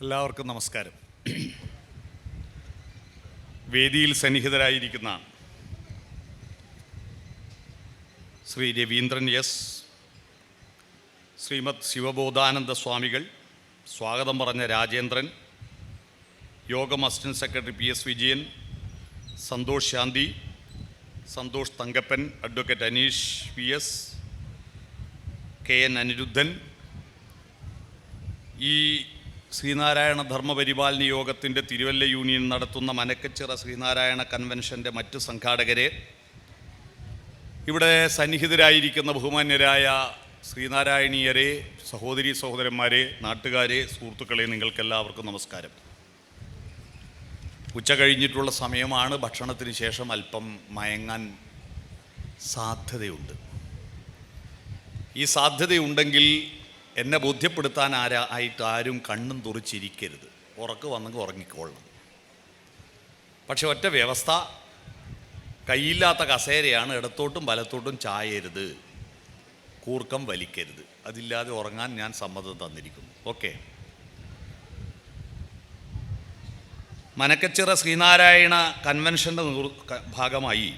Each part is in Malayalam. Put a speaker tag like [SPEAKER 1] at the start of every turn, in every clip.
[SPEAKER 1] എല്ലാവർക്കും നമസ്കാരം. വേദിയിൽ സന്നിഹിതരായിരിക്കുന്ന ശ്രീ രവീന്ദ്രൻ എസ്, ശ്രീമദ് ശിവബോധാനന്ദ സ്വാമികൾ, സ്വാഗതം പറഞ്ഞ രാജേന്ദ്രൻ, യോഗം assistant secretary P S Vijayan, Santhosh Shanti, Santhosh Thankappan, advocate Aneesh P S, K N Aniruddhan, ഈ ശ്രീനാരായണ ധർമ്മപരിപാലന യോഗത്തിൻ്റെ തിരുവല്ല യൂണിയൻ നടത്തുന്ന മനക്കച്ചിറ ശ്രീനാരായണ കൺവെൻഷൻ്റെ മറ്റ് സംഘാടകരെ, ഇവിടെ സന്നിഹിതരായിരിക്കുന്ന ബഹുമാന്യരായ ശ്രീനാരായണീയരെ, സഹോദരീ സഹോദരന്മാരെ, നാട്ടുകാരെ, സുഹൃത്തുക്കളെ, നിങ്ങൾക്കെല്ലാവർക്കും നമസ്കാരം. ഉച്ച കഴിഞ്ഞിട്ടുള്ള സമയമാണ്. ഭക്ഷണത്തിന് ശേഷം അല്പം മയങ്ങാൻ സാധ്യതയുണ്ട്. ഈ സാധ്യതയുണ്ടെങ്കിൽ എന്നെ ബോധ്യപ്പെടുത്താൻ ആയിട്ട് ആരും കണ്ണും തുറിച്ചിരിക്കരുത്. ഉറക്ക് വന്നെങ്കിൽ ഉറങ്ങിക്കൊള്ളണം. പക്ഷെ ഒറ്റ വ്യവസ്ഥ, കയ്യില്ലാത്ത കസേരയാണ്, ഇടത്തോട്ടും വലത്തോട്ടും ചായരുത്, കൂർക്കം വലിക്കരുത്. അതില്ലാതെ ഉറങ്ങാൻ ഞാൻ സമ്മതം തന്നിരിക്കുന്നു. ഓക്കെ. മനക്കച്ചിറ ശ്രീനാരായണ കൺവെൻഷൻ്റെ ഭാഗമായി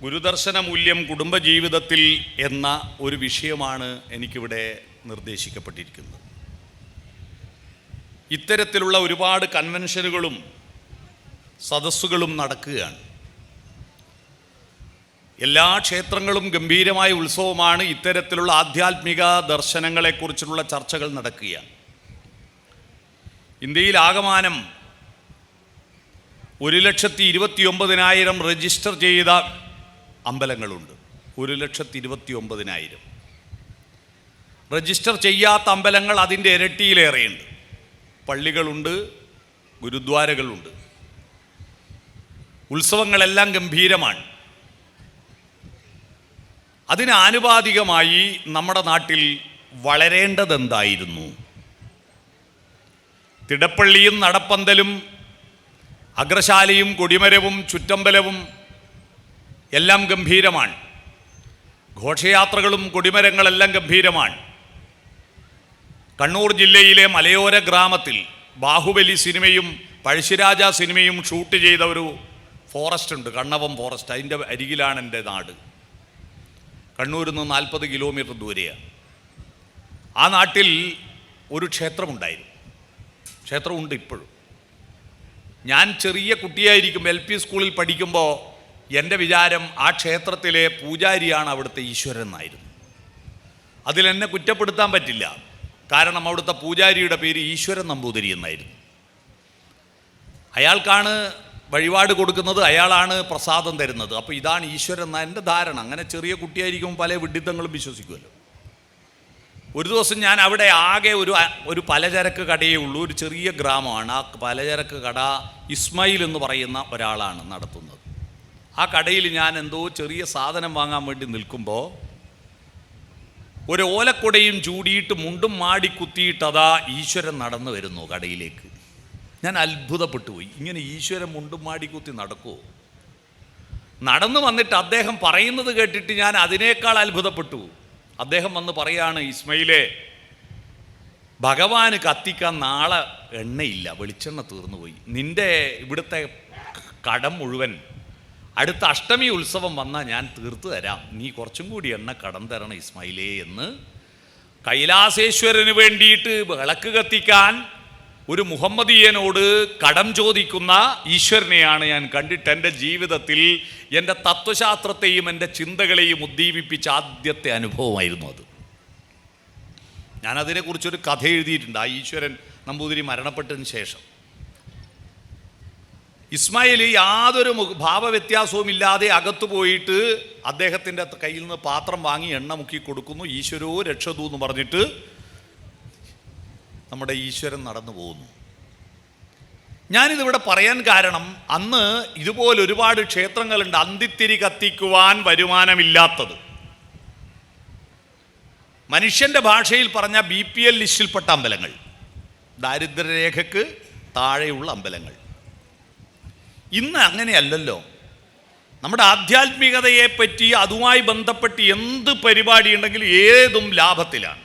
[SPEAKER 1] ഗുരുദർശന മൂല്യം കുടുംബജീവിതത്തിൽ എന്ന ഒരു വിഷയമാണ് എനിക്കിവിടെ നിർദ്ദേശിക്കപ്പെട്ടിരിക്കുന്നത്. ഇത്തരത്തിലുള്ള ഒരുപാട് കൺവെൻഷനുകളും സദസ്സുകളും നടക്കുകയാണ്. എല്ലാ ക്ഷേത്രങ്ങളും ഗംഭീരമായ ഉത്സവമാണ്. ഇത്തരത്തിലുള്ള ആധ്യാത്മിക ദർശനങ്ങളെക്കുറിച്ചുള്ള ചർച്ചകൾ നടക്കുകയാണ്. ഇന്ത്യയിൽ ആകമാനം 1,29,000 രജിസ്റ്റർ ചെയ്ത അമ്പലങ്ങളുണ്ട്. 1,29,000. രജിസ്റ്റർ ചെയ്യാത്ത അമ്പലങ്ങൾ അതിൻ്റെ ഇരട്ടിയിലേറെയുണ്ട്. പള്ളികളുണ്ട്, ഗുരുദ്വാരകളുണ്ട്. ഉത്സവങ്ങളെല്ലാം ഗംഭീരമാണ്. അതിന് ആനുപാതികമായി നമ്മുടെ നാട്ടിൽ വളരേണ്ടതെന്തായിരുന്നു? തിടപ്പള്ളിയും നടപ്പന്തലും അഗ്രശാലയും കൊടിമരവും ചുറ്റമ്പലവും എല്ലാം ഗംഭീരമാണ്. ഘോഷയാത്രകളും കൊടിമരങ്ങളെല്ലാം ഗംഭീരമാണ്. കണ്ണൂർ ജില്ലയിലെ മലയോര ഗ്രാമത്തിൽ ബാഹുബലി സിനിമയും പഴശ്ശിരാജ സിനിമയും ഷൂട്ട് ചെയ്ത ഒരു ഫോറസ്റ്റ് ഉണ്ട്, കണ്ണവം ഫോറസ്റ്റ്. അതിൻ്റെ അരികിലാണ് എൻ്റെ നാട്. കണ്ണൂരിൽ നിന്ന് 40 കിലോമീറ്റർ ദൂരെയാണ്. ആ നാട്ടിൽ ഒരു ക്ഷേത്രമുണ്ടായിരുന്നു. ക്ഷേത്രമുണ്ട് ഇപ്പോഴും. ഞാൻ ചെറിയ കുട്ടിയായിരിക്കും, LP സ്കൂളിൽ പഠിക്കുമ്പോൾ എൻ്റെ വിചാരം ആ ക്ഷേത്രത്തിലെ പൂജാരിയാണ് അവിടുത്തെ ഈശ്വരൻ എന്നായിരുന്നു. അതിലെന്നെ കുറ്റപ്പെടുത്താൻ പറ്റില്ല. കാരണം അവിടുത്തെ പൂജാരിയുടെ പേര് ഈശ്വരൻ നമ്പൂതിരി എന്നായിരുന്നു. അയാൾക്കാണ് വഴിപാട് കൊടുക്കുന്നത്, അയാളാണ് പ്രസാദം തരുന്നത്. അപ്പോൾ ഇതാണ് ഈശ്വരൻ എന്നാണ് എൻ്റെ ധാരണ. അങ്ങനെ ചെറിയ കുട്ടിയായിരിക്കുമ്പോൾ പല വിഡ്ഢിത്തങ്ങളും വിശ്വസിക്കുമല്ലോ. ഒരു ദിവസം ഞാൻ അവിടെ ആകെ ഒരു പലചരക്ക് കടയേ ഉള്ളൂ. ഒരു ചെറിയ ഗ്രാമമാണ്. ആ പലചരക്ക് കട ഇസ്മായിൽ എന്ന് പറയുന്ന ഒരാളാണ് നടത്തുന്നത്. ആ കടയിൽ ഞാൻ എന്തോ ചെറിയ സാധനം വാങ്ങാൻ വേണ്ടി നിൽക്കുമ്പോൾ ഒരു ഓലക്കുടയും ചൂടിയിട്ട് മുണ്ടും മാടി കുത്തിയിട്ടതാ ഈശ്വരൻ നടന്നു വരുന്നു കടയിലേക്ക്. ഞാൻ അത്ഭുതപ്പെട്ടു പോയി. ഇങ്ങനെ ഈശ്വരൻ മുണ്ടും മാടി കുത്തി നടക്കുമോ? നടന്നു വന്നിട്ട് അദ്ദേഹം പറയുന്നത് കേട്ടിട്ട് ഞാൻ അതിനേക്കാൾ അത്ഭുതപ്പെട്ടു. അദ്ദേഹം വന്ന് പറയാണ്, ഇസ്മയിലേ, ഭഗവാന് കത്തിക്കാൻ നാളെ എണ്ണയില്ല, വെളിച്ചെണ്ണ തീർന്നു പോയി. നിൻ്റെ ഇവിടുത്തെ കടം മുഴുവൻ അടുത്ത അഷ്ടമി ഉത്സവം വന്നാൽ ഞാൻ തീർത്തു തരാം. നീ കുറച്ചും കൂടി എണ്ണ കടം തരണം ഇസ്മായിലേ എന്ന് കൈലാസേശ്വരന് വേണ്ടിയിട്ട് വിളക്ക് കത്തിക്കാൻ ഒരു മുഹമ്മദീയനോട് കടം ചോദിക്കുന്ന ഈശ്വരനെയാണ് ഞാൻ കണ്ടിട്ട് എൻ്റെ ജീവിതത്തിൽ എൻ്റെ തത്വശാസ്ത്രത്തെയും എൻ്റെ ചിന്തകളെയും ഉദ്ദീപിപ്പിച്ച ആദ്യത്തെ അനുഭവമായിരുന്നു അത്. ഞാനതിനെക്കുറിച്ചൊരു കഥ എഴുതിയിട്ടുണ്ട്. ആ ഈശ്വരൻ നമ്പൂതിരി മരണപ്പെട്ടതിന് ശേഷം ഇസ്മായിൽ യാതൊരു ഭാവവ്യത്യാസവും ഇല്ലാതെ അകത്തു പോയിട്ട് അദ്ദേഹത്തിൻ്റെ കയ്യിൽ നിന്ന് പാത്രം വാങ്ങി എണ്ണ മുക്കി കൊടുക്കുന്നു. ഈശ്വരോ രക്ഷതു എന്ന് പറഞ്ഞിട്ട് നമ്മുടെ ഈശ്വരൻ നടന്നു പോകുന്നു. ഞാനിതിവിടെ പറയാൻ കാരണം, അന്ന് ഇതുപോലെ ഒരുപാട് ക്ഷേത്രങ്ങളുണ്ട് അന്തിത്തിരി കത്തിക്കുവാൻ വരുമാനമില്ലാത്തത്. മനുഷ്യൻ്റെ ഭാഷയിൽ പറഞ്ഞ BPL ലിസ്റ്റിൽപ്പെട്ട അമ്പലങ്ങൾ, ദാരിദ്ര്യരേഖയ്ക്ക് താഴെയുള്ള അമ്പലങ്ങൾ. ഇന്ന് അങ്ങനെയല്ലല്ലോ. നമ്മുടെ ആധ്യാത്മികതയെപ്പറ്റി അതുമായി ബന്ധപ്പെട്ട് എന്ത് പരിപാടി ഉണ്ടെങ്കിലും ഏതും ലാഭത്തിലാണ്.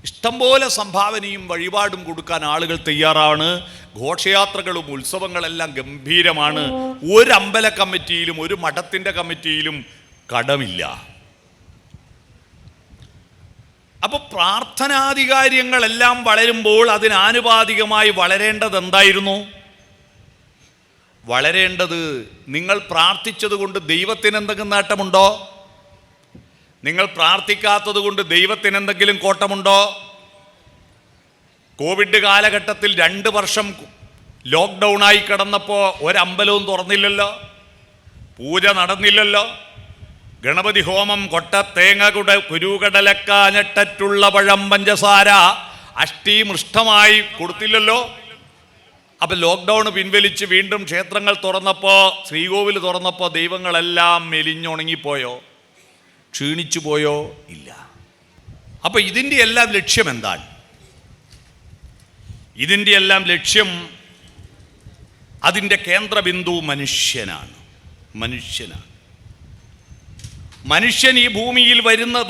[SPEAKER 1] ഇഷ്ടംപോലെ സംഭാവനയും വഴിപാടും കൊടുക്കാൻ ആളുകൾ തയ്യാറാണ്. ഘോഷയാത്രകളും ഉത്സവങ്ങളെല്ലാം ഗംഭീരമാണ്. ഒരു അമ്പല കമ്മിറ്റിയിലും ഒരു മഠത്തിൻ്റെ കമ്മിറ്റിയിലും കടമില്ല. അപ്പോൾ പ്രാർത്ഥനാധികാര്യങ്ങളെല്ലാം വളരുമ്പോൾ അതിനാനുപാതികമായി വളരേണ്ടത് എന്തായിരുന്നു? വളരേണ്ടത് നിങ്ങൾ പ്രാർത്ഥിച്ചത് കൊണ്ട് ദൈവത്തിന് എന്തെങ്കിലും നേട്ടമുണ്ടോ? നിങ്ങൾ പ്രാർത്ഥിക്കാത്തത് കൊണ്ട് ദൈവത്തിന് എന്തെങ്കിലും കോട്ടമുണ്ടോ? കോവിഡ് കാലഘട്ടത്തിൽ 2 വർഷം ലോക്ക്ഡൗണായി കിടന്നപ്പോൾ ഒരമ്പലവും തുറന്നില്ലല്ലോ, പൂജ നടന്നില്ലല്ലോ, ഗണപതി ഹോമം, കൊട്ട തേങ്ങ കുരുകടലക്കാഞ്ഞിട്ടുള്ള പഴം പഞ്ചസാര അഷ്ടീമൃഷ്ടമായി കൊടുത്തില്ലല്ലോ. അപ്പം ലോക്ക്ഡൗൺ പിൻവലിച്ച് വീണ്ടും ക്ഷേത്രങ്ങൾ തുറന്നപ്പോൾ, ശ്രീകോവിൽ തുറന്നപ്പോൾ ദൈവങ്ങളെല്ലാം മെലിഞ്ഞുണങ്ങിപ്പോയോ? ക്ഷീണിച്ചു പോയോ? ഇല്ല. അപ്പം ഇതിൻ്റെ എല്ലാം ലക്ഷ്യം എന്താണ്? ഇതിൻ്റെ എല്ലാം ലക്ഷ്യം, അതിൻ്റെ കേന്ദ്രബിന്ദു മനുഷ്യനാണ്. മനുഷ്യൻ ഈ ഭൂമിയിൽ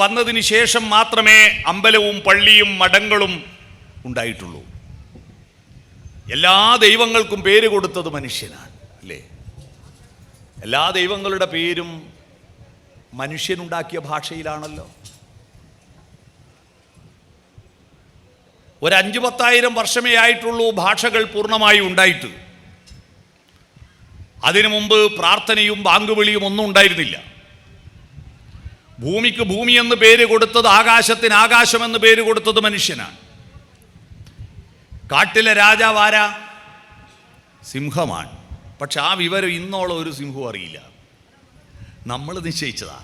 [SPEAKER 1] വന്നതിന് ശേഷം മാത്രമേ അമ്പലവും പള്ളിയും മഠങ്ങളും ഉണ്ടായിട്ടുള്ളൂ. എല്ലാ ദൈവങ്ങൾക്കും പേര് കൊടുത്തത് മനുഷ്യനാണ്, അല്ലേ? എല്ലാ ദൈവങ്ങളുടെ പേരും മനുഷ്യനുണ്ടാക്കിയ ഭാഷയിലാണല്ലോ. ഒരു 5,000-10,000 വർഷമേ ആയിട്ടുള്ളൂ ഭാഷകൾ പൂർണ്ണമായി ഉണ്ടായിട്ട്. അതിനു മുമ്പ് പ്രാർത്ഥനയും ബാങ്കുവിളിയും ഒന്നും ഉണ്ടായിരുന്നില്ല. ഭൂമിക്ക് ഭൂമി എന്ന് പേര് കൊടുത്തത്, ആകാശത്തിന് ആകാശം എന്ന് പേര് കൊടുത്തത് മനുഷ്യനാണ്. കാട്ടിലെ രാജാവാരാ? സിംഹമാണ്. പക്ഷെ ആ വിവരം ഇന്നോളം ഒരു സിംഹവും അറിയില്ല. നമ്മൾ നിശ്ചയിച്ചതാ.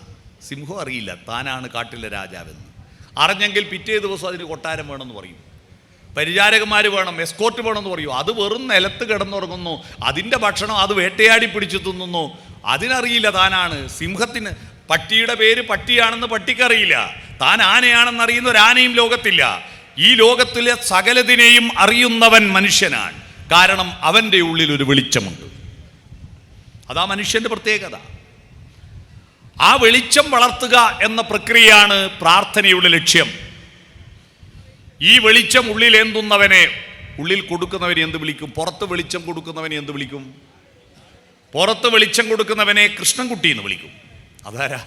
[SPEAKER 1] സിംഹം അറിയില്ല താനാണ് കാട്ടിലെ രാജാവെന്ന്. അറിഞ്ഞെങ്കിൽ പിറ്റേ ദിവസം അതിന് കൊട്ടാരം വേണമെന്ന് പറയും, പരിചാരകന്മാർ വേണം, എസ്കോർട്ട് വേണമെന്ന് പറയും. അത് വെറും നിലത്ത് കിടന്നുറങ്ങുന്നു, അതിൻ്റെ ഭക്ഷണം അത് വേട്ടയാടി പിടിച്ചു തിന്നുന്നു. അതിനറിയില്ല താനാണ്. സിംഹത്തിന് പട്ടിയുടെ പേര് പട്ടിയാണെന്ന് പട്ടിക്കറിയില്ല. താൻ ആനയാണെന്ന് അറിയുന്ന ഒരു ആനയും ലോകത്തില്ല. ഈ ലോകത്തിലെ സകലതിനെയും അറിയുന്നവൻ മനുഷ്യനാണ്. കാരണം അവൻ്റെ ഉള്ളിൽ ഒരു വെളിച്ചമുണ്ട്. അതാ മനുഷ്യൻ്റെ പ്രത്യേകത. ആ വെളിച്ചം വളർത്തുക എന്ന പ്രക്രിയയാണ് പ്രാർത്ഥനയുടെ ലക്ഷ്യം. ഈ വെളിച്ചം ഉള്ളിൽ ഏന്തുന്നവനെ, ഉള്ളിൽ കൊടുക്കുന്നവനെ എന്ത് വിളിക്കും? പുറത്ത് വെളിച്ചം കൊടുക്കുന്നവനെ എന്ത് വിളിക്കും? പുറത്ത് വെളിച്ചം കൊടുക്കുന്നവനെ കൃഷ്ണൻകുട്ടി എന്ന് വിളിക്കും. അതാരാ?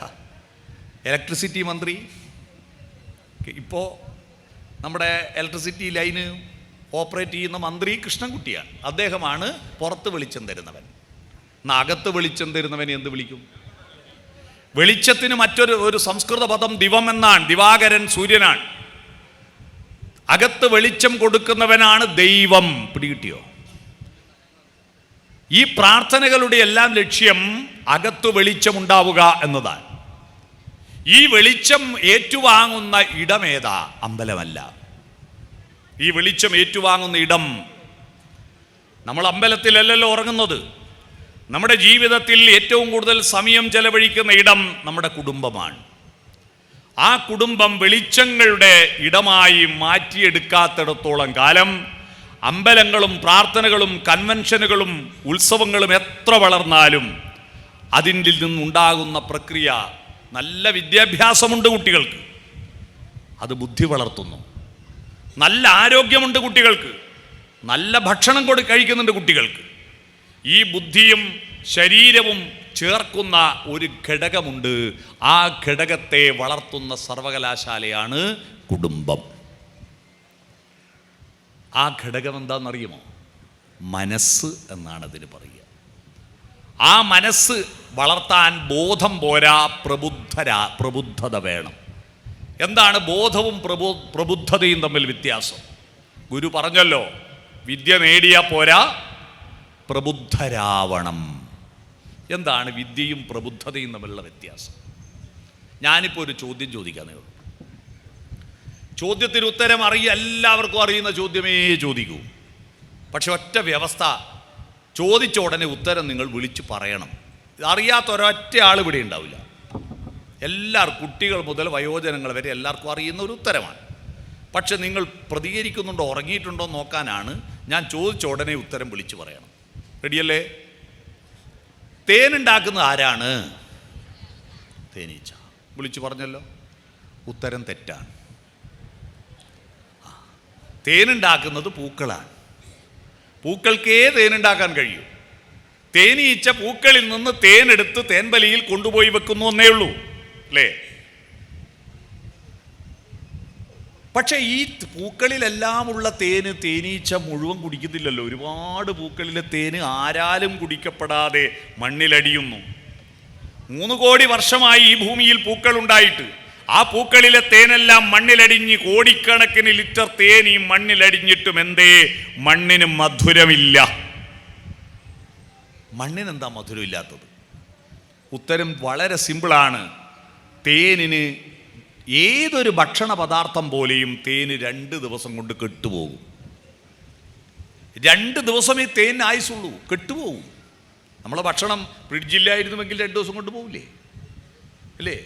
[SPEAKER 1] ഇലക്ട്രിസിറ്റി മന്ത്രി. ഇപ്പോൾ നമ്മുടെ ഇലക്ട്രിസിറ്റി ലൈന് ഓപ്പറേറ്റ് ചെയ്യുന്ന മന്ത്രി കൃഷ്ണൻകുട്ടിയാണ്. അദ്ദേഹമാണ് പുറത്ത് വെളിച്ചം തരുന്നവൻ. എന്നാൽ അകത്ത് വെളിച്ചം തരുന്നവനെ എന്ത് വിളിക്കും? വെളിച്ചത്തിന് മറ്റൊരു സംസ്കൃത പദം ദിവം എന്നാണ്. ദിവാകരൻ സൂര്യനാണ്. അകത്ത് വെളിച്ചം കൊടുക്കുന്നവനാണ് ദൈവം. പിടികിട്ടിയോ? ഈ പ്രാർത്ഥനകളുടെ എല്ലാം ലക്ഷ്യം അകത്തു വെളിച്ചമുണ്ടാവുക എന്നതാണ്. ഈ വെളിച്ചം ഏറ്റുവാങ്ങുന്ന ഇടമേതാ? അമ്പലമല്ല. ഈ വെളിച്ചം ഏറ്റുവാങ്ങുന്ന ഇടം, നമ്മൾ അമ്പലത്തിലല്ലല്ലോ ഉറങ്ങുന്നത്. നമ്മുടെ ജീവിതത്തിൽ ഏറ്റവും കൂടുതൽ സമയം ചെലവഴിക്കുന്ന ഇടം നമ്മുടെ കുടുംബമാണ്. ആ കുടുംബം വെളിച്ചങ്ങളുടെ ഇടമായി മാറ്റിയെടുക്കാത്തിടത്തോളം കാലം അമ്പലങ്ങളും പ്രാർത്ഥനകളും കൺവെൻഷനുകളും ഉത്സവങ്ങളും എത്ര വളർന്നാലും അതിൻ്റെ നിന്നുണ്ടാകുന്ന പ്രക്രിയ, നല്ല വിദ്യാഭ്യാസമുണ്ട് കുട്ടികൾക്ക്, അത് ബുദ്ധി വളർത്തുന്നു. നല്ല ആരോഗ്യമുണ്ട് കുട്ടികൾക്ക്, നല്ല ഭക്ഷണം കഴിക്കുന്നുണ്ട് കുട്ടികൾക്ക്. ഈ ബുദ്ധിയും ശരീരവും ചേർക്കുന്ന ഒരു ഘടകമുണ്ട്. ആ ഘടകത്തെ വളർത്തുന്ന സർവകലാശാലയാണ് കുടുംബം. ആ ഘടകം എന്താണെന്നറിയുമോ? മനസ്സ് എന്നാണ് അതിന് പറയുക. ആ മനസ്സ് വളർത്താൻ ബോധം പോരാ, പ്രബുദ്ധത വേണം. എന്താണ് ബോധവും പ്രബുദ്ധതയും തമ്മിൽ വ്യത്യാസം? ഗുരു പറഞ്ഞല്ലോ, വിദ്യ നേടിയാൽ പോരാ, പ്രബുദ്ധരാവണം. എന്താണ് വിദ്യയും പ്രബുദ്ധതയും തമ്മിലുള്ള വ്യത്യാസം? ഞാനിപ്പോൾ ഒരു ചോദ്യം ചോദിക്കാന്നേ ഉള്ളൂ. ചോദ്യത്തിന് ഉത്തരം എല്ലാവർക്കും അറിയുന്ന ചോദ്യമേ ചോദിക്കൂ. പക്ഷെ ഒറ്റ വ്യവസ്ഥ, ചോദിച്ച ഉടനെ ഉത്തരം നിങ്ങൾ വിളിച്ച് പറയണം. അറിയാത്ത ഒരൊറ്റ ആൾ ഇവിടെ ഉണ്ടാവില്ല. എല്ലാവർക്കും, കുട്ടികൾ മുതൽ വയോജനങ്ങൾ വരെ എല്ലാവർക്കും അറിയുന്ന ഒരു ഉത്തരമാണ്. പക്ഷെ നിങ്ങൾ പ്രതികരിക്കുന്നുണ്ടോ, ഉറങ്ങിയിട്ടുണ്ടോ നോക്കാനാണ് ഞാൻ ചോദിച്ച ഉടനെ ഉത്തരം വിളിച്ച് പറയണം. റെഡിയല്ലേ? തേനുണ്ടാക്കുന്നത് ആരാണ്? തേനീച്ച. വിളിച്ചു പറഞ്ഞല്ലോ, ഉത്തരം തെറ്റാണ്. തേനുണ്ടാക്കുന്നത് പൂക്കളാണ്. പൂക്കൾക്കേ തേനുണ്ടാക്കാൻ കഴിയൂ. തേനീച്ച പൂക്കളിൽ നിന്ന് തേനെടുത്ത് തേൻവലിയിൽ കൊണ്ടുപോയി വെക്കുന്നു എന്നേ ഉള്ളൂ, അല്ലേ? പക്ഷെ ഈ പൂക്കളിലെല്ലാമുള്ള തേന് തേനീച്ച മുഴുവൻ കുടിക്കുന്നില്ലല്ലോ. ഒരുപാട് പൂക്കളിലെ തേന് ആരാലും കുടിക്കപ്പെടാതെ മണ്ണിലടിയുന്നു. 3 കോടി വർഷമായി ഈ ഭൂമിയിൽ പൂക്കൾ ഉണ്ടായിട്ട് ആ പൂക്കളിലെ തേനെല്ലാം മണ്ണിലടിഞ്ഞ് കോടിക്കണക്കിന് ലിറ്റർ തേൻ ഈ മണ്ണിലടിഞ്ഞിട്ടും എന്തേ മണ്ണിന് മധുരമില്ല? മണ്ണിനെന്താ മധുരമില്ലാത്തത്? ഉത്തരം വളരെ സിമ്പിളാണ്. തേനിന് ഏതൊരു ഭക്ഷണ പദാർത്ഥം പോലെയും തേന് 2 ദിവസം കൊണ്ട് കെട്ടുപോകും. 2 ദിവസമേ തേൻ ആയുസുള്ളൂ, കെട്ടുപോകും. നമ്മളെ ഭക്ഷണം ഫ്രിഡ്ജില്ലായിരുന്നുവെങ്കിൽ 2 ദിവസം കൊണ്ട് പോകില്ലേ, അല്ലേ?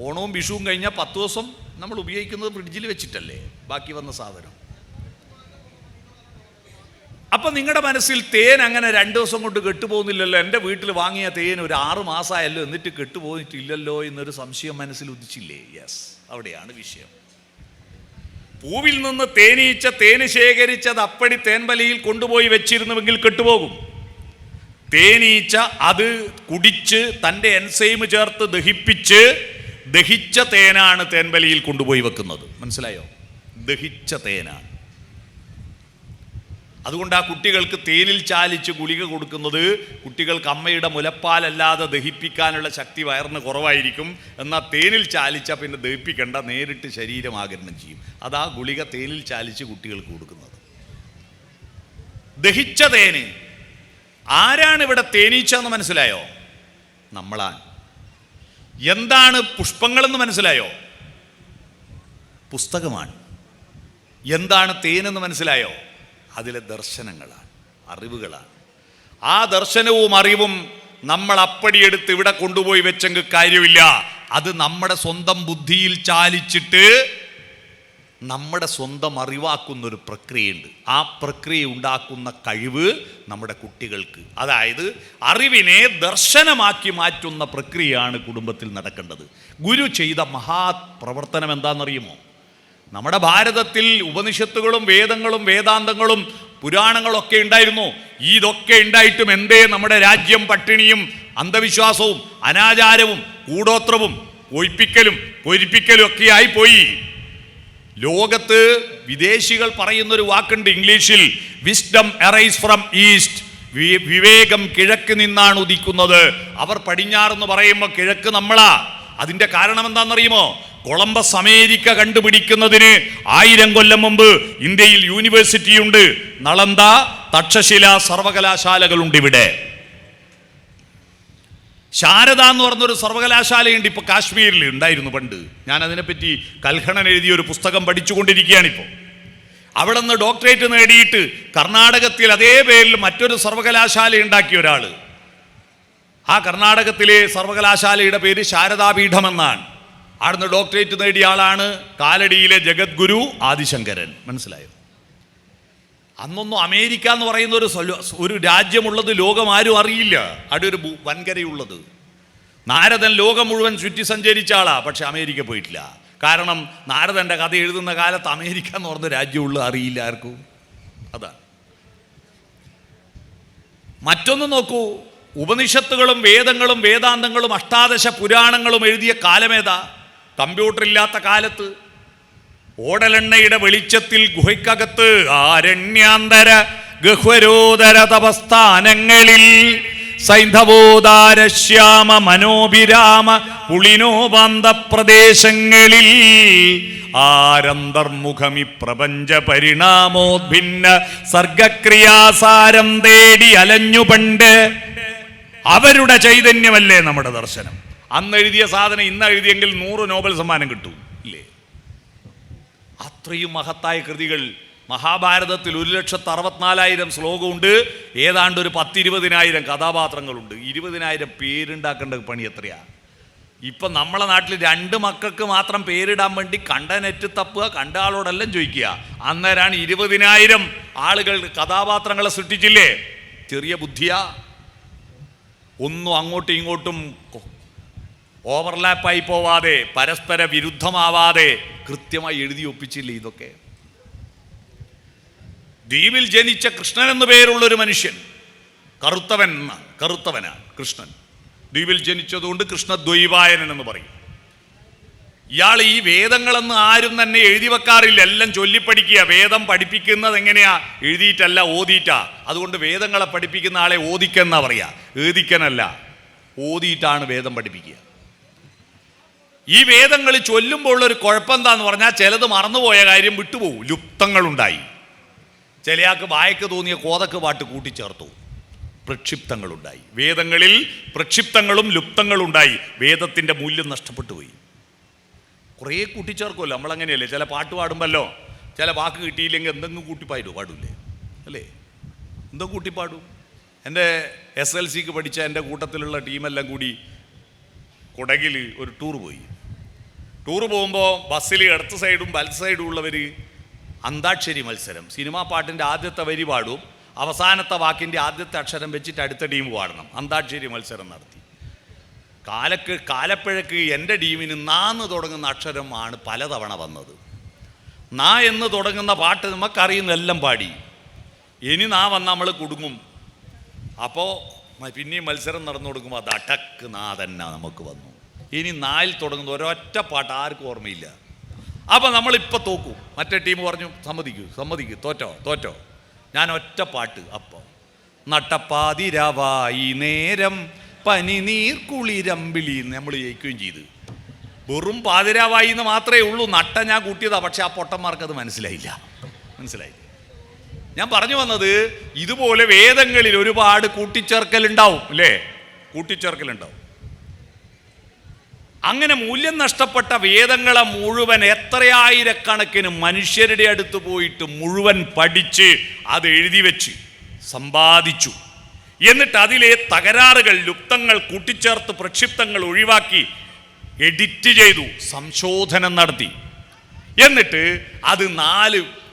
[SPEAKER 1] ഓണവും വിഷുവും കഴിഞ്ഞാൽ 10 ദിവസം നമ്മൾ ഉപയോഗിക്കുന്നത് ഫ്രിഡ്ജിൽ വെച്ചിട്ടല്ലേ ബാക്കി വന്ന സാധനം. അപ്പം നിങ്ങളുടെ മനസ്സിൽ തേൻ അങ്ങനെ 2 ദിവസം കൊണ്ട് കെട്ടുപോകുന്നില്ലല്ലോ, എൻ്റെ വീട്ടിൽ വാങ്ങിയ തേൻ ഒരു 6 മാസമായല്ലോ എന്നിട്ട് കെട്ടുപോയിട്ടില്ലല്ലോ എന്നൊരു സംശയം മനസ്സിൽ ഉദിച്ചില്ലേ? യെസ്, അവിടെയാണ് വിഷയം. പൂവിൽ നിന്ന് തേനീച്ച തേന് ശേഖരിച്ചത് അപ്പടി തേൻവലിയിൽ കൊണ്ടുപോയി വെച്ചിരുന്നുവെങ്കിൽ കെട്ടുപോകും. തേനീച്ച അത് കുടിച്ച് തൻ്റെ എൻസൈം ചേർത്ത് ദഹിച്ച തേനാണ് തേൻവലിയിൽ കൊണ്ടുപോയി വെക്കുന്നത്. മനസ്സിലായോ? ദഹിച്ച തേനാണ്. അതുകൊണ്ട് ആ കുട്ടികൾക്ക് തേനിൽ ചാലിച്ച് ഗുളിക കൊടുക്കുന്നത് കുട്ടികൾക്ക് അമ്മയുടെ മുലപ്പാലല്ലാതെ ദഹിപ്പിക്കാനുള്ള ശക്തി വയറിന് കുറവായിരിക്കും. എന്നാൽ തേനിൽ ചാലിച്ചാൽ പിന്നെ ദഹിപ്പിക്കേണ്ട, നേരിട്ട് ശരീരം ആഗിരണം ചെയ്യും. അതാ ഗുളിക തേനിൽ ചാലിച്ച് കുട്ടികൾക്ക് കൊടുക്കുന്നത്. ദഹിച്ച തേന്. ആരാണ് ഇവിടെ തേനീച്ച എന്ന് മനസ്സിലായോ? നമ്മളാണ്. എന്താണ് പുഷ്പങ്ങളെന്ന് മനസ്സിലായോ? പുസ്തകമാണ്. എന്താണ് തേനെന്ന് മനസ്സിലായോ? അതിലെ ദർശനങ്ങളാണ്, അറിവുകളാണ്. ആ ദർശനവും അറിവും നമ്മൾ അപ്പടിയെടുത്ത് ഇവിടെ കൊണ്ടുപോയി വെച്ചെങ്കിൽ കാര്യമില്ല. അത് നമ്മുടെ സ്വന്തം ബുദ്ധിയിൽ ചാലിച്ചിട്ട് നമ്മുടെ സ്വന്തം അറിവാക്കുന്നൊരു പ്രക്രിയയുണ്ട്. ആ പ്രക്രിയ ഉണ്ടാക്കുന്ന കഴിവ് നമ്മുടെ കുട്ടികൾക്ക്, അതായത് അറിവിനെ ദർശനമാക്കി മാറ്റുന്ന പ്രക്രിയയാണ് കുടുംബത്തിൽ നടക്കേണ്ടത്. ഗുരു ചെയ്ത മഹാത് പ്രവർത്തനം എന്താണെന്നറിയുമോ? നമ്മുടെ ഭാരതത്തിൽ ഉപനിഷത്തുകളും വേദങ്ങളും വേദാന്തങ്ങളും പുരാണങ്ങളൊക്കെ ഉണ്ടായിരുന്നു. ഇതൊക്കെ ഉണ്ടായിട്ടും എന്തേ നമ്മുടെ രാജ്യം പട്ടിണിയും അന്ധവിശ്വാസവും അനാചാരവും കൂടോത്രവും ഒഴിപ്പിക്കലും പൊരിപ്പിക്കലും ഒക്കെ ആയിപ്പോയി. ലോകത്ത് വിദേശികൾ പറയുന്നൊരു വാക്കുണ്ട് ഇംഗ്ലീഷിൽ, വിസ്ഡം അറൈസ് ഫ്രം ഈസ്റ്റ്. വിവേകം കിഴക്ക് നിന്നാണ് ഉദിക്കുന്നത്. അവർ പടിഞ്ഞാറെന്ന് പറയുമ്പോൾ കിഴക്ക് നമ്മളാ. അതിൻ്റെ കാരണം എന്താണെന്നറിയുമോ? കൊളംബസ് അമേരിക്ക കണ്ടുപിടിക്കുന്നതിന് 1000 കൊല്ലം മുമ്പ് ഇന്ത്യയിൽ യൂണിവേഴ്സിറ്റിയുണ്ട്. നളന്ദ, തക്ഷശില സർവകലാശാലകളുണ്ട് ഇവിടെ. ശാരദ എന്ന് പറഞ്ഞൊരു സർവകലാശാലയുണ്ട് ഇപ്പോൾ കാശ്മീരിൽ, ഉണ്ടായിരുന്നു പണ്ട്. ഞാൻ അതിനെപ്പറ്റി കൽഹണൻ എഴുതിയൊരു പുസ്തകം പഠിച്ചുകൊണ്ടിരിക്കുകയാണിപ്പോൾ. അവിടെ നിന്ന് ഡോക്ടറേറ്റ് നേടിയിട്ട് കർണാടകത്തിൽ അതേ പേരിൽ മറ്റൊരു സർവകലാശാല ഉണ്ടാക്കിയ ഒരാൾ. ആ കർണാടകത്തിലെ സർവകലാശാലയുടെ പേര് ശാരദാപീഠം എന്നാണ്. അവിടുന്ന് ഡോക്ടറേറ്റ് നേടിയ ആളാണ് കാലടിയിലെ ജഗദ്ഗുരു ആദിശങ്കരൻ. മനസ്സിലായോ? അന്നൊന്നും അമേരിക്ക എന്ന് പറയുന്ന ഒരു രാജ്യമുള്ളത് ലോകം ആരും അറിയില്ല. അവിടെ ഒരു വൻകരയുള്ളത്. നാരദൻ ലോകം മുഴുവൻ ചുറ്റി സഞ്ചരിച്ച ആളാ, പക്ഷെ അമേരിക്ക പോയിട്ടില്ല. കാരണം നാരദൻ്റെ കഥ എഴുതുന്ന കാലത്ത് അമേരിക്ക എന്ന് പറഞ്ഞ രാജ്യമുള്ള അറിയില്ല ആർക്കും. അതാണ്. മറ്റൊന്ന് നോക്കൂ, ഉപനിഷത്തുകളും വേദങ്ങളും വേദാന്തങ്ങളും അഷ്ടാദശ പുരാണങ്ങളും എഴുതിയ കാലമേതാ? കമ്പ്യൂട്ടർ ഇല്ലാത്ത കാലത്ത്, ഓടലെണ്ണയുടെ വെളിച്ചത്തിൽ ഗുഹയ്ക്കകത്ത് ആരണ്യാന്തര ഗഹ്വരോദര തപസ്ഥാനങ്ങളിൽ സൈന്ധവോദാര ശ്യാമ മനോഭിരാമ പുളിനോപാന്ത പ്രദേശങ്ങളിൽ ആരന്തർമുഖമി പ്രപഞ്ച പരിണാമോദ്ഭിന്ന സർഗക്രിയാസാരം തേടി അലഞ്ഞു പണ്ട്. അവരുടെ ചൈതന്യമല്ലേ നമ്മുടെ ദർശനം. അന്ന് എഴുതിയ സാധനം ഇന്ന് എഴുതിയെങ്കിൽ 100 നോബൽ സമ്മാനം കിട്ടും, ഇല്ലേ? അത്രയും മഹത്തായ കൃതികൾ. മഹാഭാരതത്തിൽ 1,64,000 ശ്ലോകമുണ്ട്. ഏതാണ്ട് ഒരു 10-20,000 കഥാപാത്രങ്ങളുണ്ട്. 20,000 പേരുണ്ടാക്കേണ്ട പണി എത്രയാ? ഇപ്പം നമ്മളെ നാട്ടിൽ 2 മക്കൾക്ക് മാത്രം പേരിടാൻ വേണ്ടി കണ്ട നെറ്റ് തപ്പുക, കണ്ട ആളോടെല്ലാം ചോദിക്കുക. അന്നേരമാണ് 20,000 ആളുകൾ കഥാപാത്രങ്ങളെ സൃഷ്ടിച്ചില്ലേ? ചെറിയ ബുദ്ധിയാ? ഒന്നും അങ്ങോട്ടും ഇങ്ങോട്ടും ഓവർലാപ്പായി പോവാതെ, പരസ്പര വിരുദ്ധമാവാതെ കൃത്യമായി എഴുതി ഒപ്പിച്ചില്ലേ ഇതൊക്കെ? ദ്വീപിൽ ജനിച്ച കൃഷ്ണൻ എന്നു പേരുള്ളൊരു മനുഷ്യൻ, കറുത്തവനാണ് കൃഷ്ണൻ. ദ്വീപിൽ ജനിച്ചതുകൊണ്ട് കൃഷ്ണദ്വൈപായനൻ എന്ന് പറയും. ഇയാൾ ഈ വേദങ്ങളെന്ന് ആരും തന്നെ എഴുതി വെക്കാറില്ല, എല്ലാം ചൊല്ലിപ്പഠിക്കുക. വേദം പഠിപ്പിക്കുന്നത് എങ്ങനെയാ? എഴുതിയിട്ടല്ല, ഓതിയിട്ടാ. അതുകൊണ്ട് വേദങ്ങളെ പഠിപ്പിക്കുന്ന ആളെ ഓദിക്കെന്നാ പറയാ, എഴുതിക്കനല്ല. ഓതിയിട്ടാണ് വേദം പഠിപ്പിക്കുക. ഈ വേദങ്ങൾ ചൊല്ലുമ്പോൾ ഉള്ളൊരു കുഴപ്പം എന്താന്ന് പറഞ്ഞാൽ ചിലത് മറന്നുപോയ കാര്യം വിട്ടുപോകും, ലുപ്തങ്ങളുണ്ടായി. ചിലയാൾക്ക് വായക്ക് തോന്നിയ കോതക്ക് പാട്ട് കൂട്ടിച്ചേർത്തു, പ്രക്ഷിപ്തങ്ങളുണ്ടായി. വേദങ്ങളിൽ പ്രക്ഷിപ്തങ്ങളും ലുപ്തങ്ങളും ഉണ്ടായി. വേദത്തിൻ്റെ മൂല്യം നഷ്ടപ്പെട്ടു പോയി. കുറേ കൂട്ടിച്ചേർക്കുമല്ലോ, നമ്മളങ്ങനെയല്ലേ? ചില പാട്ട് പാടുമ്പല്ലോ ചില വാക്ക് കിട്ടിയില്ലെങ്കിൽ എന്തെങ്കിലും പാടില്ലേ അല്ലേ? എന്തെങ്കിലും കൂട്ടിപ്പാടും. എൻ്റെ SLCക്ക് പഠിച്ച എൻ്റെ കൂട്ടത്തിലുള്ള ടീമെല്ലാം കൂടി കുടകിൽ ഒരു ടൂർ പോയി. ടൂർ പോകുമ്പോൾ ബസ്സിൽ ഇടത്ത് സൈഡും വലത്ത് സൈഡും ഉള്ളവർ അന്താക്ഷരി മത്സരം, സിനിമാ പാട്ടിൻ്റെ ആദ്യത്തെ വരി പാടും, അവസാനത്തെ വാക്കിൻ്റെ ആദ്യത്തെ അക്ഷരം വെച്ചിട്ട് അടുത്ത ടീം പാടണം. അന്താക്ഷരി മത്സരം നടത്തി. കാലപ്പഴക്ക് എൻ്റെ ടീമിന് നാന്ന് തുടങ്ങുന്ന അക്ഷരമാണ് പലതവണ വന്നത്. നാ എന്ന് തുടങ്ങുന്ന പാട്ട് നമുക്കറിയുന്ന എല്ലാം പാടി. ഇനി നാ വന്ന് നമ്മൾ കുടുങ്ങും. അപ്പോൾ പിന്നെയും മത്സരം നടന്നു കൊടുക്കുമ്പോൾ അത് അടക്ക് നാ തന്നെ നമുക്ക് വന്നു. ഇനി നായിൽ തുടങ്ങുന്ന ഒരൊറ്റ പാട്ട് ആർക്കും ഓർമ്മയില്ല. അപ്പോൾ നമ്മളിപ്പോൾ തോക്കും. മറ്റേ ടീം പറഞ്ഞു സമ്മതിക്കൂ, തോറ്റോ. ഞാൻ ഒറ്റ പാട്ട്. അപ്പോൾ നട്ടപ്പാതിരവായി നേരം പനിനീർ കുളിരമ്പിളി നമ്മൾ ജയിക്കുകയും ചെയ്തു. വെറും പാതിരാവായി എന്ന് മാത്രമേ ഉള്ളൂ. നട്ട ഞാൻ കൂട്ടിയതാ, പക്ഷെ ആ പൊട്ടന്മാർക്കത് മനസ്സിലായില്ല. ഞാൻ പറഞ്ഞു വന്നത്, ഇതുപോലെ വേദങ്ങളിൽ ഒരുപാട് കൂട്ടിച്ചേർക്കലുണ്ടാവും അല്ലേ? കൂട്ടിച്ചേർക്കലുണ്ടാവും. അങ്ങനെ മൂല്യം നഷ്ടപ്പെട്ട വേദങ്ങളെ മുഴുവൻ എത്രയായിരക്കണക്കിന് മനുഷ്യരുടെ അടുത്ത് പോയിട്ട് മുഴുവൻ പഠിച്ച് അത് എഴുതി വെച്ച് സമ്പാദിച്ചു. എന്നിട്ട് അതിലെ തകരാറുകൾ, ലുപ്തങ്ങൾ കൂട്ടിച്ചേർത്ത് പ്രക്ഷിപ്തങ്ങൾ ഒഴിവാക്കി എഡിറ്റ് ചെയ്തു, സംശോധനം നടത്തി. എന്നിട്ട് അത്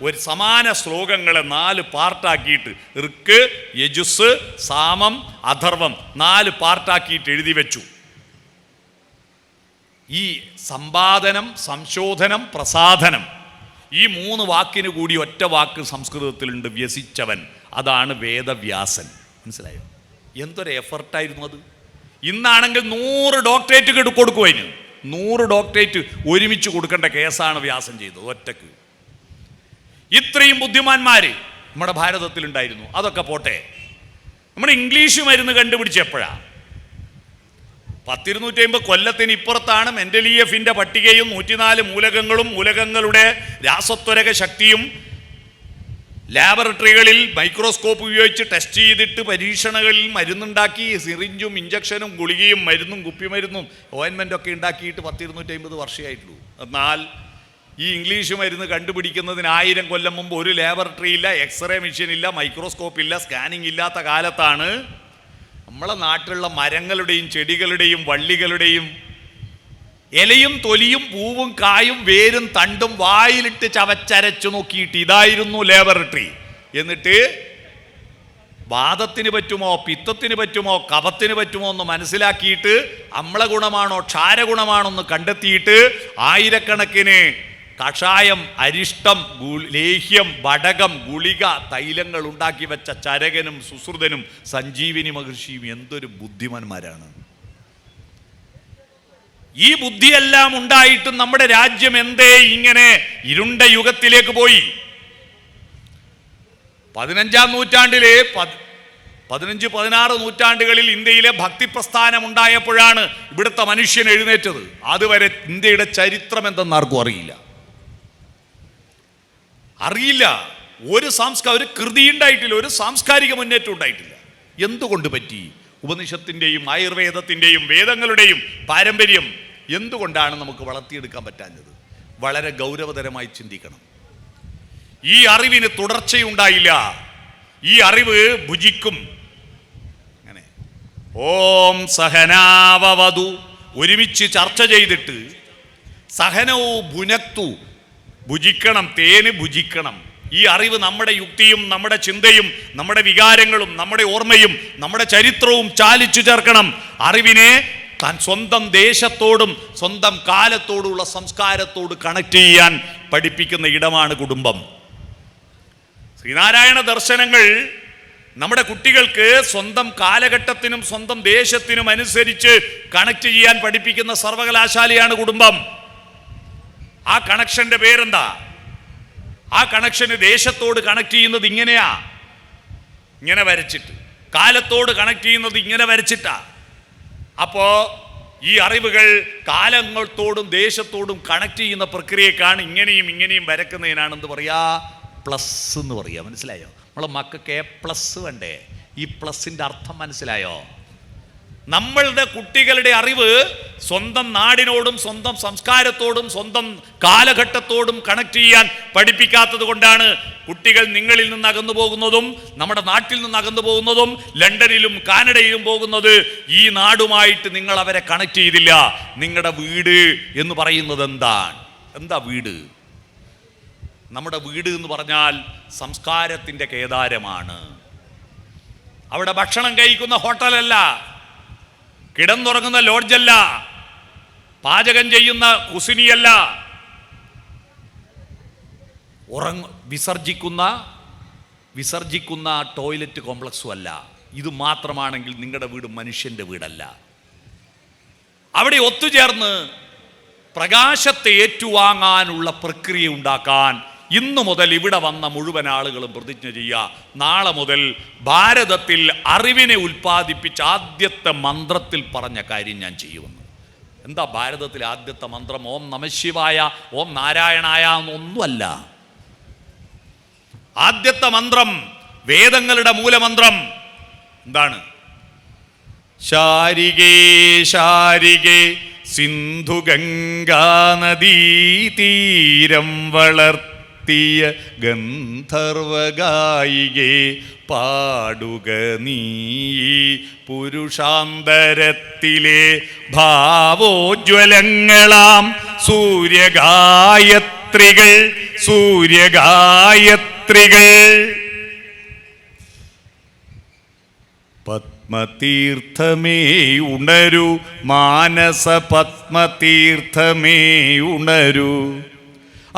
[SPEAKER 1] ഒരു സമാന ശ്ലോകങ്ങളെ 4 പാർട്ടാക്കിയിട്ട്, ഋക്ക്, യജുസ്, സാമം, അഥർവം 4 പാർട്ടാക്കിയിട്ട് എഴുതി വെച്ചു. ഈ സമ്പാദനം, സംശോധനം, പ്രസാധനം, ഈ 3 വാക്കിന് കൂടി ഒറ്റ വാക്ക് സംസ്കൃതത്തിലുണ്ട്, വ്യസിച്ചവൻ. അതാണ് വേദവ്യാസൻ. മനസ്സിലായോ? എന്തൊരു എഫർട്ടായിരുന്നു അത്. ഇന്നാണെങ്കിൽ 100 ഡോക്ടറേറ്റ് കൊടുക്കുവായിരുന്നു. 100 ഡോക്ടറേറ്റ് ഒരുമിച്ച് കൊടുക്കേണ്ട കേസാണ് വ്യാസൻ ചെയ്തത് ഒറ്റക്ക്. ഇത്രയും ബുദ്ധിമാന്മാര് നമ്മുടെ ഭാരതത്തിലുണ്ടായിരുന്നു. അതൊക്കെ പോട്ടെ, നമ്മുടെ ഇംഗ്ലീഷ് മരുന്ന് കണ്ടുപിടിച്ചപ്പോഴാണ് 10-250 കൊല്ലത്തിന് ഇപ്പുറത്താണ് മെൻഡലീയഫിൻ്റെ പട്ടികയും 104 മൂലകങ്ങളും മൂലകങ്ങളുടെ രാസത്വരക ശക്തിയും ലാബറട്ടറികളിൽ മൈക്രോസ്കോപ്പ് ഉപയോഗിച്ച് ടെസ്റ്റ് ചെയ്തിട്ട് പരീക്ഷണങ്ങളിൽ മരുന്നുണ്ടാക്കി, സിറിഞ്ചും ഇഞ്ചക്ഷനും ഗുളികയും മരുന്നും കുപ്പിമരുന്നും ഓയിൻമെൻ്റൊക്കെ ഉണ്ടാക്കിയിട്ട് 10-250 വർഷമായിട്ടുള്ളൂ. എന്നാൽ ഈ ഇംഗ്ലീഷ് മരുന്ന് കണ്ടുപിടിക്കുന്നതിന് 1000 കൊല്ലം മുമ്പ് ഒരു ലാബറട്ടറി ഇല്ല, എക്സ്റേ മെഷീൻ ഇല്ല, മൈക്രോസ്കോപ്പ് ഇല്ല, സ്കാനിങ് ഇല്ലാത്ത കാലത്താണ് നമ്മളെ നാട്ടിലുള്ള മരങ്ങളുടെയും ചെടികളുടെയും വള്ളികളുടെയും ഇലയും തൊലിയും പൂവും കായും വേരും തണ്ടും വായിലിട്ട് ചവച്ചരച്ചു നോക്കിയിട്ട് ഇതായിരുന്നു ലാബറട്ടറി. എന്നിട്ട് വാദത്തിന് പറ്റുമോ, പിത്തത്തിന് പറ്റുമോ, കഫത്തിന് പറ്റുമോ എന്ന് മനസ്സിലാക്കിയിട്ട് അമ്ല ഗുണമാണോ ക്ഷാരഗുണമാണോ എന്ന് കണ്ടെത്തിയിട്ട് ആയിരക്കണക്കിന് കഷായം, അരിഷ്ടം, ലേഹ്യം, വടകം, ഗുളിക, തൈലങ്ങൾ ഉണ്ടാക്കി വെച്ച ചരകനും സുശ്രുതനും സഞ്ജീവിനി മഹർഷിയും എന്തൊരു ബുദ്ധിമാന്മാരാണ്. ഈ ബുദ്ധിയെല്ലാം ഉണ്ടായിട്ടും നമ്മുടെ രാജ്യം എന്തേ ഇങ്ങനെ ഇരുണ്ട യുഗത്തിലേക്ക് പോയി? 15-ാം നൂറ്റാണ്ടിലെ 15-16 നൂറ്റാണ്ടുകളിൽ ഇന്ത്യയിലെ ഭക്തി പ്രസ്ഥാനം ഉണ്ടായപ്പോഴാണ് ഇവിടുത്തെ മനുഷ്യൻ എഴുന്നേറ്റത്. അതുവരെ ഇന്ത്യയുടെ ചരിത്രം എന്തെന്ന് ആർക്കും അറിയില്ല. ഒരു കൃതി ഉണ്ടായിട്ടില്ല, ഒരു സാംസ്കാരിക മുന്നേറ്റം ഉണ്ടായിട്ടില്ല. എന്തുകൊണ്ട് പറ്റി? ഉപനിഷത്തിൻ്റെയും ആയുർവേദത്തിൻ്റെയും വേദങ്ങളുടെയും പാരമ്പര്യം എന്തുകൊണ്ടാണ് നമുക്ക് വളർത്തിയെടുക്കാൻ പറ്റാഞ്ഞത്? വളരെ ഗൗരവതരമായി ചിന്തിക്കണം. ഈ അറിവിന് തുടർച്ചയുണ്ടായില്ല. ഈ അറിവ് ഭുജിക്കും. അങ്ങനെ ഓം സഹനാവവതു ഒരുമിച്ച് ചർച്ച ചെയ്തിട്ട് സഹനവും ഭുനക്തു, ഭുജിക്കണം, തേന് ഭുജിക്കണം. ഈ അറിവ് നമ്മുടെ യുക്തിയും നമ്മുടെ ചിന്തയും നമ്മുടെ വികാരങ്ങളും നമ്മുടെ ഓർമ്മയും നമ്മുടെ ചരിത്രവും ചാലിച്ചു ചേർക്കണം. അറിവിനെ താൻ സ്വന്തം ദേശത്തോടും സ്വന്തം കാലത്തോടുള്ള സംസ്കാരത്തോട് കണക്ട് ചെയ്യാൻ പഠിപ്പിക്കുന്ന ഇടമാണ് കുടുംബം. ശ്രീനാരായണ ദർശനങ്ങൾ നമ്മുടെ കുട്ടികൾക്ക് സ്വന്തം കാലഘട്ടത്തിനും സ്വന്തം ദേശത്തിനും അനുസരിച്ച് കണക്ട് ചെയ്യാൻ പഠിപ്പിക്കുന്ന സർവകലാശാലയാണ് കുടുംബം. ആ കണക്ഷന്റെ പേരെന്താ? ആ കണക്ഷന് ദേശത്തോട് കണക്ട് ചെയ്യുന്നത് ഇങ്ങനെയാ, ഇങ്ങനെ വരച്ചിട്ട്. കാലത്തോട് കണക്ട് ചെയ്യുന്നത് ഇങ്ങനെ വരച്ചിട്ടാ. അപ്പോ ഈ അറിവുകൾ കാലങ്ങളോടും ദേശത്തോടും കണക്ട് ചെയ്യുന്ന പ്രക്രിയക്കാണ് ഇങ്ങനെയും ഇങ്ങനെയും വരക്കുന്നതിനാണ് എന്ത് പറയാ? പ്ലസ് എന്ന് പറയാ. മനസ്സിലായോ? നമ്മളെ മക്കൾക്ക് A+ വേണ്ടേ? ഈ പ്ലസിന്റെ അർത്ഥം മനസ്സിലായോ? നമ്മളുടെ കുട്ടികളുടെ അറിവ് സ്വന്തം നാടിനോടും സ്വന്തം സംസ്കാരത്തോടും സ്വന്തം കാലഘട്ടത്തോടും കണക്ട് ചെയ്യാൻ പഠിപ്പിക്കാത്തത് കൊണ്ടാണ് കുട്ടികൾ നിങ്ങളിൽ നിന്ന് അകന്നു പോകുന്നതും നമ്മുടെ നാട്ടിൽ നിന്ന് അകന്നു പോകുന്നതും ലണ്ടനിലും കാനഡയിലും പോകുന്നത്. ഈ നാടുമായിട്ട് നിങ്ങൾ അവരെ കണക്ട് ചെയ്തില്ല. നിങ്ങളുടെ വീട് എന്ന് പറയുന്നത് എന്താ വീട്? നമ്മുടെ വീട് എന്ന് പറഞ്ഞാൽ സംസ്കാരത്തിൻ്റെ കേദാരമാണ്. അവിടെ ഭക്ഷണം കഴിക്കുന്ന ഹോട്ടലല്ല, കിടന്നുറങ്ങുന്ന ലോഡ്ജല്ല, പാചകം ചെയ്യുന്ന കുസിനിയല്ല, വിസർജിക്കുന്ന ടോയ്ലറ്റ് കോംപ്ലക്സും അല്ല. ഇത് മാത്രമാണെങ്കിൽ നിങ്ങളുടെ വീട് മനുഷ്യൻ്റെ വീടല്ല. അവിടെ ഒത്തുചേർന്ന് പ്രകാശത്തെ ഏറ്റുവാങ്ങാനുള്ള പ്രക്രിയ ഉണ്ടാക്കാൻ ഇന്നു മുതൽ ഇവിടെ വന്ന മുഴുവൻ ആളുകളും പ്രതിജ്ഞ ചെയ്യുക. നാളെ മുതൽ ഭാരതത്തിൽ അറിവിനെ ഉൽപ്പാദിപ്പിച്ച ആദ്യത്തെ മന്ത്രത്തിൽ പറഞ്ഞ കാര്യം ഞാൻ ചെയ്യുമെന്ന്. എന്താ ഭാരതത്തിലെ ആദ്യത്തെ മന്ത്രം? ഓം നമഃശിവായ, ഓം നാരായണായ എന്നൊന്നുമല്ല. ആദ്യത്തെ മന്ത്രം, വേദങ്ങളുടെ മൂലമന്ത്രം എന്താണ്? ശാരികേ ശാരികേ സിന്ധു ഗംഗാ നദീ തീരം വളർത്തിയ ഗന്ധർവഗായികേ പാടുക നീ പുരുഷാന്തരത്തിലെ ഭാവോജ്വലങ്ങളാം സൂര്യഗായത്രികൾ പത്മതീർത്ഥമേ ഉണരൂ, മാനസ പത്മതീർത്ഥമേ ഉണരൂ,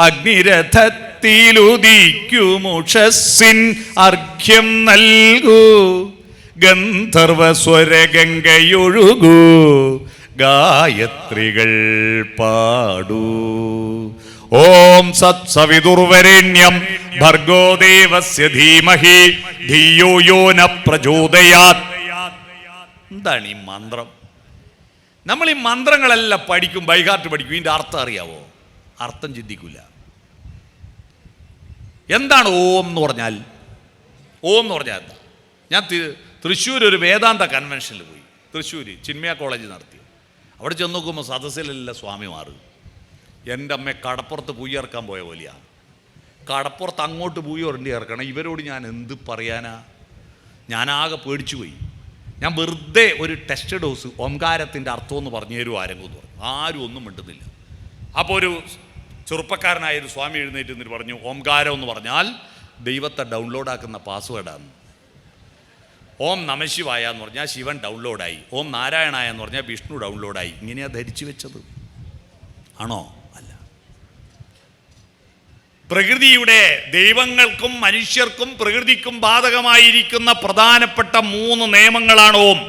[SPEAKER 1] അഗ്നിരഥത്തിലുദിക്കുമുഷസ്സിൻ അർഘ്യം നൽകൂ, ഗന്ധർവസ്വരഗംഗയൊഴുകൂ, ഗായത്രികൾ പാടൂ. ഓം സത്സവിതുർവരേണ്യം ഭർഗോ ദേവസ്യ ധീമഹി ധിയോ യോ ന പ്രചോദയാത്. എന്താണ് ഈ മന്ത്രം? നമ്മൾ ഈ മന്ത്രങ്ങളെല്ലാം പഠിക്കും, ബൈഹാർട്ട് പഠിക്കും. ഇതിൻ്റെ അർത്ഥം അറിയാവോ? അർത്ഥം ചിന്തിക്കില്ല. എന്താണ് ഓം എന്ന് പറഞ്ഞാൽ? ഓം എന്ന് പറഞ്ഞാൽ എന്താ? ഞാൻ തൃശ്ശൂർ ഒരു വേദാന്ത കൺവെൻഷനിൽ പോയി. തൃശ്ശൂർ ചിന്മയ കോളേജ് നടത്തി. അവിടെ ചെന്ന് നോക്കുമ്പോൾ സദസ്സിലെല്ലാം സ്വാമിമാർ. എൻ്റെ അമ്മ കടപ്പുറത്ത് പൂയി ഇറക്കാൻ പോയ പോലെയാണ്. കടപ്പുറത്ത് അങ്ങോട്ട് പൂയി ഉരണ്ടി ഇറക്കണം. ഇവരോട് ഞാൻ എന്ത് പറയാനാ? ഞാനാകെ പേടിച്ചു പോയി. ഞാൻ വെറുതെ ഒരു ടെസ്റ്റ് ഡോസ് ഓംകാരത്തിൻ്റെ അർത്ഥമെന്ന് പറഞ്ഞു തരുമോ ആരെങ്കിലും എന്ന് പറഞ്ഞു. ആരും ഒന്നും മിണ്ടുന്നില്ല. അപ്പോൾ ഒരു ചെറുപ്പക്കാരനായൊരു സ്വാമി എഴുന്നേറ്റ് എന്നിട്ട് പറഞ്ഞു, ഓംകാരം എന്ന് പറഞ്ഞാൽ ദൈവത്തെ ഡൗൺലോഡാക്കുന്ന പാസ്വേഡാണ്. ഓം നമഃശിവായ എന്ന് പറഞ്ഞാൽ ശിവൻ ഡൗൺലോഡായി. ഓം നാരായണായ എന്ന് പറഞ്ഞാൽ വിഷ്ണു ഡൗൺലോഡായി. ഇങ്ങനെയാണ് ധരിച്ചു വെച്ചത്. ആണോ? അല്ല. പ്രകൃതിയുടെ ദൈവങ്ങൾക്കും മനുഷ്യർക്കും പ്രകൃതിക്കും ബാധകമായിരിക്കുന്ന പ്രധാനപ്പെട്ട 3 നിയമങ്ങളാണ് ഓം.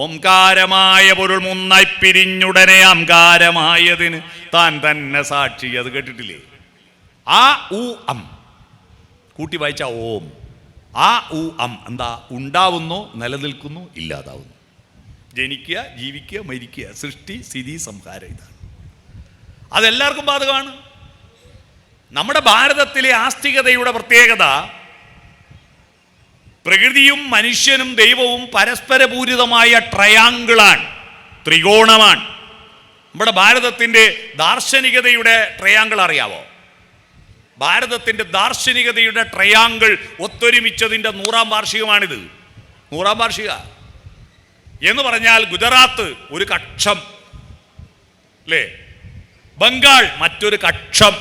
[SPEAKER 1] ഓംകാരമായ പൊരുൾ മുന്നായി പിരിഞ്ഞുടനെ അംകാരമായതിന് താൻ തന്നെ സാക്ഷി. അത് കേട്ടിട്ടില്ലേ? ആ ഉ അം കൂട്ടി വായിച്ച ഓം. ആ ഉ അം എന്താ? ഉണ്ടാവുന്നു, നിലനിൽക്കുന്നു, ഇല്ലാതാവുന്നു. ജനിക്കുക, ജീവിക്കുക, മരിക്കുക, സൃഷ്ടി, സ്ഥിതി, സംഹാരം. ഇതാണ്. അതെല്ലാവർക്കും ബാധകമാണ്. നമ്മുടെ ഭാരതത്തിലെ ആസ്തികതയുടെ പ്രത്യേകത പ്രകൃതിയും മനുഷ്യനും ദൈവവും പരസ്പരപൂരിതമായ ട്രയാങ്കിളാണ്, ത്രികോണമാണ്. നമ്മുടെ ഭാരതത്തിൻ്റെ ദാർശനികതയുടെ ട്രയാങ്കിൾ അറിയാവോ? ഭാരതത്തിൻ്റെ ദാർശനികതയുടെ ട്രയാങ്കിൾ ഒത്തൊരുമിച്ചതിൻ്റെ 100ാം വാർഷികമാണിത്. 100ാം വാർഷിക എന്ന് പറഞ്ഞാൽ ഗുജറാത്ത് ഒരു കക്ഷം, അല്ലേ? ബംഗാൾ മറ്റൊരു കക്ഷം,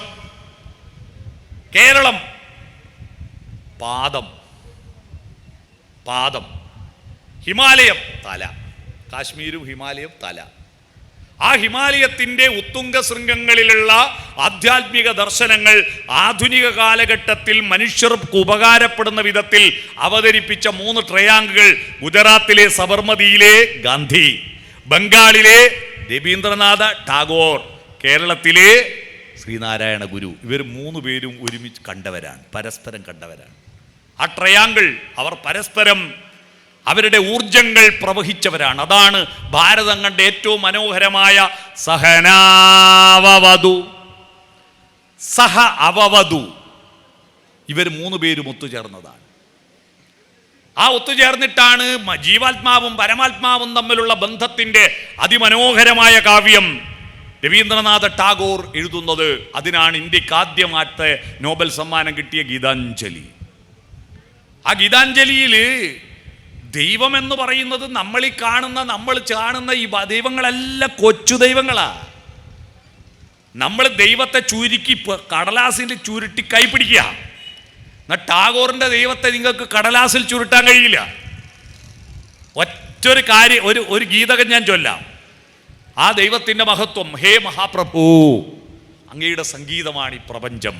[SPEAKER 1] കേരളം പാദം, ഹിമാലയം തല, കാശ്മീരും ഹിമാലയം തല. ആ ഹിമാലയത്തിൻ്റെ ഉത്തുംഗ ശൃംഗങ്ങളിലുള്ള ആധ്യാത്മിക ദർശനങ്ങൾ ആധുനിക കാലഘട്ടത്തിൽ മനുഷ്യർക്ക് ഉപകാരപ്പെടുന്ന വിധത്തിൽ അവതരിപ്പിച്ച 3 ട്രയാങ്കിളുകൾ ഗുജറാത്തിലെ സബർമതിയിലെ ഗാന്ധി, ബംഗാളിലെ രവീന്ദ്രനാഥ ടാഗോർ, കേരളത്തിലെ ശ്രീനാരായണ ഗുരു. ഇവർ 3 പേരും ഒരുമിച്ച് കണ്ടവരാണ്, പരസ്പരം കണ്ടവരാണ്. ആ ട്രയാങ്കിൾ അവർ പരസ്പരം അവരുടെ ഊർജങ്ങൾ പ്രവഹിച്ചവരാണ്. അതാണ് ഭാരതം കണ്ട ഏറ്റവും മനോഹരമായ സഹനാവവധു, സഹ അവവധു. ഇവർ 3 പേരും ഒത്തുചേർന്നതാണ്. ആ ഒത്തുചേർന്നിട്ടാണ് ജീവാത്മാവും പരമാത്മാവും തമ്മിലുള്ള ബന്ധത്തിൻ്റെ അതിമനോഹരമായ കാവ്യം രവീന്ദ്രനാഥ ടാഗോർ എഴുതുന്നത്. അതിനാണ് ഇന്ത്യക്ക് ആദ്യമായിട്ട് നോബൽ സമ്മാനം കിട്ടിയ ഗീതാഞ്ജലി. ആ ഗീതാഞ്ജലിയിൽ ദൈവം എന്ന് പറയുന്നത് നമ്മൾ കാണുന്ന ഈ ദൈവങ്ങളെല്ലാം കൊച്ചു ദൈവങ്ങളാ. നമ്മൾ ദൈവത്തെ ചുരുക്കി കടലാസിൽ ചുരുട്ടി കൈപ്പിടിക്കുക. എന്നാൽ ടാഗോറിൻ്റെ ദൈവത്തെ നിങ്ങൾക്ക് കടലാസിൽ ചുരുട്ടാൻ കഴിയില്ല. ഒറ്റൊരു കാര്യം, ഒരു ഗീതകം ഞാൻ ചൊല്ലാം. ആ ദൈവത്തിൻ്റെ മഹത്വം, ഹേ മഹാപ്രഭു, അങ്ങയുടെ സംഗീതമാണ് ഈ പ്രപഞ്ചം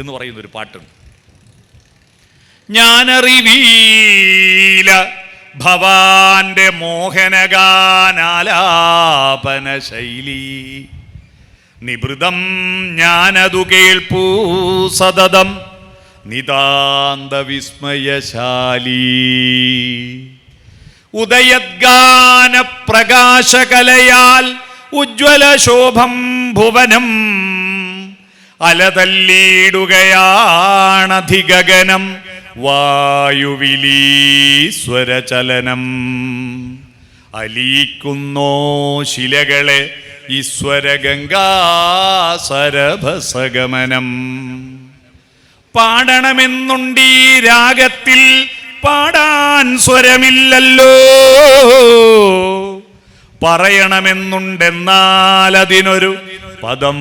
[SPEAKER 1] എന്ന് പറയുന്നൊരു പാട്ടുണ്ട്. ഞാനറിവീല ഭവാന്റെ മോഹനഗാനാലാപന ശൈലി, നിഭൃതം ഞാനതു കേൾപ്പൂ സതതം നിതാന്ത വിസ്മയശാലി. ഉദയദ്ഗാന പ്രകാശകലയാൽ ഉജ്ജ്വല ശോഭം ഭുവനം അലതല്ലിടുകയാണധിഗഗനം വായുവിലീശ്വരചലനം. അലിയിക്കുന്നോ ശിലകളെ ഈശ്വരഗംഗാസരഭസഗമനം. പാടണമെന്നുണ്ടീ രാഗത്തിൽ പാടാൻ സ്വരമില്ലല്ലോ, പറയണമെന്നുണ്ടെന്നാൽ അതിനൊരു പദം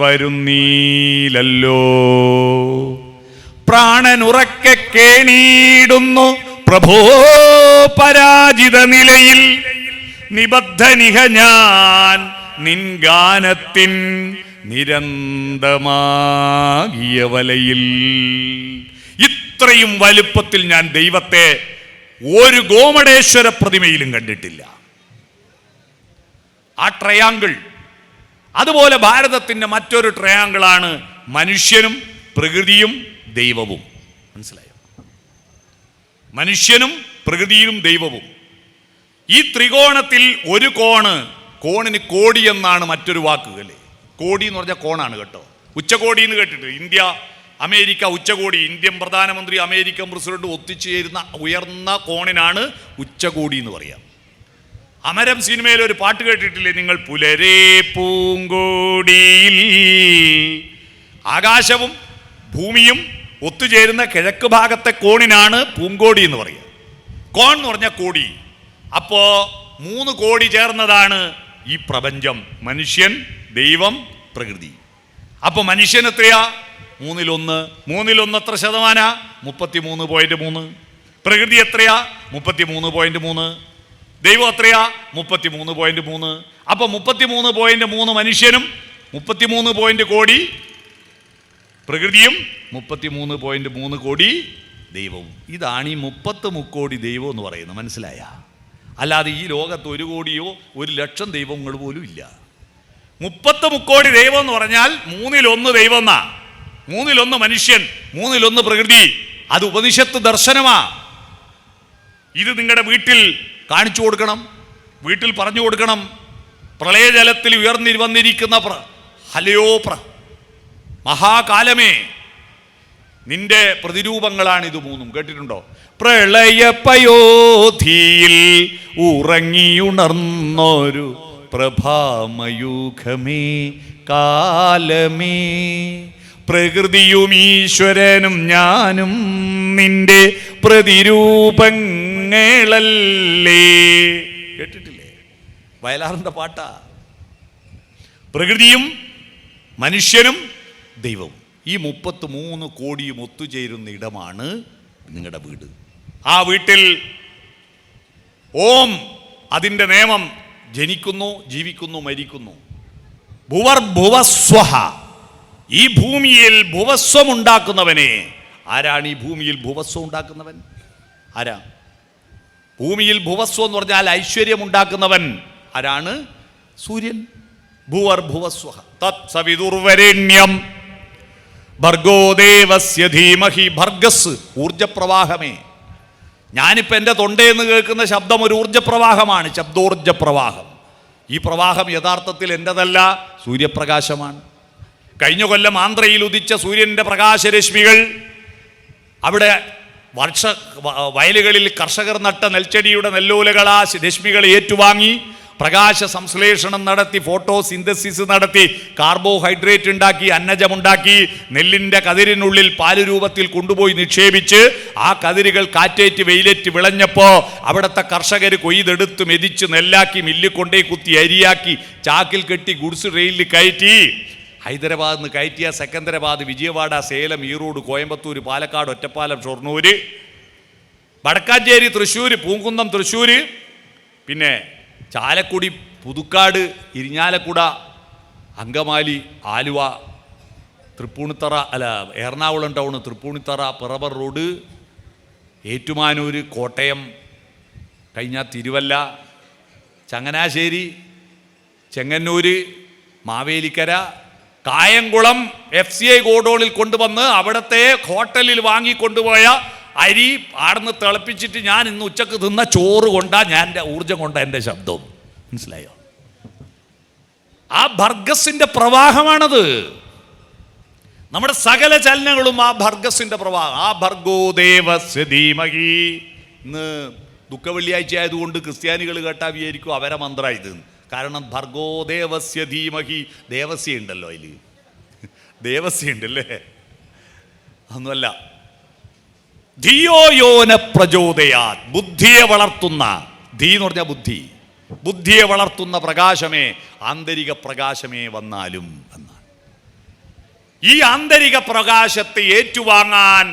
[SPEAKER 1] വരുന്നീലല്ലോ. പ്രാണനുറക്കെ കേണീടുന്നു പ്രഭോ പരാജിത നിലയിൽ, നിബദ്ധനിഹ ഞാൻ നിൻ ഗാനത്തിൻ നിരന്തമാകിയ വലയിൽ. ഇത്രയും വലുപ്പത്തിൽ ഞാൻ ദൈവത്തെ ഒരു ഗോമടേശ്വര പ്രതിമയിലും കണ്ടിട്ടില്ല. ആ ട്രയാങ്കിൾ. അതുപോലെ ഭാരതത്തിൻ്റെ മറ്റൊരു ട്രയാങ്കിളാണ് മനുഷ്യനും പ്രകൃതിയും ദൈവവും. മനസ്സിലായോ? മനുഷ്യനും പ്രകൃതിയും ദൈവവും. ഈ ത്രികോണത്തിൽ ഒരു കോണിന് കോടി എന്നാണ് മറ്റൊരു വാക്ക് അല്ലേ. കോടി എന്ന് പറഞ്ഞാൽ കോണാണ് കേട്ടോ. ഉച്ചകോടി എന്ന് കേട്ടിട്ട് ഇന്ത്യ അമേരിക്ക ഉച്ചകോടി, ഇന്ത്യൻ പ്രധാനമന്ത്രി അമേരിക്കൻ പ്രസിഡന്റ് ഒത്തുചേരുന്ന ഉയർന്ന കോണിനാണ് ഉച്ചകോടി എന്ന് പറയാം. അമരം സിനിമയിൽ ഒരു പാട്ട് കേട്ടിട്ടില്ലേ നിങ്ങൾ? പുലരേ പൂങ്കോടിയിൽ. ആകാശവും ഭൂമിയും ഒത്തുചേരുന്ന കിഴക്ക് ഭാഗത്തെ കോണിനാണ് പൂങ്കോടി എന്ന് പറയുക. കോൺ എന്ന് പറഞ്ഞാൽ കോടി. അപ്പോ 3 കോടി ചേർന്നതാണ് ഈ പ്രപഞ്ചം. മനുഷ്യൻ, ദൈവം, പ്രകൃതി. അപ്പൊ മനുഷ്യൻ എത്രയാ? 1/3. 1/3 എത്ര ശതമാനാ? 33.3. പ്രകൃതി എത്രയാ? 33.3. ദൈവം എത്രയാ? 33.3. അപ്പൊ 33.3 മനുഷ്യനും 33 കോടി പ്രകൃതിയും 33.3 കോടി ദൈവവും. ഇതാണ് ഈ 30 മുക്കോടി ദൈവം എന്ന് പറയുന്നത്. മനസ്സിലായ? അല്ലാതെ ഈ ലോകത്ത് 1 കോടിയോ 1 ലക്ഷം ദൈവങ്ങൾ പോലും ഇല്ല. 30 മുക്കോടി ദൈവം എന്ന് പറഞ്ഞാൽ 1/3 ദൈവം എന്നാ. 1/3 മനുഷ്യൻ, 1/3 പ്രകൃതി. അത് ഉപനിഷത്ത് ദർശനമാ. ഇത് നിങ്ങളുടെ വീട്ടിൽ കാണിച്ചു കൊടുക്കണം, വീട്ടിൽ പറഞ്ഞു കൊടുക്കണം. പ്രളയജലത്തിൽ ഉയർന്നിരിക്കുന്ന മഹാകാലമേ, നിന്റെ പ്രതിരൂപങ്ങളാണ് ഇത് 3. കേട്ടിട്ടുണ്ടോ? പ്രളയപയോധിയിൽ ഉറങ്ങിയുണർന്നൊരു പ്രഭാമയൂഖമേ കാലമേ, പ്രകൃതിയും ഈശ്വരനും ഞാനും നിന്റെ പ്രതിരൂപങ്ങളല്ലേ. കേട്ടിട്ടില്ലേ? വയലാറിന്റെ പാട്ടാ. പ്രകൃതിയും മനുഷ്യനും ദൈവവും, ഈ 33 കോടിയും ഒത്തുചേരുന്ന ഇടമാണ് നിങ്ങളുടെ വീട്. ആ വീട്ടിൽ ഓം, അതിൻ്റെ നിയമം ജനിക്കുന്നു, ജീവിക്കുന്നു, മരിക്കുന്നു. ഭുവർഭുവസ്വഹ, ഈ ഭൂമിയിൽ ഭുവസ്വം ഉണ്ടാക്കുന്നവനെ. ആരാണ് ഈ ഭൂമിയിൽ ഭുവസ്വം ഉണ്ടാക്കുന്നവൻ? ആരാ? ഭൂമിയിൽ ഭുവസ്വം എന്ന് പറഞ്ഞാൽ ഐശ്വര്യം ഉണ്ടാക്കുന്നവൻ ആരാണ്? സൂര്യൻ. ഭുവർഭുവസ്വഹ തത് സവിതുർവരേണ്യം ഭർഗോ ദേവസ്യ ധീമഹി. ഭർഗസ്, ഊർജപ്രവാഹമേ. ഞാനിപ്പോൾ എൻ്റെ തൊണ്ടയെന്ന് കേൾക്കുന്ന ശബ്ദം ഒരു ഊർജപ്രവാഹമാണ്, ശബ്ദോർജപ്രവാഹം. ഈ പ്രവാഹം യഥാർത്ഥത്തിൽ എൻ്റെതല്ല, സൂര്യപ്രകാശമാണ്. കഴിഞ്ഞ കൊല്ലം ആന്ധ്രയിൽ ഉദിച്ച സൂര്യൻ്റെ പ്രകാശരശ്മികൾ അവിടെ വയലുകളിൽ കർഷകർ നട്ട നെൽച്ചെടിയുടെ നെല്ലോലകൾ ആ രശ്മികളെ ഏറ്റുവാങ്ങി പ്രകാശ സംശ്ലേഷണം നടത്തി, ഫോട്ടോസിന്തസിസ് നടത്തി, കാർബോഹൈഡ്രേറ്റ് ഉണ്ടാക്കി, അന്നജമുണ്ടാക്കി, നെല്ലിൻ്റെ കതിരിനുള്ളിൽ പാല് രൂപത്തിൽ കൊണ്ടുപോയി നിക്ഷേപിച്ച് ആ കതിരുകൾ കാറ്റേറ്റ് വെയിലേറ്റ് വിളഞ്ഞപ്പോൾ അവിടുത്തെ കർഷകർ കൊയ്തെടുത്ത് മെതിച്ച് നെല്ലാക്കി മില്ലിൽ കൊണ്ടേ കുത്തി അരിയാക്കി ചാക്കിൽ കെട്ടി ഗുഡ്സ് ട്രെയിനിൽ കയറ്റി ഹൈദരാബാദിൽ നിന്ന് കയറ്റിയ സെക്കന്ദരാബാദ്, വിജയവാഡ, സേലം, ഈറോഡ്, കോയമ്പത്തൂർ, പാലക്കാട്, ഒറ്റപ്പാലം, ഷൊർണൂർ, വടക്കാഞ്ചേരി, തൃശ്ശൂർ, പൂങ്കുന്നം, തൃശ്ശൂർ, പിന്നെ ചാലക്കുടി, പുതുക്കാട്, ഇരിഞ്ഞാലക്കുട, അങ്കമാലി, ആലുവ, തൃപ്പൂണിത്തറ, എറണാകുളം ടൗണ്, തൃപ്പൂണിത്തറ, പിറവർ റോഡ്, ഏറ്റുമാനൂർ, കോട്ടയം, കഴിഞ്ഞാൽ തിരുവല്ല, ചങ്ങനാശ്ശേരി, ചെങ്ങന്നൂർ, മാവേലിക്കര, കായംകുളം FCI ഗോഡൗണിൽ കൊണ്ടുവന്ന് അവിടുത്തെ ഹോട്ടലിൽ വാങ്ങിക്കൊണ്ടുപോയ അരി ആടുന്ന് തിളപ്പിച്ചിട്ട് ഞാൻ ഇന്ന് ഉച്ചക്ക് തിന്ന ചോറ് കൊണ്ടാ ഞാൻ എൻ്റെ ഊർജം കൊണ്ട എൻ്റെ ശബ്ദവും. മനസ്സിലായോ? ആ ഭർഗസിന്റെ പ്രവാഹമാണത്. നമ്മുടെ സകല ചലനങ്ങളും ആ ഭർഗസിന്റെ പ്രവാഹം. ആ ഭർഗോ ദേവസ്യ ധീമഹി. ഇന്ന് ദുഃഖവെള്ളിയാഴ്ച ആയതുകൊണ്ട് ക്രിസ്ത്യാനികൾ കേട്ടാ വിചാരിക്കും അവരെ മന്ത്രം ഇത്. കാരണം ഭർഗോ ദേവസ്യ ധീമഹി, ദേവസ്യ ഉണ്ടല്ലോ അതിൽ, ദേവസ്യ ഉണ്ടല്ലേ, ഒന്നുമല്ല. ധിയോ യോന പ്രചോദയാത്, ബുദ്ധിയെ വളർത്തുന്ന, ധീ എന്ന് പറഞ്ഞാൽ ബുദ്ധി, ബുദ്ധിയെ വളർത്തുന്ന പ്രകാശമേ, ആന്തരിക പ്രകാശമേ വന്നാലും എന്നാണ്. ഈ ആന്തരിക പ്രകാശത്തെ ഏറ്റുവാങ്ങാൻ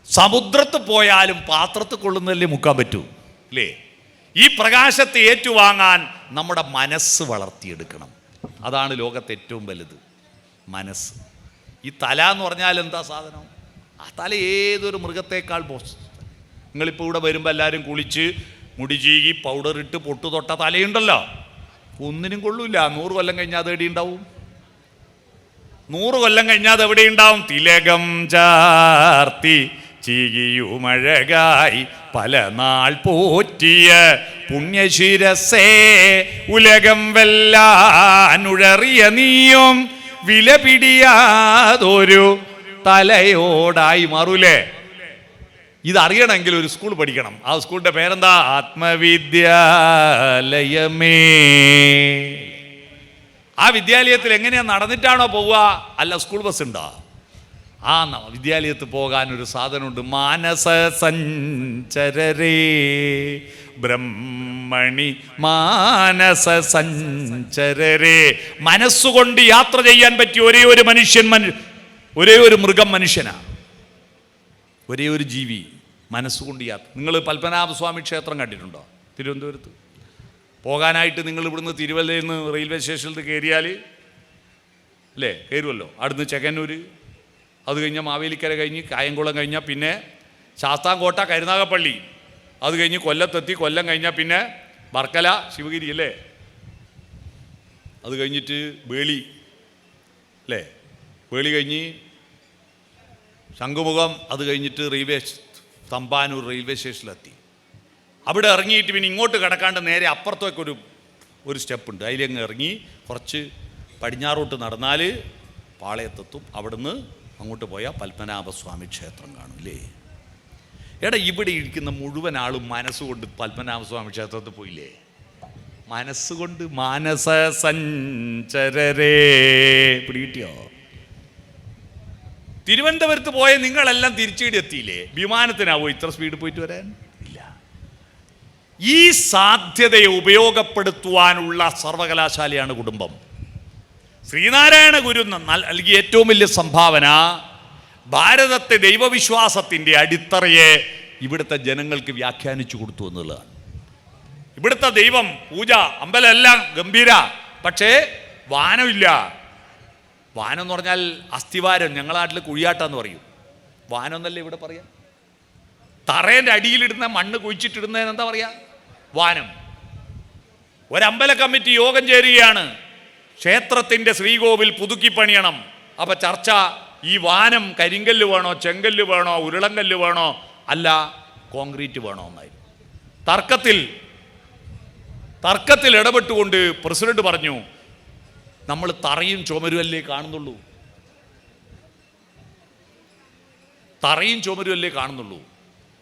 [SPEAKER 1] സമുദ്രത്ത് പോയാലും പാത്രത്തിൽ കൊള്ളുന്നതല്ലേ മുക്കാൻ പറ്റൂ, അല്ലേ? ഈ പ്രകാശത്തെ ഏറ്റുവാങ്ങാൻ നമ്മുടെ മനസ്സ് വളർത്തിയെടുക്കണം. അതാണ് ലോകത്തെ ഏറ്റവും വലുത്, മനസ്സ്. ഈ തല എന്ന് പറഞ്ഞാൽ എന്താ സാധനം? ആ തല ഏതൊരു മൃഗത്തേക്കാൾ നിങ്ങളിപ്പോൾ ഇവിടെ വരുമ്പോൾ എല്ലാവരും കുളിച്ച് മുടി ചീകി പൗഡർ ഇട്ട് പൊട്ടു തൊട്ട തലയുണ്ടല്ലോ, ഒന്നിനും കൊള്ളൂല. 100 കൊല്ലം കഴിഞ്ഞാൽ അത് എവിടെ ഉണ്ടാവും? 100 കൊല്ലം കഴിഞ്ഞാൽ അത് എവിടെ ഉണ്ടാവും? തിലകം ചാർത്തി ചീകിയുമഴകായി പല നാൾ പോറ്റിയ പുണ്യശിരസേ, ഉലകം വെല്ലാനുഴറിയ നീയും വിലപിടിയാതൊരു തലയോടായി മാറൂലേ. ഇതറിയണമെങ്കിൽ ഒരു സ്കൂൾ പഠിക്കണം. ആ സ്കൂളിന്റെ പേരെന്താ? ആത്മവിദ്യാലയമേ. ആ വിദ്യാലയത്തിൽ എങ്ങനെയാ നടന്നിട്ടാണോ പോവുക? അല്ല, സ്കൂൾ ബസ് ഉണ്ടോ? ആ വിദ്യാലയത്തിൽ പോകാൻ ഒരു സാധനമുണ്ട്, മാനസ സഞ്ചരരേ ബ്രഹ്മണി മാനസ സഞ്ചരരേ. മനസ്സുകൊണ്ട് യാത്ര ചെയ്യാൻ പറ്റിയ ഒരേ ഒരു മനുഷ്യൻ, ഒരേ ഒരു മൃഗം മനുഷ്യനാ, ഒരേ ഒരു ജീവി മനസ്സുകൊണ്ട് യാത്ര. നിങ്ങൾ പത്മനാഭസ്വാമി ക്ഷേത്രം കണ്ടിട്ടുണ്ടോ? തിരുവനന്തപുരത്ത് പോകാനായിട്ട് നിങ്ങൾ ഇവിടുന്ന് തിരുവല്ലയിൽ നിന്ന് റെയിൽവേ സ്റ്റേഷനിൽ കയറിയാൽ, അല്ലേ, കയറുമല്ലോ, അവിടുന്ന് ചെങ്ങന്നൂർ, അത് കഴിഞ്ഞാൽ മാവേലിക്കര കഴിഞ്ഞ് കായംകുളം കഴിഞ്ഞാൽ പിന്നെ ശാസ്താംകോട്ട, കരുനാഗപ്പള്ളി, അത് കഴിഞ്ഞ് കൊല്ലത്തെത്തി, കൊല്ലം കഴിഞ്ഞാൽ പിന്നെ വർക്കല, ശിവഗിരി, അല്ലേ, അത് കഴിഞ്ഞിട്ട് വേളി, അല്ലേ, വേളി കഴിഞ്ഞ് ശംഖുമുഖം, അത് കഴിഞ്ഞിട്ട് തമ്പാനൂർ റെയിൽവേ സ്റ്റേഷനിലെത്തി. അവിടെ ഇറങ്ങിയിട്ട് പിന്നെ ഇങ്ങോട്ട് കിടക്കാണ്ട് നേരെ അപ്പുറത്തേക്കൊരു സ്റ്റെപ്പുണ്ട്, അതിലങ്ങ് ഇറങ്ങി കുറച്ച് പടിഞ്ഞാറോട്ട് നടന്നാൽ പാളയത്തെത്തും. അവിടുന്ന് അങ്ങോട്ട് പോയാൽ പത്മനാഭസ്വാമി ക്ഷേത്രം കാണും, അല്ലേ? എടാ, ഇവിടെ ഇരിക്കുന്ന മുഴുവൻ ആളും മനസ്സുകൊണ്ട് പത്മനാഭസ്വാമി ക്ഷേത്രത്തിൽ പോയില്ലേ? മനസ്സുകൊണ്ട്. മാനസ സഞ്ചരരേ. പിടികിട്ടിയോ? തിരുവനന്തപുരത്ത് പോയ നിങ്ങളെല്ലാം തിരിച്ചിടെ എത്തിയില്ലേ? വിമാനത്തിനാവോ ഇത്ര സ്പീഡ് പോയിട്ട് വരാൻ? ഇല്ല. ഈ സാധ്യതയെ ഉപയോഗപ്പെടുത്തുവാനുള്ള സർവകലാശാലയാണ് കുടുംബം. ശ്രീനാരായണ ഗുരു നൽകിയ ഏറ്റവും വലിയ സംഭാവന ഭാരതത്തെ ദൈവവിശ്വാസത്തിൻ്റെ അടിത്തറയെ ഇവിടുത്തെ ജനങ്ങൾക്ക് വ്യാഖ്യാനിച്ചു കൊടുത്തു എന്നുള്ളതാണ്. ഇവിടുത്തെ ദൈവം പൂജ അമ്പലം എല്ലാം ഗംഭീര, പക്ഷേ വാനമില്ല. വാനം എന്ന് പറഞ്ഞാൽ അസ്ഥിവാരം, ഞങ്ങളുടെ നാട്ടിൽ കുഴിയാട്ടാന്ന് പറയും. വാനം എന്നല്ലേ ഇവിടെ പറയാം. തറേൻ്റെ അടിയിലിടുന്ന മണ്ണ് കുഴിച്ചിട്ടിടുന്നതിന് എന്താ പറയാ? വാനം. ഒരമ്പല കമ്മിറ്റി യോഗം ചേരുകയാണ്, ക്ഷേത്രത്തിൻ്റെ ശ്രീകോവിൽ പുതുക്കി പണിയണം. അപ്പം ചർച്ച, ഈ വാനം കരിങ്കല്ല് വേണോ, ചെങ്കല്ല് വേണോ, ഉരുളങ്കല്ല് വേണോ, അല്ല കോൺക്രീറ്റ് വേണോ എന്നായിരുന്നു. തർക്കത്തിൽ ഇടപെട്ടുകൊണ്ട് പ്രസിഡന്റ് പറഞ്ഞു, നമ്മൾ തറയും ചുമരുമല്ലേ കാണുന്നുള്ളൂ, തറയും ചുമരുമല്ലേ കാണുന്നുള്ളൂ,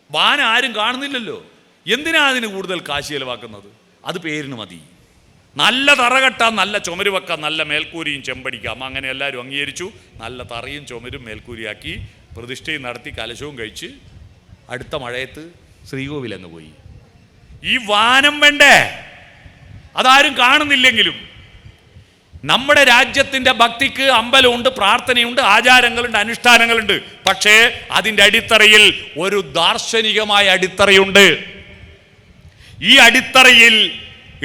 [SPEAKER 1] വാനം ആരും കാണുന്നില്ലല്ലോ, എന്തിനാ അതിന് കൂടുതൽ കാശ് ചെലവാക്കുന്നത്? അത് പേരിന് മതി. നല്ല തറ കെട്ടാം, നല്ല ചുമര് വെക്കാം, നല്ല മേൽക്കൂരിയും ചെമ്പടിക്കാം. അങ്ങനെ എല്ലാവരും അംഗീകരിച്ചു. നല്ല തറയും ചുമരും മേൽക്കൂരിയാക്കി പ്രതിഷ്ഠയും നടത്തി കലശവും കഴിച്ച് അടുത്ത മഴയത്ത് ശ്രീകോവിലങ്ങ് പോയി. ഈ വാനം വേണ്ടേ? അതാരും കാണുന്നില്ലെങ്കിലും നമ്മുടെ രാജ്യത്തിൻ്റെ ഭക്തിക്ക് അമ്പലമുണ്ട്, പ്രാർത്ഥനയുണ്ട്, ആചാരങ്ങളുണ്ട്, അനുഷ്ഠാനങ്ങളുണ്ട്. പക്ഷേ അതിൻ്റെ അടിത്തറയിൽ ഒരു ദാർശനികമായ അടിത്തറയുണ്ട്. ഈ അടിത്തറയിൽ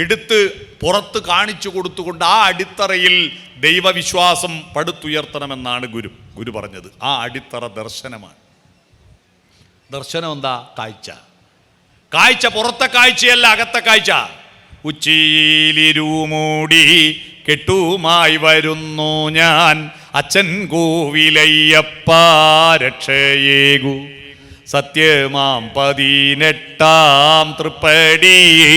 [SPEAKER 1] എടുത്ത് പുറത്ത് കാണിച്ചു കൊടുത്തുകൊണ്ട് ആ അടിത്തറയിൽ ദൈവവിശ്വാസം പടുത്തുയർത്തണമെന്നാണ് ഗുരു പറഞ്ഞത്. ആ അടിത്തറ ദർശനമാണ്. ദർശനം എന്താ? കാഴ്ച പുറത്തെ കാഴ്ചയല്ല, അകത്തെ കാഴ്ച. ഉച്ചിയിലിരുമൂടി കെട്ടുമായി വരുന്നു ഞാൻ, അച്ഛൻ കോവിലയ്യപ്പ രക്ഷയേകു, സത്യമാം 18 തൃപ്പടിയേറുമ്പോൾ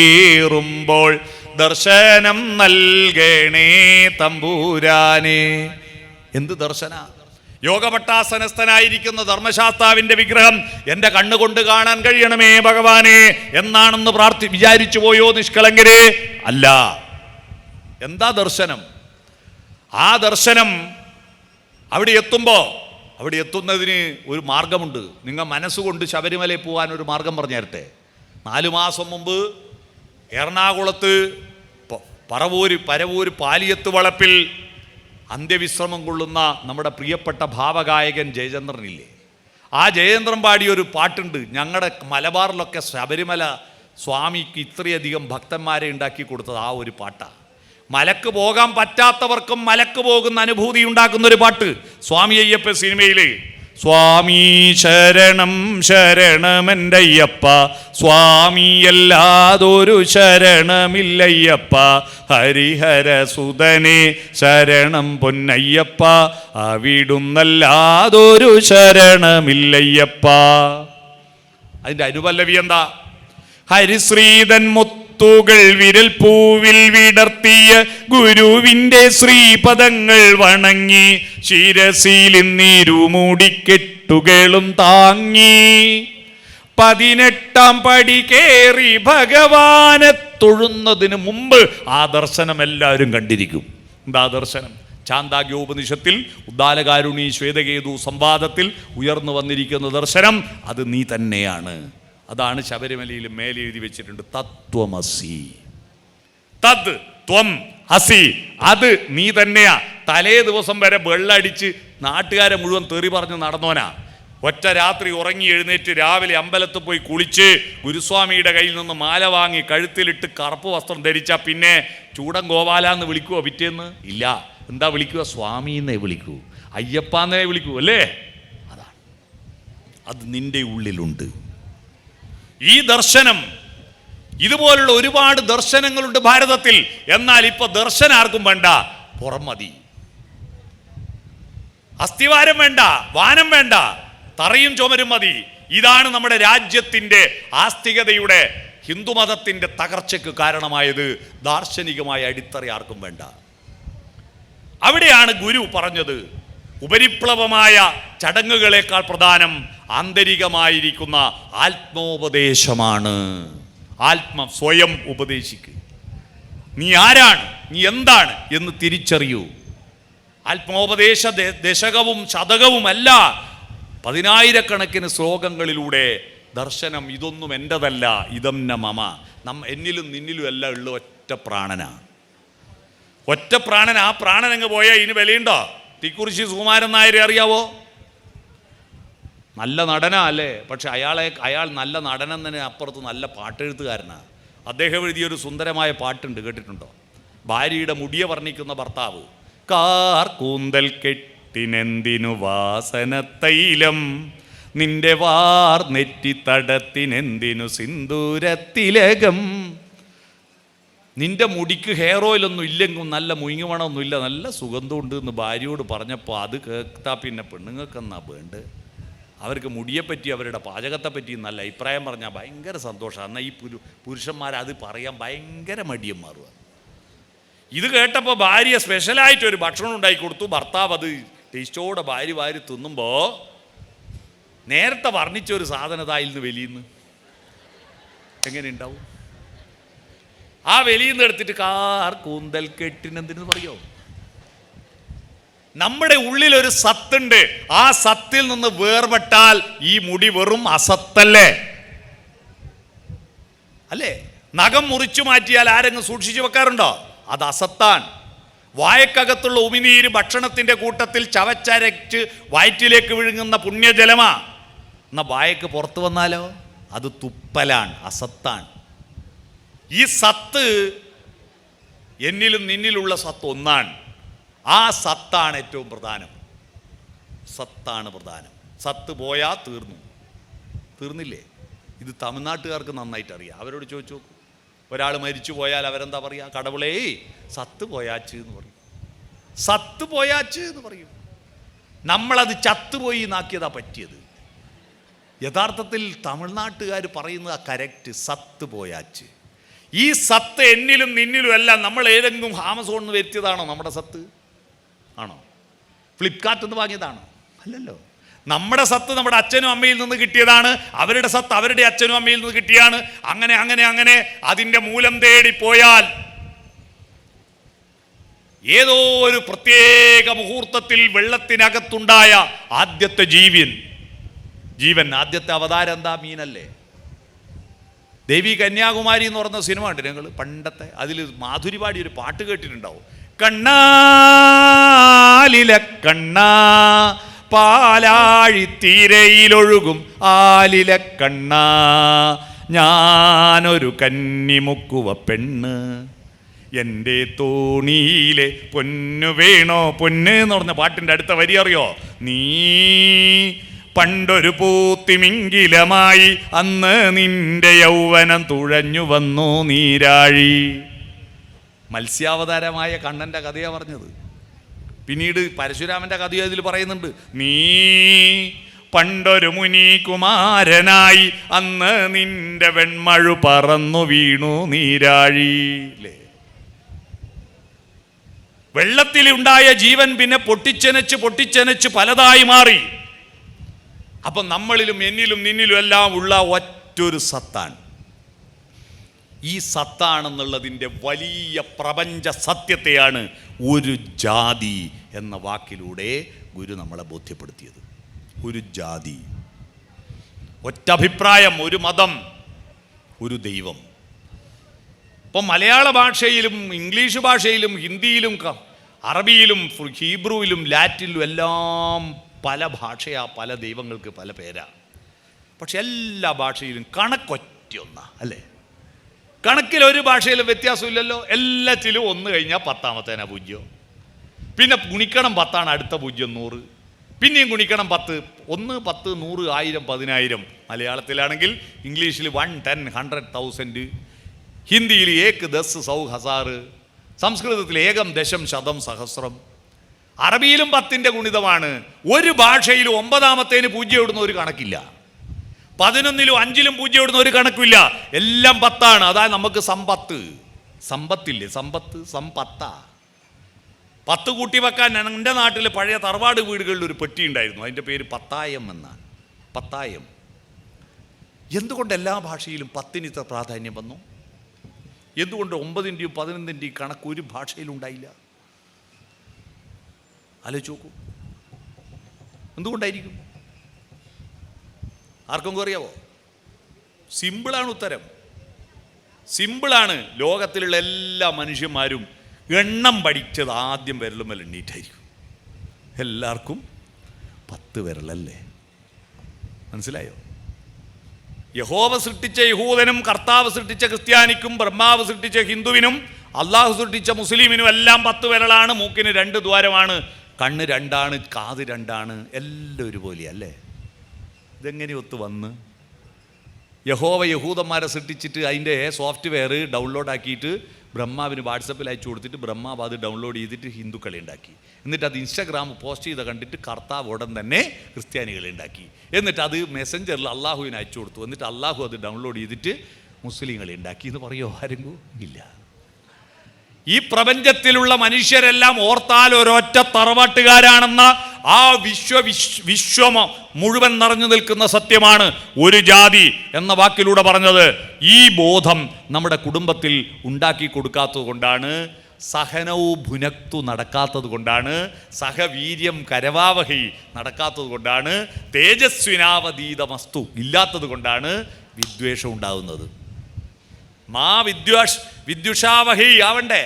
[SPEAKER 1] ദർശനം നൽകണേ തമ്പുരാനെ. എന്ത് ദർശന? യോഗപട്ടാസനസ്ഥനായിരിക്കുന്ന ധർമ്മശാസ്താവിന്റെ വിഗ്രഹം എൻ്റെ കണ്ണുകൊണ്ട് കാണാൻ കഴിയണമേ ഭഗവാനെ എന്നാണെന്ന് വിചാരിച്ചു പോയോ നിഷ്കളങ്കരെ? അല്ല. എന്താ ദർശനം? ആ ദർശനം അവിടെ എത്തുന്നതിന് ഒരു മാർഗമുണ്ട്. നിങ്ങൾ മനസ്സുകൊണ്ട് ശബരിമലയിൽ പോകാൻ ഒരു മാർഗം പറഞ്ഞു തരട്ടെ. 4 മാസം മുമ്പ് എറണാകുളത്ത് പരവൂര് പാലിയത്ത് വളപ്പിൽ അന്ത്യവിശ്രമം കൊള്ളുന്ന നമ്മുടെ പ്രിയപ്പെട്ട ഭാവഗായകൻ ജയചന്ദ്രനില്ലേ, ആ ജയചന്ദ്രൻ പാടിയൊരു പാട്ടുണ്ട്. ഞങ്ങളുടെ മലബാറിലൊക്കെ ശബരിമല സ്വാമിക്ക് ഇത്രയധികം ഭക്തന്മാരെ ഉണ്ടാക്കി കൊടുത്തത് ആ ഒരു പാട്ടാണ്. മലക്ക് പോകാൻ പറ്റാത്തവർക്കും മലക്ക് പോകുന്ന അനുഭൂതി ഉണ്ടാക്കുന്നൊരു പാട്ട് സ്വാമി അയ്യപ്പ സിനിമയിലെ സ്വാമി ശരണം ശരണമെൻ്റയ്യപ്പ, സ്വാമിയല്ലാതൊരു ശരണമില്ലയ്യപ്പ, ഹരിഹരസുതനെ ശരണം പൊന്നയ്യപ്പ, അവിടുന്നല്ലാതൊരു ശരണമില്ലയ്യപ്പ. അതിൻ്റെ അനുപല്ലവി എന്താ? ഹരിശ്രീതൻ മുത്തുകൾ വിരൽ പൂവിൽ വിടർത്തിയ ഗുരുവിൻ്റെ ശ്രീപദങ്ങൾ വണങ്ങി, ശിരസിൽ നീരുമൂടിക്കെട്ടുകളും താങ്ങി, 18 പടി കേറി ഭഗവാനെ തൊഴുന്നതിന് മുമ്പ് ആ ദർശനം എല്ലാവരും കണ്ടിരിക്കും. എന്താ ദർശനം? ചാന്ദാഗ്യോപനിഷത്തിൽ ഉദ്ദാലകാരുണി ശ്വേതകേതു സംവാദത്തിൽ ഉയർന്നു വന്നിരിക്കുന്ന ദർശനം അത് നീ തന്നെയാണ്. അതാണ് ശബരിമലയിൽ മേലെ എഴുതി വെച്ചിട്ടുണ്ട്, തത്വമസി. തത് ത്വം അസി, അത് നീ തന്നെയാ. തലേ ദിവസം വരെ വെള്ളടിച്ച് നാട്ടുകാരെ മുഴുവൻ തെറി പറഞ്ഞ് നടന്നോനാ. ഒറ്റ രാത്രി ഉറങ്ങി എഴുന്നേറ്റ് രാവിലെ അമ്പലത്തിൽ പോയി കുളിച്ച് ഗുരുസ്വാമിയുടെ കയ്യിൽ നിന്ന് മാല വാങ്ങി കഴുത്തിലിട്ട് കറുപ്പ് വസ്ത്രം ധരിച്ചാൽ പിന്നെ ചൂടൻ ഗോപാല എന്ന് വിളിക്കുവോ പിറ്റേന്ന്? ഇല്ല. എന്താ വിളിക്കുക? സ്വാമിന്നേ വിളിക്കൂ, അയ്യപ്പാന്നേ വിളിക്കൂ, അല്ലേ? അതാണ്, അത് നിന്റെ ഉള്ളിലുണ്ട്. ഈ ദർശനം, ഇതുപോലുള്ള ഒരുപാട് ദർശനങ്ങളുണ്ട് ഭാരതത്തിൽ. എന്നാൽ ഇപ്പൊ ദർശനം ആർക്കും വേണ്ട, പുറം മതി. അസ്ഥിവാരം വേണ്ട, വാനം വേണ്ട, തറയും ചുമരും മതി. ഇതാണ് നമ്മുടെ രാജ്യത്തിന്റെ ആസ്തികതയുടെ, ഹിന്ദുമതത്തിന്റെ തകർച്ചയ്ക്ക് കാരണമായത്. ദാർശനികമായ അടിത്തറ ആർക്കും വേണ്ട. അവിടെയാണ് ഗുരു പറഞ്ഞത്, ഉപരിപ്ലവമായ ചടങ്ങുകളെക്കാൾ പ്രധാനം ആന്തരികമായിരിക്കുന്ന ആത്മോപദേശമാണ്. സ്വയം ഉപദേശിക്കുക. നീ ആരാണ്, നീ എന്താണ് എന്ന് തിരിച്ചറിയൂ. ആത്മോപദേശ ദശകവും ശതകവുമല്ല, 10,000-കണക്കിന് ശ്ലോകങ്ങളിലൂടെ ദർശനം. ഇതൊന്നും എൻ്റെതല്ല, ഇതം ന മമ. എന്നിലും നിന്നിലും എല്ലാം ഉള്ള ഒറ്റ പ്രാണനാണ്. ഒറ്റ പ്രാണൻ. ആ പ്രാണൻ അങ്ങ് പോയാൽ ഇതിന് വിലയുണ്ടോ? തിക്കുറിശി സുകുമാരൻ നായരെ അറിയാവോ? നല്ല നടനാ അല്ലേ? പക്ഷെ അയാൾ നല്ല നടനെന്നതിന് അപ്പുറത്ത് നല്ല പാട്ടെഴുത്തുകാരനാണ്. അദ്ദേഹം എഴുതിയൊരു സുന്ദരമായ പാട്ടുണ്ട്, കേട്ടിട്ടുണ്ടോ? ഭാര്യയുടെ മുടിയെ വർണ്ണിക്കുന്ന ഭർത്താവ്. കാർ കൂന്തൽ കെട്ടിനെന്തിനു വാസന തൈലം, നിന്റെ വാർ നെറ്റിത്തടത്തിനെന്തിനു സിന്ദൂരത്തിലകം. നിന്റെ മുടിക്ക് ഹെയർ ഓയിലൊന്നും ഇല്ലെങ്കിലും നല്ല മുയിങ്ങുമണമൊന്നുമില്ല, നല്ല സുഗന്ധമുണ്ട് എന്ന് ഭാര്യയോട് പറഞ്ഞപ്പോൾ അത് കേട്ടാ പിന്നെ പെണ്ണുങ്ങൾക്കെന്നാ വേണ്ട. അവർക്ക് മുടിയെപ്പറ്റി അവരുടെ പാചകത്തെപ്പറ്റി നല്ല അഭിപ്രായം പറഞ്ഞാൽ ഭയങ്കര സന്തോഷമാണ്. എന്നാൽ ഈ പുരുഷന്മാരത് പറയാൻ ഭയങ്കര മടിയം മാറുക. ഇത് കേട്ടപ്പോൾ ഭാര്യ സ്പെഷ്യലായിട്ടൊരു ഭക്ഷണം ഉണ്ടാക്കി കൊടുത്തു. ഭർത്താവ് അത് ടേസ്റ്റോടെ വാരി തിന്നുമ്പോൾ നേരത്തെ വർണ്ണിച്ചൊരു സാധനതായിൽ നിന്ന് വെളിയിന്ന് എങ്ങനെ ഉണ്ടാവും? ആ വെളിയിന്ന് എടുത്തിട്ട് കാർ കൂന്തൽ കെട്ടിനെന്തിനു പറയോ? നമ്മുടെ ഉള്ളിലൊരു സത്തുണ്ട്. ആ സത്തിൽ നിന്ന് വേർപെട്ടാൽ ഈ മുടി വെറും അസത്തല്ലേ അല്ലേ? നഖം മുറിച്ചു മാറ്റിയാൽ ആരെങ്കിലും സൂക്ഷിച്ചു വെക്കാറുണ്ടോ? അത് അസത്താണ്. വായക്കകത്തുള്ള ഉമിനീര് ഭക്ഷണത്തിന്റെ കൂട്ടത്തിൽ ചവച്ചരച്ച് വയറ്റിലേക്ക് വിഴുങ്ങുന്ന പുണ്യജലമാ. എന്നാൽ വായക്ക് പുറത്തു വന്നാലോ അത് തുപ്പലാണ്, അസത്താണ്. ഈ സത്ത് എന്നിലും നിന്നിലുള്ള സത്ത് ഒന്നാണ്. ആ സത്താണ് ഏറ്റവും പ്രധാനം. സത്താണ് പ്രധാനം. സത്ത് പോയാൽ തീർന്നില്ലേ? ഇത് തമിഴ്നാട്ടുകാർക്ക് നന്നായിട്ട് അറിയാം. അവരോട് ചോദിച്ചു നോക്കൂ. ഒരാൾ മരിച്ചു പോയാൽ അവരെന്താ പറയുക? കടവുളേ സത്ത് പോയാച്ച് എന്ന് പറയും. സത്ത് പോയാച്ച് എന്ന് പറയും. നമ്മളത് ചത്തുപോയി എന്നാക്കിയതാ പറ്റിയത്. യഥാർത്ഥത്തിൽ തമിഴ്നാട്ടുകാർ പറയുന്നത് കറക്റ്റ്, സത്ത് പോയാച്ച്. ഈ സത്ത് എന്നിലും നിന്നിലും അല്ല. നമ്മൾ ഏതെങ്കിലും ആമസോണിൽ നിന്ന് വരുത്തിയതാണോ നമ്മുടെ സത്ത്? ആണോ? ഫ്ലിപ്കാർട്ടിൽ നിന്ന് വാങ്ങിയതാണോ? അല്ലല്ലോ. നമ്മുടെ സത്ത് നമ്മുടെ അച്ഛനും അമ്മയിൽ നിന്ന് കിട്ടിയതാണ്. അവരുടെ സത്ത് അവരുടെ അച്ഛനും അമ്മയിൽ നിന്ന് കിട്ടിയാണ്. അങ്ങനെ അങ്ങനെ അങ്ങനെ അതിൻ്റെ മൂലം തേടിപ്പോയാൽ ഏതോ ഒരു പ്രത്യേക മുഹൂർത്തത്തിൽ വെള്ളത്തിനകത്തുണ്ടായ ആദ്യത്തെ ജീവൻ ആദ്യത്തെ അവതാരം എന്താ? മീനല്ലേ? ദേവി കന്യാകുമാരി എന്ന് പറഞ്ഞ സിനിമ ഉണ്ട് ഞങ്ങൾ പണ്ടത്തെ. അതിൽ മാധുരി പാടി ഒരു പാട്ട് കേട്ടിട്ടുണ്ടാവും. കണ്ണാലില കണ്ണാ പാലാഴിത്തീരയിലൊഴുകും ആലില കണ്ണാ, ഞാനൊരു കന്നിമുക്കുവ പെണ്ണ്, എൻ്റെ തോണിയിലെ പൊന്നു വേണോ പൊന്ന് എന്ന് പറഞ്ഞ പാട്ടിൻ്റെ അടുത്ത വരി അറിയോ? നീ പണ്ടൊരു പൂത്തിമിങ്കിലമായി, അന്ന് നിന്റെ യൗവനം തുഴഞ്ഞു വന്നു നീരാഴി. മത്സ്യാവതാരമായ കണ്ണൻ്റെ കഥയാണ് പറഞ്ഞത്. പിന്നീട് പരശുരാമൻ്റെ കഥയും അതിൽ പറയുന്നുണ്ട്. നീ പണ്ടൊരു മുനികുമാരനായി, അന്ന് നിന്റെ വെൺമഴു പറന്നു വീണു നീരാഴി. അല്ലേ? വെള്ളത്തിലുണ്ടായ ജീവൻ പിന്നെ പൊട്ടിച്ചെനച്ച് പലതായി മാറി. അപ്പം നമ്മളിലും എന്നിലും നിന്നിലും എല്ലാം ഉള്ള ഒറ്റൊരു സത്താണ്. ഈ സത്താണെന്നുള്ളതിൻ്റെ വലിയ പ്രപഞ്ച സത്യത്തെയാണ് ഒരു ജാതി എന്ന വാക്കിലൂടെ ഗുരു നമ്മളെ ബോധ്യപ്പെടുത്തിയത്. ഒരു ജാതി, ഒറ്റഭിപ്രായം, ഒരു മതം, ഒരു ദൈവം. ഇപ്പം മലയാള ഭാഷയിലും ഇംഗ്ലീഷ് ഭാഷയിലും ഹിന്ദിയിലും അറബിയിലും ഹീബ്രുവിലും ലാറ്റിനിലും എല്ലാം പല ഭാഷയാ, പല ദൈവങ്ങൾക്ക് പല പേരാ. പക്ഷെ എല്ലാ ഭാഷയിലും കണക്കൊറ്റൊന്നാ അല്ലേ? കണക്കിൽ ഒരു ഭാഷയിലും വ്യത്യാസമില്ലല്ലോ. എല്ലാറ്റിലും 1 കഴിഞ്ഞാൽ 10ാമത്തേനാ 0. പിന്നെ ഗുണിക്കണം 10 അടുത്ത 0 100. പിന്നെയും ഗുണിക്കണം 10. 1 10 100 1000 10000. മലയാളത്തിലാണെങ്കിൽ ഇംഗ്ലീഷിൽ 1 10 100 1000. ഹിന്ദിയിൽ 1 10 100 1000. സംസ്കൃതത്തിൽ 1 ദശം ശതം സഹസ്രം. അറബിയിലും 10ന്റെ ഗുണിതമാണ്. ഒരു ഭാഷയിലും 9ാമത്തേന് 0 ഇടുന്ന ഒരു കണക്കില്ല. 11ലും 5ലും 0 ഇടുന്ന ഒരു കണക്കില്ല. എല്ലാം 10ആണ്. അതായത് നമുക്ക് സമ്പത്തില്ലേ? സമ്പത്താ. 10 കൂട്ടി വെക്കാൻ എൻ്റെ നാട്ടിൽ പഴയ തറവാട് വീടുകളിൽ ഒരു പെട്ടി ഉണ്ടായിരുന്നു. അതിൻ്റെ പേര് പത്തായം എന്നാണ്. പത്തായം. എന്തുകൊണ്ട് എല്ലാ ഭാഷയിലും 10ന് ഇത്ര പ്രാധാന്യം വന്നു? എന്തുകൊണ്ട് 9ൻ്റെയും 11ൻ്റെയും കണക്ക് ഒരു ഭാഷയിലുണ്ടായില്ല? ആലോചിച്ച് നോക്കൂ. എന്തുകൊണ്ടായിരിക്കും? ആർക്കെങ്കിലും അറിയാവോ? സിമ്പിളാണ് ഉത്തരം. സിമ്പിളാണ്. ലോകത്തിലുള്ള എല്ലാ മനുഷ്യന്മാരും എണ്ണം പഠിച്ചത് ആദ്യം വിരലുമ്മൽ എണ്ണീറ്റായിരിക്കും. എല്ലാവർക്കും 10 വിരലല്ലേ? മനസ്സിലായോ? യഹോവ സൃഷ്ടിച്ച യഹൂദനും കർത്താവ് സൃഷ്ടിച്ച ക്രിസ്ത്യാനിക്കും ബ്രഹ്മാവ് സൃഷ്ടിച്ച ഹിന്ദുവിനും അള്ളാഹു സൃഷ്ടിച്ച മുസ്ലിമിനും എല്ലാം 10 വിരലാണ്, മൂക്കിന് 2 ദ്വാരമാണ്, കണ്ണ് 2ആണ്, കാത് 2ആണ്, എല്ലാം ഒരുപോലെയല്ലേ? ഇതെങ്ങനെ ഒത്തു വന്ന്? യഹോവ യഹൂദന്മാരെ സൃഷ്ടിച്ചിട്ട് അതിൻ്റെ സോഫ്റ്റ്വെയർ ഡൗൺലോഡ് ആക്കിയിട്ട് ബ്രഹ്മാവിന് വാട്സപ്പിൽ അയച്ചു കൊടുത്തിട്ട് ബ്രഹ്മാവ് അത് ഡൗൺലോഡ് ചെയ്തിട്ട് ഹിന്ദുക്കളെ ഉണ്ടാക്കി. എന്നിട്ട് അത് ഇൻസ്റ്റാഗ്രാം പോസ്റ്റ് ചെയ്ത് കണ്ടിട്ട് കർത്താവ് ഉടൻ തന്നെ ക്രിസ്ത്യാനികളെ ഉണ്ടാക്കി. എന്നിട്ട് അത് മെസ്സഞ്ചറിൽ അള്ളാഹുവിന് അയച്ചു കൊടുത്തു. എന്നിട്ട് അള്ളാഹു അത് ഡൗൺലോഡ് ചെയ്തിട്ട് മുസ്ലിങ്ങളെ ഉണ്ടാക്കി എന്ന് പറയുമോ ആരെങ്കിലും? ഇല്ല. ഈ പ്രപഞ്ചത്തിലുള്ള മനുഷ്യരെല്ലാം ഓർത്താൽ ഒരൊറ്റ തറവാട്ടുകാരാണെന്ന ആ വിശ്വം മുഴുവൻ നിറഞ്ഞു നിൽക്കുന്ന സത്യമാണ് ഒരു ജാതി എന്ന വാക്കിലൂടെ പറഞ്ഞത്. ഈ ബോധം നമ്മുടെ കുടുംബത്തിൽ ഉണ്ടാക്കി കൊടുക്കാത്തത് കൊണ്ടാണ് സഹനവും ഭുനക്തു നടക്കാത്തത് കൊണ്ടാണ്, സഹവീര്യം കരവാവഹി നടക്കാത്തത് കൊണ്ടാണ്, തേജസ്വിനാവതീതമസ്തു ഇല്ലാത്തത് കൊണ്ടാണ് വിദ്വേഷം ഉണ്ടാകുന്നത്. വിദ്യുഷാവഹി ആവണ്ടേ?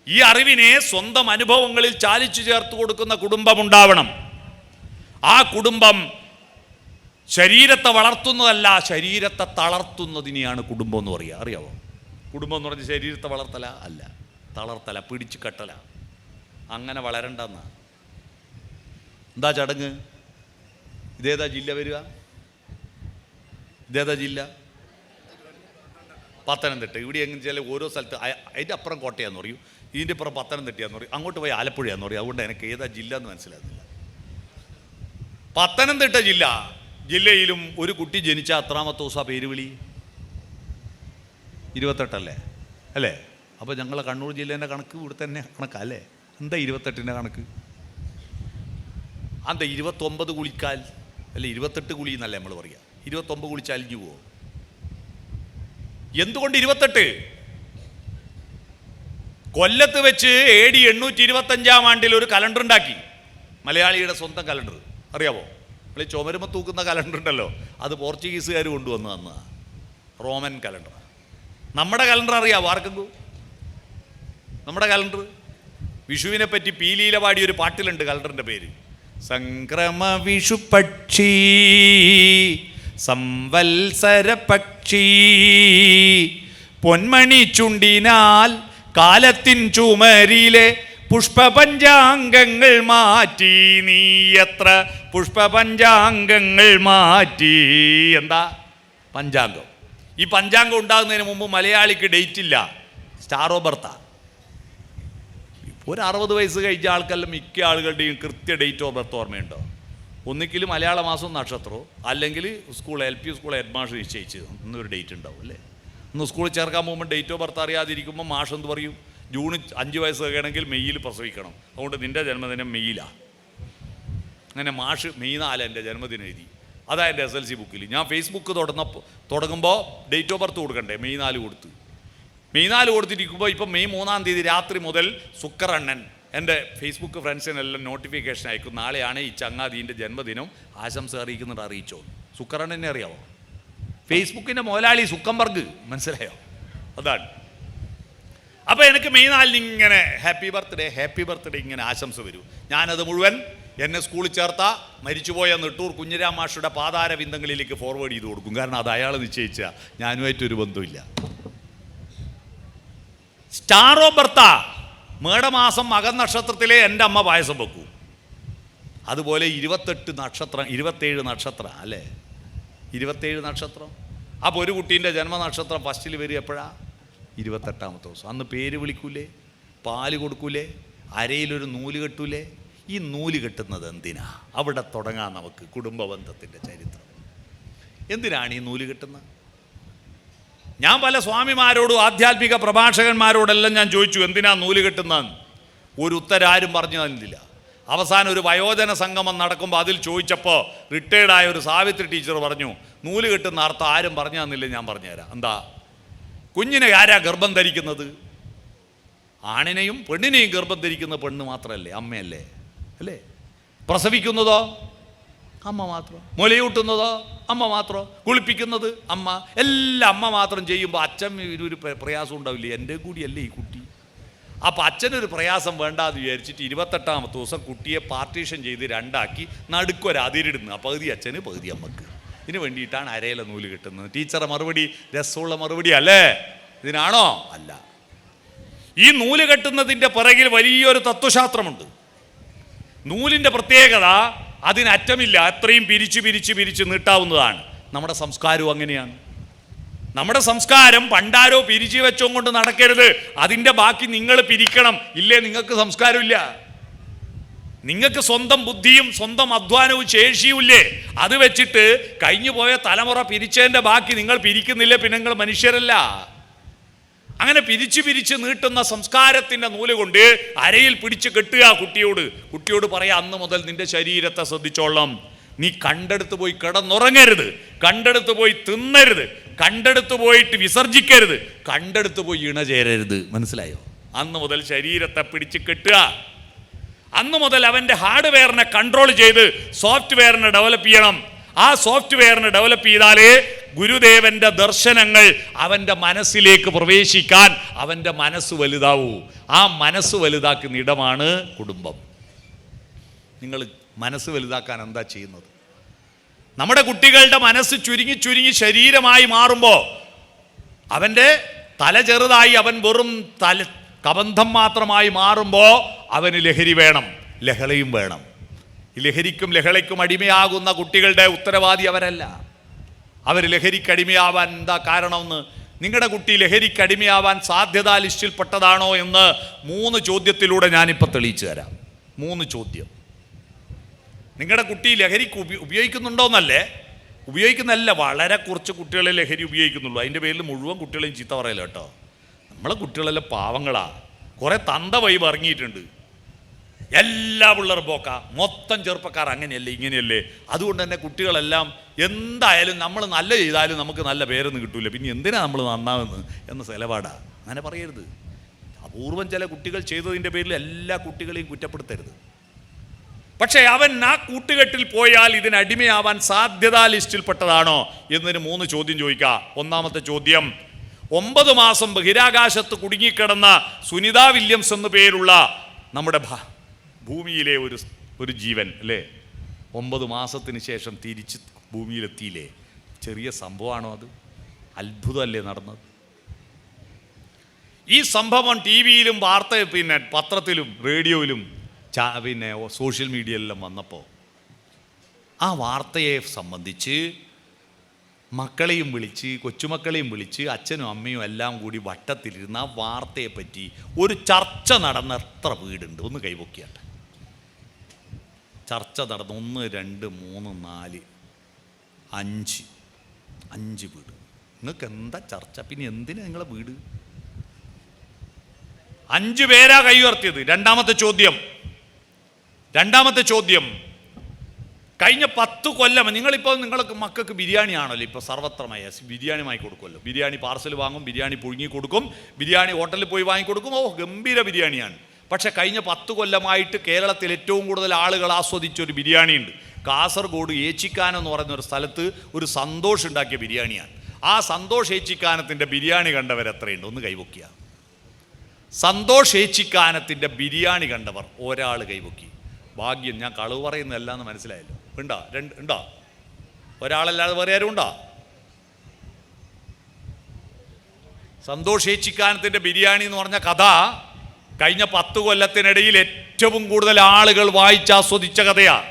[SPEAKER 1] ഈ അറിവിനെ സ്വന്തം അനുഭവങ്ങളിൽ ചാലിച്ചു ചേർത്ത് കൊടുക്കുന്ന കുടുംബമുണ്ടാവണം. ആ കുടുംബം ശരീരത്തെ വളർത്തുന്നതല്ല, ശരീരത്തെ തളർത്തുന്നതിനെയാണ് കുടുംബം എന്ന് പറയുക. അറിയാവോ? കുടുംബം എന്ന് പറഞ്ഞാൽ ശരീരത്തെ വളർത്തല അല്ല, തളർത്തല, പിടിച്ചു കെട്ടല. അങ്ങനെ വളരണ്ടെന്ന എന്താ ചടങ്ങ്? ഇതേതാ ജില്ല വരിക? ഇതേതാ ജില്ല? പത്തനംതിട്ട. ഇവിടെ എങ്ങനെ വെച്ചാൽ ഓരോ സ്ഥലത്ത് അതിൻ്റെ അപ്പുറം കോട്ടയാന്ന് പറയും, ഇതിൻ്റെ അപ്പുറം പത്തനംതിട്ടയാന്ന് പറയും, അങ്ങോട്ട് പോയി ആലപ്പുഴയാന്ന് പറയും. അതുകൊണ്ട് എനിക്ക് ഏതാ ജില്ല എന്ന് മനസ്സിലാകുന്നില്ല. പത്തനംതിട്ട ജില്ലയിലും ഒരു കുട്ടി ജനിച്ച എത്രാമത്തെ ദിവസം പേര് വിളി? 28 അല്ലേ? അപ്പോൾ ഞങ്ങളെ കണ്ണൂർ ജില്ലേൻ്റെ കണക്ക് ഇവിടെ തന്നെ കണക്കല്ലേ? എന്താ 28ൻ്റെ കണക്ക്? എന്താ 29 കുളിക്കാൽ അല്ലെ 28 കുളി എന്നല്ലേ നമ്മൾ പറയുക? 29 കുളിച്ചാൽ അലിഞ്ഞു പോവോ? എന്തുകൊണ്ട് 28? കൊല്ലത്ത് വെച്ച് AD 825 ഒരു കലണ്ടർ ഉണ്ടാക്കി, മലയാളിയുടെ സ്വന്തം കലണ്ടർ. അറിയാവോ? നമ്മൾ ചുമരുമ തൂക്കുന്ന കലണ്ടർ ഉണ്ടല്ലോ, അത് പോർച്ചുഗീസുകാർ കൊണ്ടുവന്ന് തന്ന റോമൻ കലണ്ടർ. നമ്മുടെ കലണ്ടർ അറിയാവോ ആർക്കെങ്കിലും? നമ്മുടെ കലണ്ടർ വിഷുവിനെ പറ്റി പീലിയില പാടിയ ഒരു പാട്ടിലുണ്ട്, കലണ്ടറിൻ്റെ പേര് സംക്രമ വിഷു പക്ഷി സംവത്സര പക്ഷി പൊന്മണി ചുണ്ടിനാൽ കാലത്തിൻ ചുമരിലെ പുഷ്പപഞ്ചാംഗങ്ങൾ മാറ്റി, നീ എത്ര പുഷ്പപഞ്ചാംഗങ്ങൾ മാറ്റി. എന്താ പഞ്ചാംഗം? ഈ പഞ്ചാംഗം ഉണ്ടാകുന്നതിന് മുമ്പ് മലയാളിക്ക് ഡേറ്റ് ഇല്ല, സ്റ്റാർ ഓഫ് ബർത്താ. ഒരു 60 വയസ്സ് കഴിച്ച ആൾക്കെല്ലാം മിക്ക ആളുകളുടെയും കൃത്യ ഡേറ്റ് ഓഫ് ബർത്ത് ഓർമ്മയുണ്ടോ? ഒന്നിക്കിൽ മലയാള മാസം നക്ഷത്രമോ അല്ലെങ്കിൽ LP സ്കൂൾ ഹെഡ് മാഷ് നിശ്ചയിച്ച് ഇന്നൊരു ഡേറ്റ് ഉണ്ടാവും അല്ലേ? ഇന്ന് സ്കൂളിൽ ചേർക്കാൻ പോകുമ്പോൾ ഡേറ്റ് ഓഫ് ബർത്ത് അറിയാതിരിക്കുമ്പോൾ മാഷ് എന്ത് പറയും? ജൂൺ 5 വയസ്സ് കഴിയണമെങ്കിൽ മെയ്യിൽ പ്രസവിക്കണം, അതുകൊണ്ട് നിൻ്റെ ജന്മദിനം മെയ്യിലാണ്. അങ്ങനെ മാഷ് മെയ് 4 എൻ്റെ ജന്മദിനം എഴുതി. അതാ എൻ്റെ SLC ബുക്കിൽ. ഞാൻ ഫേസ്ബുക്ക് തുടങ്ങുമ്പോൾ ഡേറ്റ് ഓഫ് ബർത്ത് കൊടുക്കണ്ടേ? മെയ് 4 കൊടുത്ത്. മെയ് 4 കൊടുത്തിരിക്കുമ്പോൾ ഇപ്പം മെയ് 3-ാം തീയതി രാത്രി മുതൽ സുക്കറണ്ണൻ എൻ്റെ ഫേസ്ബുക്ക് ഫ്രണ്ട്സിനെല്ലാം നോട്ടിഫിക്കേഷൻ അയക്കും, നാളെയാണ് ഈ ചങ്ങാതിൻ്റെ ജന്മദിനം, ആശംസ അറിയിക്കുന്നുണ്ട്, അറിയിച്ചോ. സുക്കറണ്ണനെ അറിയാവോ? ഫേസ്ബുക്കിൻ്റെ മുതലാളി സുക്കംബർഗ്, മനസ്സിലായോ? അതാണ്. അപ്പോൾ എനിക്ക് മെയ് 4 ഇങ്ങനെ ഹാപ്പി ബർത്ത്ഡേ ഇങ്ങനെ ആശംസ വരും. ഞാനത് മുഴുവൻ എന്നെ സ്കൂളിൽ ചേർത്ത മരിച്ചുപോയ നെട്ടൂർ കുഞ്ഞിരാം മാഷുടെ പാതാര ബിന്ദങ്ങളിലേക്ക് ഫോർവേഡ് ചെയ്ത് കൊടുക്കും. കാരണം അത് അയാൾ നിശ്ചയിച്ച, ഞാനുമായിട്ടൊരു ബന്ധമില്ല. സ്റ്റാർ ഓഫ് ബർത്താ മേടമാസം മകൻ നക്ഷത്രത്തിലെ എൻ്റെ അമ്മ പായസം വെക്കൂ. അതുപോലെ 27 നക്ഷത്രം അല്ലേ? 27 നക്ഷത്രം. അപ്പോൾ ഒരു കുട്ടീൻ്റെ ജന്മനക്ഷത്രം ഫസ്റ്റിൽ വരിക എപ്പോഴാണ്? 28ാമത്തെ ദിവസം. അന്ന് പേര് വിളിക്കൂലേ, പാല് കൊടുക്കൂലേ, അരയിലൊരു നൂല് കെട്ടൂലേ? ഈ നൂല് കെട്ടുന്നത് എന്തിനാ? അവിടെ തുടങ്ങാം നമുക്ക് കുടുംബ ബന്ധത്തിൻ്റെ ചരിത്രം. എന്തിനാണ് ഈ നൂല് കെട്ടുന്നത്? ഞാൻ പല സ്വാമിമാരോടും ആധ്യാത്മിക പ്രഭാഷകന്മാരോടെല്ലാം ഞാൻ ചോദിച്ചു, എന്തിനാ നൂല് കെട്ടുന്നതെന്ന്. ഒരു ഉത്തരം ആരും പറഞ്ഞു തന്നില്ല. അവസാനം ഒരു വയോജന സംഗമം നടക്കുമ്പോൾ അതിൽ ചോദിച്ചപ്പോൾ റിട്ടയർഡായ ഒരു സാവിത്രി ടീച്ചർ പറഞ്ഞു, നൂല് കെട്ടുന്ന അർത്ഥം ആരും പറഞ്ഞു തന്നില്ല, ഞാൻ പറഞ്ഞുതരാം. എന്താ? കുഞ്ഞിനെ ആരാ ഗർഭം ധരിക്കുന്നത്? ആണിനെയും പെണ്ണിനെയും ഗർഭം ധരിക്കുന്ന പെണ്ണ് മാത്രമല്ലേ? അമ്മയല്ലേ? അല്ലേ? പ്രസവിക്കുന്നതോ അമ്മ മാത്രം, മുലയൂട്ടുന്നതോ അമ്മ മാത്രം, കുളിപ്പിക്കുന്നത് അമ്മ, എല്ലാം അമ്മ മാത്രം ചെയ്യുമ്പോൾ അച്ഛൻ ഒരു പ്രയാസം ഉണ്ടാവില്ലേ? എൻ്റെ കൂടിയല്ലേ ഈ കുട്ടി. അപ്പോൾ അച്ഛനൊരു പ്രയാസം വേണ്ടാന്ന് വിചാരിച്ചിട്ട് 28ാമത്തെ ദിവസം കുട്ടിയെ പാർട്ടീഷൻ ചെയ്ത് 2 ആക്കി നടുക്കൊരു അതിരിടുന്നു. പകുതി അച്ഛന് പകുതി അമ്മക്ക്. ഇതിന് വേണ്ടിയിട്ടാണ് അരയിലെ നൂല് കെട്ടുന്നത്. ടീച്ചറെ മറുപടി രസമുള്ള മറുപടി അല്ലേ? ഇതിനാണോ? അല്ല. ഈ നൂല് കെട്ടുന്നതിൻ്റെ പിറകിൽ വലിയൊരു തത്വശാസ്ത്രമുണ്ട്. നൂലിൻ്റെ പ്രത്യേകത അതിനറ്റമില്ല, അത്രയും പിരിച്ച് പിരിച്ച് പിരിച്ച് നീട്ടാവുന്നതാണ്. നമ്മുടെ സംസ്കാരവും അങ്ങനെയാണ്. നമ്മുടെ സംസ്കാരം പണ്ടാരോ പിരിച്ചു വെച്ചോ കൊണ്ട് നടക്കരുത്, അതിൻ്റെ ബാക്കി നിങ്ങൾ പിരിക്കണം, ഇല്ലേ നിങ്ങൾക്ക് സംസ്കാരമില്ല. നിങ്ങൾക്ക് സ്വന്തം ബുദ്ധിയും സ്വന്തം അധ്വാനവും ശേഷിയുമില്ലേ? അത് വെച്ചിട്ട് കഴിഞ്ഞു പോയ തലമുറ പിരിച്ചതിൻ്റെ ബാക്കി നിങ്ങൾ പിരിക്കുന്നില്ലേ, പിന്നെ നിങ്ങൾ മനുഷ്യരല്ല. അങ്ങനെ പിരിച്ച് പിരിച്ച് നീട്ടുന്ന സംസ്കാരത്തിൻ്റെ നൂല് കൊണ്ട് അരയിൽ പിടിച്ച് കെട്ടുക. കുട്ടിയോട് പറയാ, അന്ന് മുതൽ നിന്റെ ശരീരത്തെ ശ്രദ്ധിച്ചോളാം. നീ കണ്ടെടുത്ത് പോയി കിടന്നുറങ്ങരുത്, കണ്ടെടുത്ത് പോയി തിന്നരുത്, കണ്ടെടുത്ത് പോയിട്ട് വിസർജിക്കരുത്, കണ്ടെടുത്ത് പോയി ഇണചേരരുത്. മനസ്സിലായോ? അന്ന് മുതൽ ശരീരത്തെ പിടിച്ച് കെട്ടുക. അന്ന് മുതൽ അവൻ്റെ ഹാർഡ്വെയറിനെ കൺട്രോൾ ചെയ്ത് സോഫ്റ്റ്വെയറിനെ ഡെവലപ്പ് ചെയ്യണം. ആ സോഫ്റ്റ്വെയറിനെ ഡെവലപ്പ് ചെയ്താലേ ഗുരുദേവന്റെ ദർശനങ്ങൾ അവൻ്റെ മനസ്സിലേക്ക് പ്രവേശിക്കാൻ അവൻ്റെ മനസ്സ് വലുതാവൂ. ആ മനസ്സ് വലുതാക്കുന്ന ഇടമാണ് കുടുംബം. നിങ്ങൾ മനസ്സ് വലുതാക്കാൻ എന്താ ചെയ്യുന്നത്? നമ്മുടെ കുട്ടികളുടെ മനസ്സ് ചുരുങ്ങി ചുരുങ്ങി ശരീരമായി മാറുമ്പോൾ അവൻ്റെ തല ചെറുതായി അവൻ വെറും കബന്ധം മാത്രമായി മാറുമ്പോൾ അവന് ലഹരി വേണം, ലഹളയും വേണം. ഈ ലഹരിക്കും ലഹളയ്ക്കും അടിമയാകുന്ന കുട്ടികളുടെ ഉത്തരവാദി അവരല്ല. അവർ ലഹരിക്കടിമയാവാൻ എന്താ കാരണമെന്ന്, നിങ്ങളുടെ കുട്ടി ലഹരിക്കടിമയാവാൻ സാധ്യതാ ലിസ്റ്റിൽപ്പെട്ടതാണോ എന്ന് 3 ചോദ്യത്തിലൂടെ ഞാനിപ്പോൾ തെളിയിച്ചു തരാം. 3 ചോദ്യം. നിങ്ങളുടെ കുട്ടി ലഹരിക്ക് ഉപയോഗിക്കുന്നുണ്ടോയെന്നല്ലേ? ഉപയോഗിക്കുന്നതല്ല, വളരെ കുറച്ച് കുട്ടികളെ ലഹരി ഉപയോഗിക്കുന്നുള്ളൂ. അതിൻ്റെ പേരിൽ മുഴുവൻ കുട്ടികളെയും ചീത്ത പറയല്ലോ കേട്ടോ. നമ്മളെ കുട്ടികളെല്ലാം പാവങ്ങളാ, കുറേ തന്ത വൈബ് ഇറങ്ങിയിട്ടുണ്ട്. എല്ലാ പിള്ളേർ പോക്ക, മൊത്തം ചെറുപ്പക്കാർ അങ്ങനെയല്ലേ ഇങ്ങനെയല്ലേ. അതുകൊണ്ട് തന്നെ കുട്ടികളെല്ലാം എന്തായാലും നമ്മൾ നല്ല ചെയ്താലും നമുക്ക് നല്ല പേരൊന്നും കിട്ടൂല, പിന്നെ എന്തിനാ നമ്മൾ നന്നാവുന്നത് എന്ന നിലപാടാ. അങ്ങനെ പറയരുത്. അപൂർവം ചില കുട്ടികൾ ചെയ്തതിൻ്റെ പേരിൽ എല്ലാ കുട്ടികളെയും കുറ്റപ്പെടുത്തരുത്. പക്ഷേ അവൻ ആ കൂട്ടുകെട്ടിൽ പോയാൽ ഇതിനടിമയാവാൻ സാധ്യതാ ലിസ്റ്റിൽപ്പെട്ടതാണോ എന്നതിന് 3 ചോദ്യം ചോദിക്കുക. ഒന്നാമത്തെ ചോദ്യം, 9 മാസം ബഹിരാകാശത്ത് കുടുങ്ങിക്കിടന്ന സുനിത വില്യംസ് എന്നു പേരുള്ള നമ്മുടെ ഭൂമിയിലെ ഒരു ജീവൻ അല്ലേ, 9 മാസത്തിന് ശേഷം തിരിച്ച് ഭൂമിയിലെത്തിയില്ലേ? ചെറിയ സംഭവമാണോ അത്? അത്ഭുതമല്ലേ നടന്നത്? ഈ സംഭവം TV-യിലും പത്രത്തിലും റേഡിയോയിലും സോഷ്യൽ മീഡിയയിലെല്ലാം വന്നപ്പോൾ ആ വാർത്തയെ സംബന്ധിച്ച് മക്കളെയും വിളിച്ച്, കൊച്ചുമക്കളെയും വിളിച്ച്, അച്ഛനും അമ്മയും എല്ലാം കൂടി വട്ടത്തിലിരുന്ന് ആ വാർത്തയെപ്പറ്റി ഒരു ചർച്ച നടന്ന എത്ര വീടുണ്ട്? ഒന്ന് കൈപൊക്കിയാട്ടെ. ചർച്ച നടന്നു 1, 2, 3, 4, 5 വീട്. നിങ്ങൾക്ക് എന്താ ചർച്ച? പിന്നെ എന്തിനാ നിങ്ങളെ വീട്? 5 പേരാ കൈ ഉയർത്തിയത്. രണ്ടാമത്തെ ചോദ്യം, കഴിഞ്ഞ 10 കൊല്ലം നിങ്ങളിപ്പോൾ നിങ്ങൾക്ക് മക്കൾക്ക് ബിരിയാണി ആണല്ലോ ഇപ്പോൾ സർവത്രമായ, ബിരിയാണി വാങ്ങി കൊടുക്കുമല്ലോ. ബിരിയാണി പാർസൽ വാങ്ങും, ബിരിയാണി പുഴുങ്ങി കൊടുക്കും, ബിരിയാണി ഹോട്ടലിൽ പോയി വാങ്ങിക്കൊടുക്കും. ഓ ഗംഭീര ബിരിയാണിയാണ്. പക്ഷേ കഴിഞ്ഞ 10 കൊല്ലമായിട്ട് കേരളത്തിൽ ഏറ്റവും കൂടുതൽ ആളുകൾ ആസ്വദിച്ചൊരു ബിരിയാണിയുണ്ട്. കാസർഗോഡ് ഏച്ചിക്കാനം എന്ന് പറയുന്ന ഒരു സ്ഥലത്ത് ഒരു സന്തോഷ് ഉണ്ടാക്കിയ ബിരിയാണിയാണ്. ആ സന്തോഷ് ഏച്ചിക്കാനത്തിൻ്റെ ബിരിയാണി കണ്ടവരെത്രയുണ്ട്? ഒന്ന് കൈപൊക്കിയ. സന്തോഷ് ഏച്ചിക്കാനത്തിൻ്റെ ബിരിയാണി കണ്ടവർ ഒരാൾ കൈപൊക്കി. ഭാഗ്യം, ഞാൻ കളവ് പറയുന്നതല്ല എന്ന് മനസ്സിലായല്ലോ. ഉണ്ടോ? ഒരാളല്ലാതെ വേറെ ആരും ഉണ്ടോ? സന്തോഷ് ഏച്ചിക്കാനത്തിൻ്റെ ബിരിയാണി എന്ന് പറഞ്ഞ കഥ കഴിഞ്ഞ 10 കൊല്ലത്തിനിടയിൽ ഏറ്റവും കൂടുതൽ ആളുകൾ വായിച്ചാസ്വദിച്ച കഥയാണ്.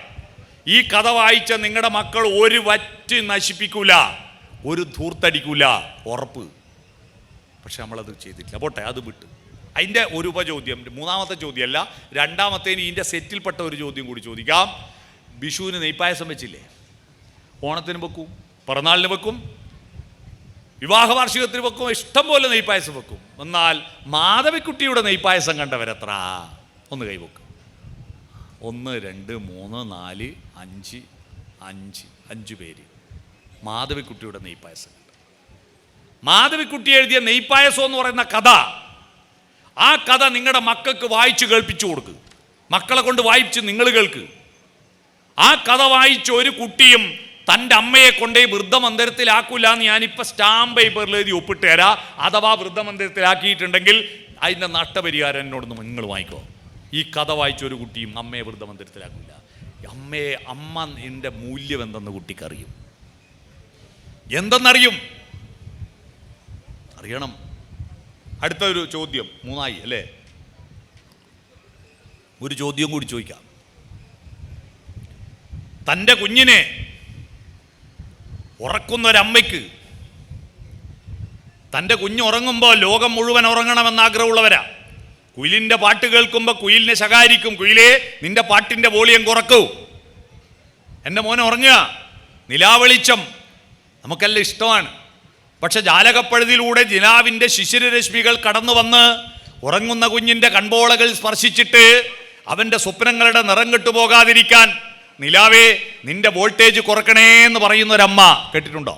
[SPEAKER 1] ഈ കഥ വായിച്ച നിങ്ങളുടെ മക്കൾ ഒരു വറ്റ് നശിപ്പിക്കൂല, ഒരു ധൂർത്തടിക്കൂല, ഉറപ്പ്. പക്ഷെ നമ്മളത് ചെയ്തിട്ടില്ല. പോട്ടെ, അത് വിട്ട്. അതിൻ്റെ ഒരു ഉപചോദ്യം, 3ാമത്തെ ചോദ്യമല്ല, 2ാമത്തേന് ഇതിൻ്റെ സെറ്റിൽപ്പെട്ട ഒരു ചോദ്യം കൂടി ചോദിക്കാം. വിഷുവിന് നെയ്പ്പായസം വെച്ചില്ലേ? ഓണത്തിന് വെക്കും, പിറന്നാളിന് വെക്കും, വിവാഹ വാർഷികത്തിന് വെക്കും, ഇഷ്ടം പോലെ നെയ്പ്പായസം വെക്കും. എന്നാൽ മാധവിക്കുട്ടിയുടെ നെയ്പ്പായസം കണ്ടവരെത്ര? ഒന്ന് കൈവെക്കും. 1, 2, 3, 4, 5 പേര് മാധവിക്കുട്ടിയുടെ നെയ്പ്പായസം കണ്ടു. മാധവിക്കുട്ടി എഴുതിയ നെയ്പ്പായസം എന്ന് പറയുന്ന കഥ, ആ കഥ നിങ്ങളുടെ മക്കൾക്ക് വായിച്ച് കേൾപ്പിച്ചു കൊടുക്കുക. മക്കളെ കൊണ്ട് വായിച്ച് നിങ്ങൾ കേൾക്ക്. ആ കഥ വായിച്ച ഒരു കുട്ടിയും തൻ്റെ അമ്മയെ കൊണ്ടേ വൃദ്ധമന്ദിരത്തിലാക്കൂല എന്ന് ഞാനിപ്പോൾ സ്റ്റാമ്പ് പേപ്പറിൽ എഴുതി ഒപ്പിട്ട് തരാം. അഥവാ വൃദ്ധമന്ദിരത്തിലാക്കിയിട്ടുണ്ടെങ്കിൽ അതിൻ്റെ നഷ്ടപരിഹാരം എന്നോടൊന്ന് നിങ്ങൾ വാങ്ങിക്കോ. ഈ കഥ വായിച്ച ഒരു കുട്ടിയും അമ്മയെ വൃദ്ധമന്ദിരത്തിലാക്കില്ല. അമ്മ എൻ്റെ മൂല്യം എന്തെന്ന് കുട്ടിക്കറിയും. എന്തെന്നറിയും, അറിയണം. അടുത്ത ഒരു ചോദ്യം, 3 അല്ലേ? ഒരു ചോദ്യം കൂടി ചോദിക്കാം. തൻ്റെ കുഞ്ഞിനെ ഉറക്കുന്നൊരമ്മയ്ക്ക് തൻ്റെ കുഞ്ഞ് ഉറങ്ങുമ്പോൾ ലോകം മുഴുവൻ ഉറങ്ങണമെന്ന് ആഗ്രഹമുള്ളവരാ. കുയിലിൻ്റെ പാട്ട് കേൾക്കുമ്പോൾ കുയിലിനെ ശകാരിക്കും, കുയിലേ നിന്റെ പാട്ടിൻ്റെ വോളിയം കുറക്കൂ, എൻ്റെ മോനെ ഉറങ്ങുക. നിലാവെളിച്ചം നമുക്കെല്ലാം ഇഷ്ടമാണ്. പക്ഷെ ജാലകപ്പഴുതിലൂടെ നിലാവിൻ്റെ ശിശിരരശ്മികൾ കടന്നു വന്ന് ഉറങ്ങുന്ന കുഞ്ഞിൻ്റെ കൺപോളകൾ സ്പർശിച്ചിട്ട് അവൻ്റെ സ്വപ്നങ്ങളുടെ നിറം കെട്ടുപോകാതിരിക്കാൻ നിലാവേ നിന്റെ വോൾട്ടേജ് കുറക്കണേ എന്ന് പറയുന്നൊരമ്മ കേട്ടിട്ടുണ്ടോ?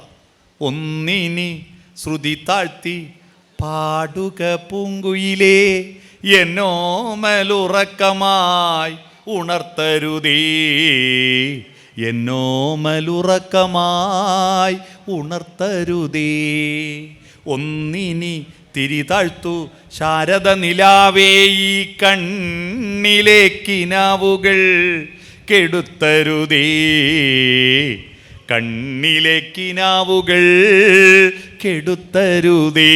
[SPEAKER 1] ഒന്നിനി ശ്രുതി താഴ്ത്തി പാടുക പൂങ്കുയിലേ, എന്നോമലുറക്കമായി ഉണർത്തരുതേ, എന്നോമലുറക്കമായി ഉണർത്തരുതേ. ഒന്നിനി തിരിതാഴ്ത്തു ശാരദ നിലാവേ, ഈ കണ്ണിലേക്കിനാവുകൾ കെടുത്തരുതേ, കണ്ണിലേക്കിനാവുകൾ കെടുത്തരുതേ.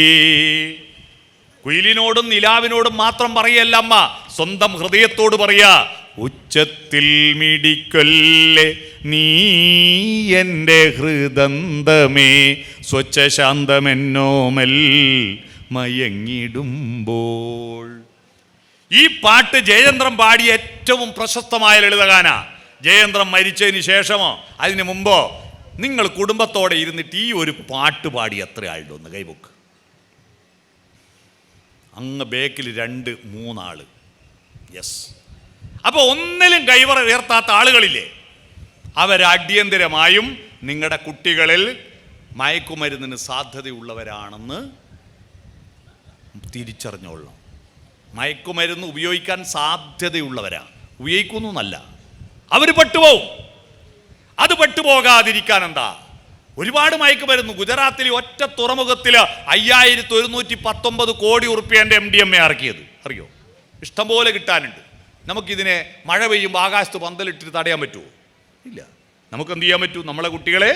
[SPEAKER 1] കുയിലിനോടും നിലാവിനോടും മാത്രം പറയല്ല അമ്മ, സ്വന്തം ഹൃദയത്തോട് പറയാ. ഉച്ചത്തിൽ മിടിക്കൊല്ലേ നീ എൻ്റെ ഹൃദന്തമേ, സ്വച്ഛശാന്തമെന്നോമൽ മയങ്ങിടുമ്പോൾ. ഈ പാട്ട് ജയചന്ദ്രൻ പാടിയ ഏറ്റവും പ്രശസ്തമായ ലളിതഗാന. ജയചന്ദ്രൻ മരിച്ചതിന് ശേഷമോ അതിന് മുമ്പോ നിങ്ങൾ കുടുംബത്തോടെ ഇരുന്നിട്ട് ഈ ഒരു പാട്ട് പാടി എത്ര ആളുണ്ട്? ഒന്ന് കൈബുക്ക്. അങ്ങ് ബേക്കിൽ 2-3 ആള്. യെസ്. അപ്പോൾ ഒന്നിലും കൈവറ ഉയർത്താത്ത ആളുകളില്ലേ, അവരടിയന്തരമായും നിങ്ങളുടെ കുട്ടികളിൽ മയക്കുമരുന്നിന് സാധ്യതയുള്ളവരാണെന്ന് തിരിച്ചറിഞ്ഞോളണം. മയക്കുമരുന്ന് ഉപയോഗിക്കാൻ സാധ്യതയുള്ളവരാണ്, ഉപയോഗിക്കുന്നല്ല, അവർ പെട്ടുപോകും. അത് പെട്ടുപോകാതിരിക്കാൻ എന്താ? ഒരുപാട് മയക്കുമരുന്ന് ഗുജറാത്തിലെ ഒറ്റ തുറമുഖത്തിൽ 5119 കോടി ഉറുപ്പ്യൻ്റെ MDMA ഇറക്കിയത് അറിയോ? ഇഷ്ടംപോലെ കിട്ടാനുണ്ട്. നമുക്കിതിനെ മഴ പെയ്യുമ്പോൾ ആകാശത്ത് പന്തലിട്ടിട്ട് തടയാൻ പറ്റുമോ? ഇല്ല. നമുക്ക് എന്ത് ചെയ്യാൻ പറ്റൂ? നമ്മളെ കുട്ടികളെ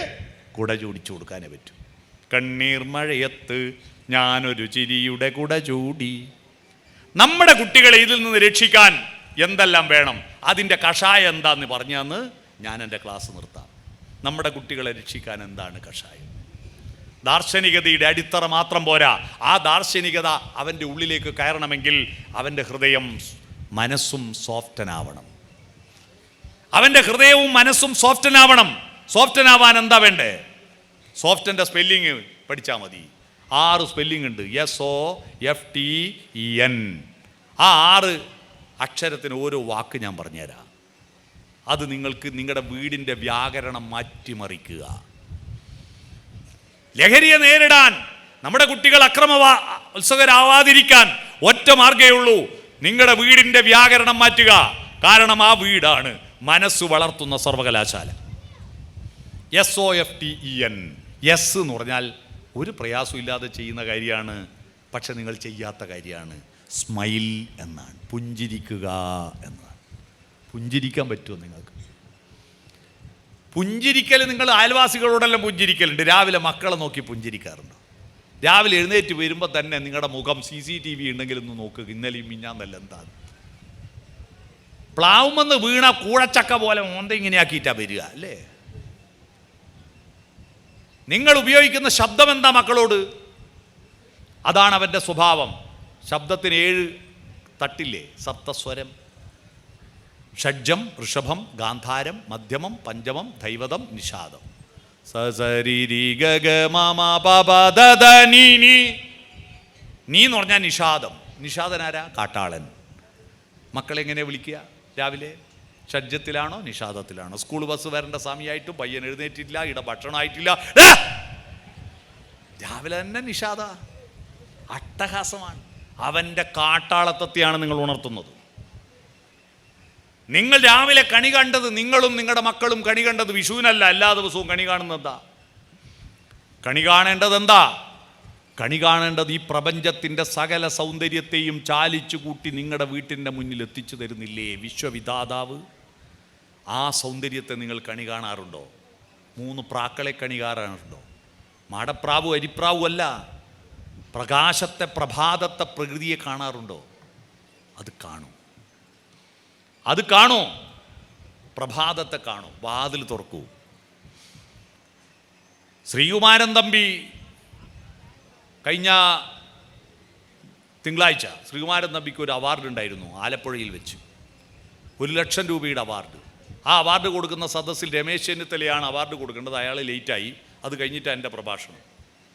[SPEAKER 1] കുട ചൂടിച്ചു കൊടുക്കാനേ പറ്റൂ. കണ്ണീർ മഴയത്ത് ഞാനൊരു ചിരിയുടെ കുട ചൂടി. നമ്മുടെ കുട്ടികളെ ഇതിൽ നിന്ന് രക്ഷിക്കാൻ എന്തെല്ലാം വേണം, അതിൻ്റെ കഷായം എന്താന്ന് പറഞ്ഞെന്ന് ഞാൻ എൻ്റെ ക്ലാസ് നിർത്താം. നമ്മുടെ കുട്ടികളെ രക്ഷിക്കാൻ എന്താണ് കഷായം? ദാർശനികതയുടെ അടിത്തറ മാത്രം പോരാ. ആ ദാർശനികത അവൻ്റെ ഉള്ളിലേക്ക് കയറണമെങ്കിൽ അവൻ്റെ ഹൃദയം മനസ്സും സോഫ്റ്റനാവണം. അവൻ്റെ ഹൃദയവും മനസ്സും സോഫ്റ്റനാവണം. സോഫ്റ്റനാവാൻ എന്താ വേണ്ടേ? സോഫ്റ്റിൻ്റെ സ്പെല്ലിങ് പഠിച്ചാൽ മതി. 6 സ്പെല്ലിംഗ് ഉണ്ട്. SOFTEN. ആ 6 അക്ഷരത്തിന് ഓരോ വാക്ക് ഞാൻ പറഞ്ഞുതരാം. അത് നിങ്ങൾക്ക് നിങ്ങളുടെ വീടിൻ്റെ വ്യാകരണം മാറ്റിമറിക്കുക. ലഹരിയെ നേരിടാൻ, നമ്മുടെ കുട്ടികൾ ഉത്സുകരാവാതിരിക്കാൻ ഒറ്റ മാർഗ്ഗമേ ഉള്ളൂ, നിങ്ങളുടെ വീടിൻ്റെ വ്യാകരണം മാറ്റുക. കാരണം ആ വീടാണ് മനസ്സ് വളർത്തുന്ന സർവകലാശാല. SOFTEN. എസ് എന്ന് പറഞ്ഞാൽ ഒരു പ്രയാസമില്ലാതെ ചെയ്യുന്ന കാര്യമാണ്, പക്ഷെ നിങ്ങൾ ചെയ്യാത്ത കാര്യമാണ്. സ്മൈൽ എന്നാണ്, പുഞ്ചിരിക്കുക എന്നാണ്. പുഞ്ചിരിക്കാൻ പറ്റുമോ നിങ്ങൾക്ക്? പുഞ്ചിരിക്കൽ നിങ്ങൾ അയൽവാസികളോടെല്ലാം പുഞ്ചിരിക്കലുണ്ട്. രാവിലെ മക്കളെ നോക്കി പുഞ്ചിരിക്കാറുണ്ടോ? രാവിലെ എഴുന്നേറ്റ് വരുമ്പോൾ തന്നെ നിങ്ങളുടെ മുഖം CCTV ഉണ്ടെങ്കിൽ ഒന്ന് നോക്കുക. ഇന്നലെയും മിഞ്ഞാന്നല്ല എന്താണ്? പ്ലാവുമെന്ന് വീണ കൂഴച്ചക്ക പോലെ മോന്ത ഇങ്ങനെയാക്കിയിട്ടാണ് വരിക അല്ലേ? നിങ്ങൾ ഉപയോഗിക്കുന്ന ശബ്ദം എന്താ മക്കളോട്? അതാണ് അവൻ്റെ സ്വഭാവം. ശബ്ദത്തിന് 7 തട്ടില്ലേ? സപ്തസ്വരം. ഷഡ്ജം, ഋഷഭം, ഗാന്ധാരം, മധ്യമം, പഞ്ചമം, ധൈവതം, നിഷാദം. സസരി ഗഗ മമ പപ ദദ നീ നീ. നീ എന്ന് പറഞ്ഞാൽ നിഷാദം. നിഷാദനാരാ? കാട്ടാളൻ. മക്കളെങ്ങനെ വിളിക്കുക രാവിലെ? ഷഡ്ജത്തിലാണോ നിഷാദത്തിലാണോ? സ്കൂൾ ബസ് വരേണ്ട സമയമായിട്ടും പയ്യൻ എഴുന്നേറ്റില്ല, ഇട ഭക്ഷണമായിട്ടില്ല, രാവിലെ തന്നെ നിഷാദ. അട്ടഹാസമാണ്. അവൻ്റെ കാട്ടാളത്തെയാണ് നിങ്ങൾ ഉണർത്തുന്നത്. നിങ്ങൾ രാവിലെ കണി കണ്ടത്, നിങ്ങളും നിങ്ങളുടെ മക്കളും കണി കണ്ടത് വിഷുവിനല്ല, എല്ലാ ദിവസവും കണി കാണുന്നതെന്താ? കണി കാണേണ്ടത് എന്താ? കണി കാണേണ്ടത് ഈ പ്രപഞ്ചത്തിൻ്റെ സകല സൗന്ദര്യത്തെയും ചാലിച്ചു കൂട്ടി നിങ്ങളുടെ വീട്ടിൻ്റെ മുന്നിൽ എത്തിച്ചു തരുന്നില്ലേ വിശ്വവിധാതാവ്? ആ സൗന്ദര്യത്തെ നിങ്ങൾ കണി കാണാറുണ്ടോ? 3 പ്രാക്കളെ കണി കാണാറുണ്ടോ? മാടപ്രാവും അരിപ്രാവും അല്ല. പ്രകാശത്തെ, പ്രഭാതത്തെ, പ്രകൃതിയെ കാണാറുണ്ടോ? അത് കാണൂ, അത് കാണൂ. പ്രഭാതത്തെ കാണൂ. വാതിൽ തുറക്കൂ. ശ്രീകുമാരൻ തമ്പി കഴിഞ്ഞ തിങ്കളാഴ്ച ശ്രീകുമാരൻ തമ്പിക്ക് ഒരു അവാർഡ് ഉണ്ടായിരുന്നു ആലപ്പുഴയിൽ വെച്ച്. 1,00,000 രൂപയുടെ അവാർഡ്. ആ അവാർഡ് കൊടുക്കുന്ന സദസ്സിൽ രമേശ് ചെന്നിത്തലയാണ് അവാർഡ് കൊടുക്കേണ്ടത്. അയാൾ ലേറ്റായി. അത് കഴിഞ്ഞിട്ട് എൻ്റെ പ്രഭാഷണം.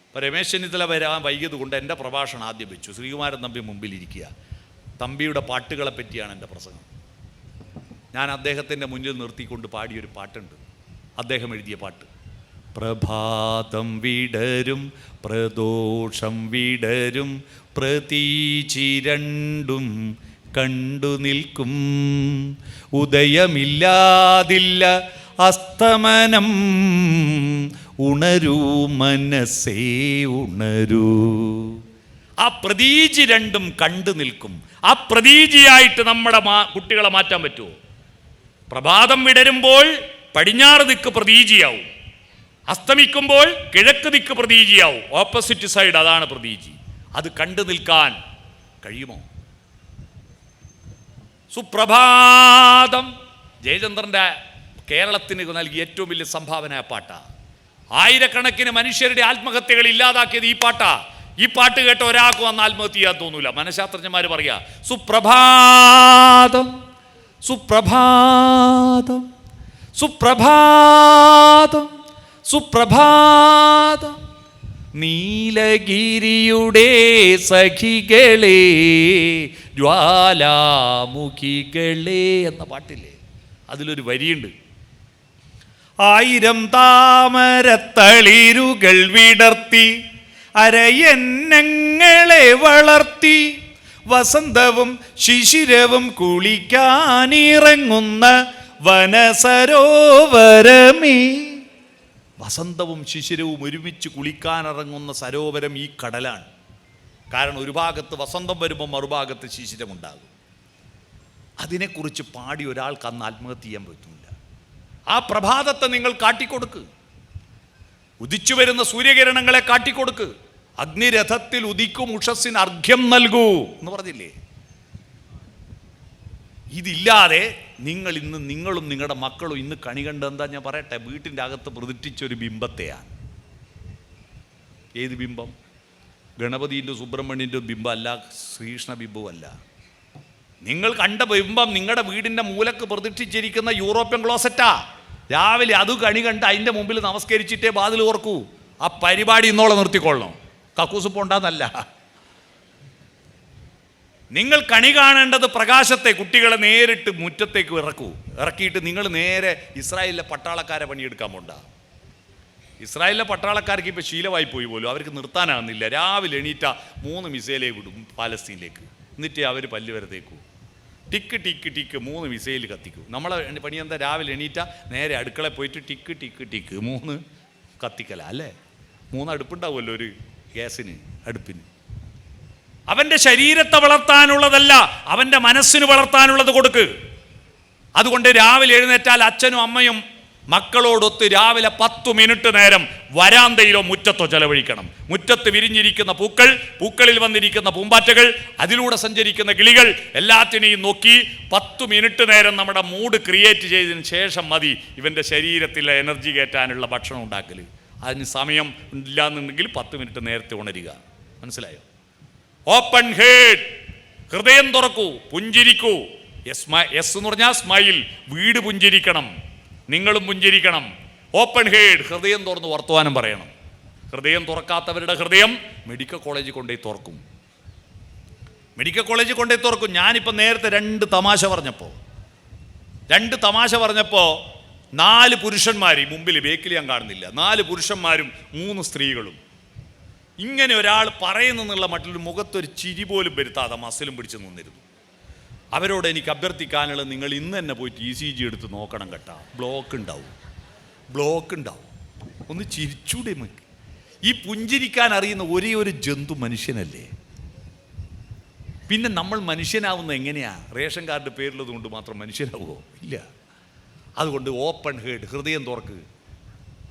[SPEAKER 1] അപ്പോൾ രമേശ് ചെന്നിത്തല വരാൻ വൈകിയത് കൊണ്ട് എൻ്റെ പ്രഭാഷണം ആദ്യം വെച്ചു. ശ്രീകുമാരൻ തമ്പി മുമ്പിലിരിക്കുക. തമ്പിയുടെ പാട്ടുകളെ പറ്റിയാണ് എൻ്റെ പ്രസംഗം. ഞാൻ അദ്ദേഹത്തിൻ്റെ മുന്നിൽ നിർത്തിക്കൊണ്ട് പാടിയൊരു പാട്ടുണ്ട്, അദ്ദേഹം എഴുതിയ പാട്ട്. പ്രഭാതം വിടരും പ്രദോഷം വിടരും പ്രതീചി രണ്ടും കണ്ടു നിൽക്കും. ഉദയമില്ലാതില്ല അസ്തമനം, ഉണരൂ മനസ്സേ ഉണരൂ. ആ പ്രതീചി രണ്ടും കണ്ടു നിൽക്കും. ആ പ്രതീചിയായിട്ട് നമ്മുടെ കുട്ടികളെ മാറ്റാൻ പറ്റുമോ? പ്രഭാതം വിടരുമ്പോൾ പടിഞ്ഞാറ് ദിക്ക് പ്രതീചിയാവും, അസ്തമിക്കുമ്പോൾ കിഴക്ക് ദിക്ക് പ്രതീചിയാവും. ഓപ്പോസിറ്റ് സൈഡ്, അതാണ് പ്രതീചി. അത് കണ്ടു നിൽക്കാൻ കഴിയുമോ? സുപ്രഭാതം ജയചന്ദ്രൻ്റെ കേരളത്തിന് നൽകിയ ഏറ്റവും വലിയ സംഭാവന ആ പാട്ടാ. ആയിരക്കണക്കിന് മനുഷ്യരുടെ ആത്മഹത്യകൾ ഇല്ലാതാക്കിയത് ഈ പാട്ടാ. ഈ പാട്ട് കേട്ട ഒരാൾക്ക് വന്ന് ആത്മഹത്യ ചെയ്യാൻ തോന്നൂല. മനഃശാസ്ത്രജ്ഞന്മാർ പറയാ സുപ്രഭാതം സുപ്രഭാതം സുപ്രഭാതം സുപ്രഭാതം. നീലഗിരിയുടെ സഖികളെ ജ്വാലാമുഖികളെ എന്ന പാട്ടില്ലേ, അതിലൊരു വരിയുണ്ട്. 1000 താമരത്തളിരുകൾ വിടർത്തി അരയന്നങ്ങളെ വളർത്തി വസന്തവും ശിശിരവും കുളിക്കാനിറങ്ങുന്ന വനസരോവരമേ. വസന്തവും ശിശിരവും ഒരുമിച്ച് കുളിക്കാനിറങ്ങുന്ന സരോവരം ഈ കടലാണ്. കാരണം ഒരു ഭാഗത്ത് വസന്തം വരുമ്പോൾ മറുഭാഗത്ത് ശിശിരമുണ്ടാകും. അതിനെക്കുറിച്ച് പാടി ഒരാൾക്ക് അന്ന് ആത്മഹത്യ ചെയ്യാൻ പറ്റില്ല. ആ പ്രഭാതത്തെ നിങ്ങൾ കാട്ടിക്കൊടുക്ക്. ഉദിച്ചു വരുന്ന സൂര്യകിരണങ്ങളെ കാട്ടിക്കൊടുക്ക്. അഗ്നിരഥത്തിൽ ഉദിക്കും ഉഷസ്സിന് അർഘ്യം നൽകൂ എന്ന് പറഞ്ഞില്ലേ? ഇതില്ലാതെ നിങ്ങളും നിങ്ങളുടെ മക്കളും ഇന്ന് കണി കണ്ട എന്താ ഞാൻ പറയട്ടെ, വീട്ടിൻ്റെ അകത്ത് പ്രതിഷ്ഠിച്ചൊരു ബിംബത്തെയാണ്. ഏത് ബിംബം? ഗണപതിൻ്റെ സുബ്രഹ്മണ്യൻ്റെ ബിംബം അല്ല, ശ്രീകൃഷ്ണ ബിംബവും അല്ല. നിങ്ങൾ കണ്ട ബിംബം നിങ്ങളുടെ വീടിൻ്റെ മൂലക്ക് പ്രതിഷ്ഠിച്ചിരിക്കുന്ന യൂറോപ്യൻ ക്ലോസറ്റാ. രാവിലെ അത് കണി കണ്ട് അതിൻ്റെ മുമ്പിൽ നമസ്കരിച്ചിട്ടേ വാതിൽ ഓർക്കൂ. ആ പരിപാടി ഇന്നോളം നിർത്തിക്കൊള്ളണം. കക്കൂസ് പോണ്ടെന്നല്ല. നിങ്ങൾ കണി കാണേണ്ടത് പ്രകാശത്തെ. കുട്ടികളെ നേരിട്ട് മുറ്റത്തേക്ക് ഇറക്കിയിട്ട് നിങ്ങൾ നേരെ ഇസ്രായേലിലെ പട്ടാളക്കാരെ പണിയെടുക്കാൻ പോണ്ട. ഇസ്രായേലിലെ പട്ടാളക്കാർക്ക് ഇപ്പോൾ ശീലമായി പോയി പോലും, അവർക്ക് നിർത്താനാകുന്നില്ല. രാവിലെ എണീറ്റ 3 മിസൈലേ വിടും പാലസ്തീനിലേക്ക്. എന്നിട്ടേ അവർ പല്ല് വരെ തേക്കൂ. ടിക്ക് ടിക്ക് ടിക്ക് 3 മിസൈൽ കത്തിക്കും. നമ്മളെ പണി എന്താ? രാവിലെ എണീറ്റ നേരെ അടുക്കളയിൽ പോയിട്ട് ടിക്ക് ടിക്ക് ടിക്ക് 3 കത്തിക്കല അല്ലേ? 3 അടുപ്പുണ്ടാവുമല്ലോ ഒരു ഗ്യാസിന്, അടുപ്പിന്. അവൻ്റെ ശരീരത്തെ വളർത്താനുള്ളതല്ല, അവൻ്റെ മനസ്സിന് വളർത്താനുള്ളത് കൊടുക്ക്. അതുകൊണ്ട് രാവിലെ എഴുന്നേറ്റാൽ അച്ഛനും അമ്മയും മക്കളോടൊത്ത് രാവിലെ 10 മിനിറ്റ് നേരം വരാന്തയിലോ മുറ്റത്തോ ചെലവഴിക്കണം. മുറ്റത്ത് വിരിഞ്ഞിരിക്കുന്ന പൂക്കൾ, പൂക്കളിൽ വന്നിരിക്കുന്ന പൂമ്പാറ്റകൾ, അതിലൂടെ സഞ്ചരിക്കുന്ന കിളികൾ, എല്ലാത്തിനെയും നോക്കി 10 മിനിറ്റ് നേരം നമ്മുടെ മൂഡ് ക്രിയേറ്റ് ചെയ്തതിന് ശേഷം മതി ഇവൻ്റെ ശരീരത്തിലെ എനർജി കയറ്റാനുള്ള ഭക്ഷണം ഉണ്ടാക്കൽ. അതിന് സമയം ഇല്ലാന്നുണ്ടെങ്കിൽ 10 മിനിറ്റ് നേരത്തെ ഉണരുക. മനസ്സിലായോ? ഓപ്പൺ ഹേഡ്, ഹൃദയം തുറക്കൂ, പുഞ്ചിരിക്കൂ. എസ് എന്ന് പറഞ്ഞാൽ സ്മൈൽ. വീട് പുഞ്ചിരിക്കണം, നിങ്ങളും പുഞ്ചിരിക്കണം. ഓപ്പൺ ഹേഡ്, ഹൃദയം തുറന്ന് വർത്തമാനം പറയണം. ഹൃദയം തുറക്കാത്തവരുടെ ഹൃദയം മെഡിക്കൽ കോളേജിൽ കൊണ്ടുപോയി തുറക്കും. മെഡിക്കൽ കോളേജിൽ കൊണ്ടുപോയി തുറക്കും. ഞാനിപ്പോൾ നേരത്തെ 2 തമാശ പറഞ്ഞപ്പോൾ 4 പുരുഷന്മാർ മുമ്പിൽ, ബേക്കിൽ ഞാൻ കാണുന്നില്ല, 4 പുരുഷന്മാരും 3 സ്ത്രീകളും. ഇങ്ങനെ ഒരാൾ പറയുന്നെന്നുള്ള മറ്റൊരു മുഖത്തൊരു ചിരി പോലും വരുത്താതെ മസിലും പിടിച്ച് നിന്നിരുന്നു. അവരോട് എനിക്ക് അഭ്യർത്ഥിക്കാനുള്ളത്, നിങ്ങൾ ഇന്ന് തന്നെ പോയിട്ട് ECG എടുത്ത് നോക്കണം കേട്ടാ. ബ്ലോക്ക് ഉണ്ടാവും. ഒന്ന് ചിരിച്ചൂടെ? ഈ പുഞ്ചിരിക്കാൻ അറിയുന്ന ഒരേ ഒരു ജന്തു മനുഷ്യനല്ലേ? പിന്നെ നമ്മൾ മനുഷ്യനാവുന്ന എങ്ങനെയാ? റേഷൻ കാർഡ് പേരുള്ളത് കൊണ്ട് മാത്രം മനുഷ്യനാവുമോ? ഇല്ല. അതുകൊണ്ട് ഓപ്പൺ ഹേഡ്, ഹൃദയം തുറക്ക്.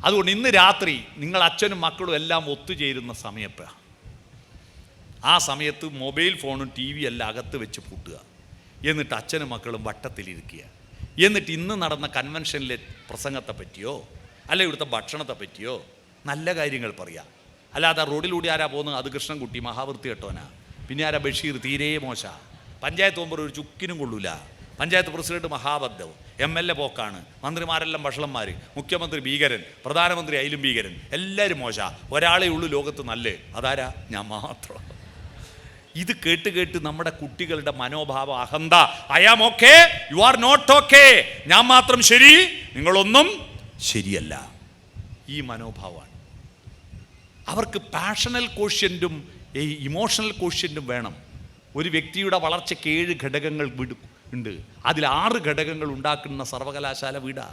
[SPEAKER 1] അതുകൊണ്ട് ഇന്ന് രാത്രി നിങ്ങൾ അച്ഛനും മക്കളും എല്ലാം ഒത്തുചേരുന്ന സമയത്ത് ആ സമയത്ത് മൊബൈൽ ഫോണും ടി വി എല്ലാം അകത്ത് വെച്ച് പൂട്ടുക. എന്നിട്ട് അച്ഛനും മക്കളും വട്ടത്തിലിരിക്കുക. എന്നിട്ട് ഇന്ന് നടന്ന കൺവെൻഷനിലെ പ്രസംഗത്തെ പറ്റിയോ അല്ല ഇവിടുത്തെ ഭക്ഷണത്തെ പറ്റിയോ നല്ല കാര്യങ്ങൾ പറയാം. അല്ലാതെ റോഡിലൂടെ ആരാ പോകുന്നത്? അത് കൃഷ്ണൻകുട്ടി മഹാവൃത്തി കേട്ടോനാ. പിന്നെ ആരാ ബഷീർ തീരെ മോശ. പഞ്ചായത്ത് മെമ്പർ ഒരു ചുക്കിനും കൊള്ളൂല. പഞ്ചായത്ത് പ്രസിഡന്റ് മഹാബദ്ധവും. MLA പോക്കാണ്. മന്ത്രിമാരെല്ലാം വഷളന്മാർ. മുഖ്യമന്ത്രി ഭീകരൻ. പ്രധാനമന്ത്രി അയിലും ഭീകരൻ. എല്ലാവരും മോശ. ഒരാളെ ഉള്ളൂ ലോകത്ത് നല്ലേ. അതാരാ? ഞാൻ മാത്രം. ഇത് കേട്ട് കേട്ട് നമ്മുടെ കുട്ടികളുടെ മനോഭാവം അഹന്ത. I am okay, you are not okay. ഞാൻ മാത്രം ശരി, നിങ്ങളൊന്നും ശരിയല്ല. ഈ മനോഭാവമാണ്. അവർക്ക് പാഷണൽ കോഷ്യൻറ്റും ഇമോഷണൽ കോഷ്യൻറ്റും വേണം. ഒരു വ്യക്തിയുടെ വളർച്ചയ്ക്ക് 7 ഘടകങ്ങൾ ഉണ്ട്. അതിൽ 6 ഘടകങ്ങൾ ഉണ്ടാക്കുന്ന സർവകലാശാല വീടാ.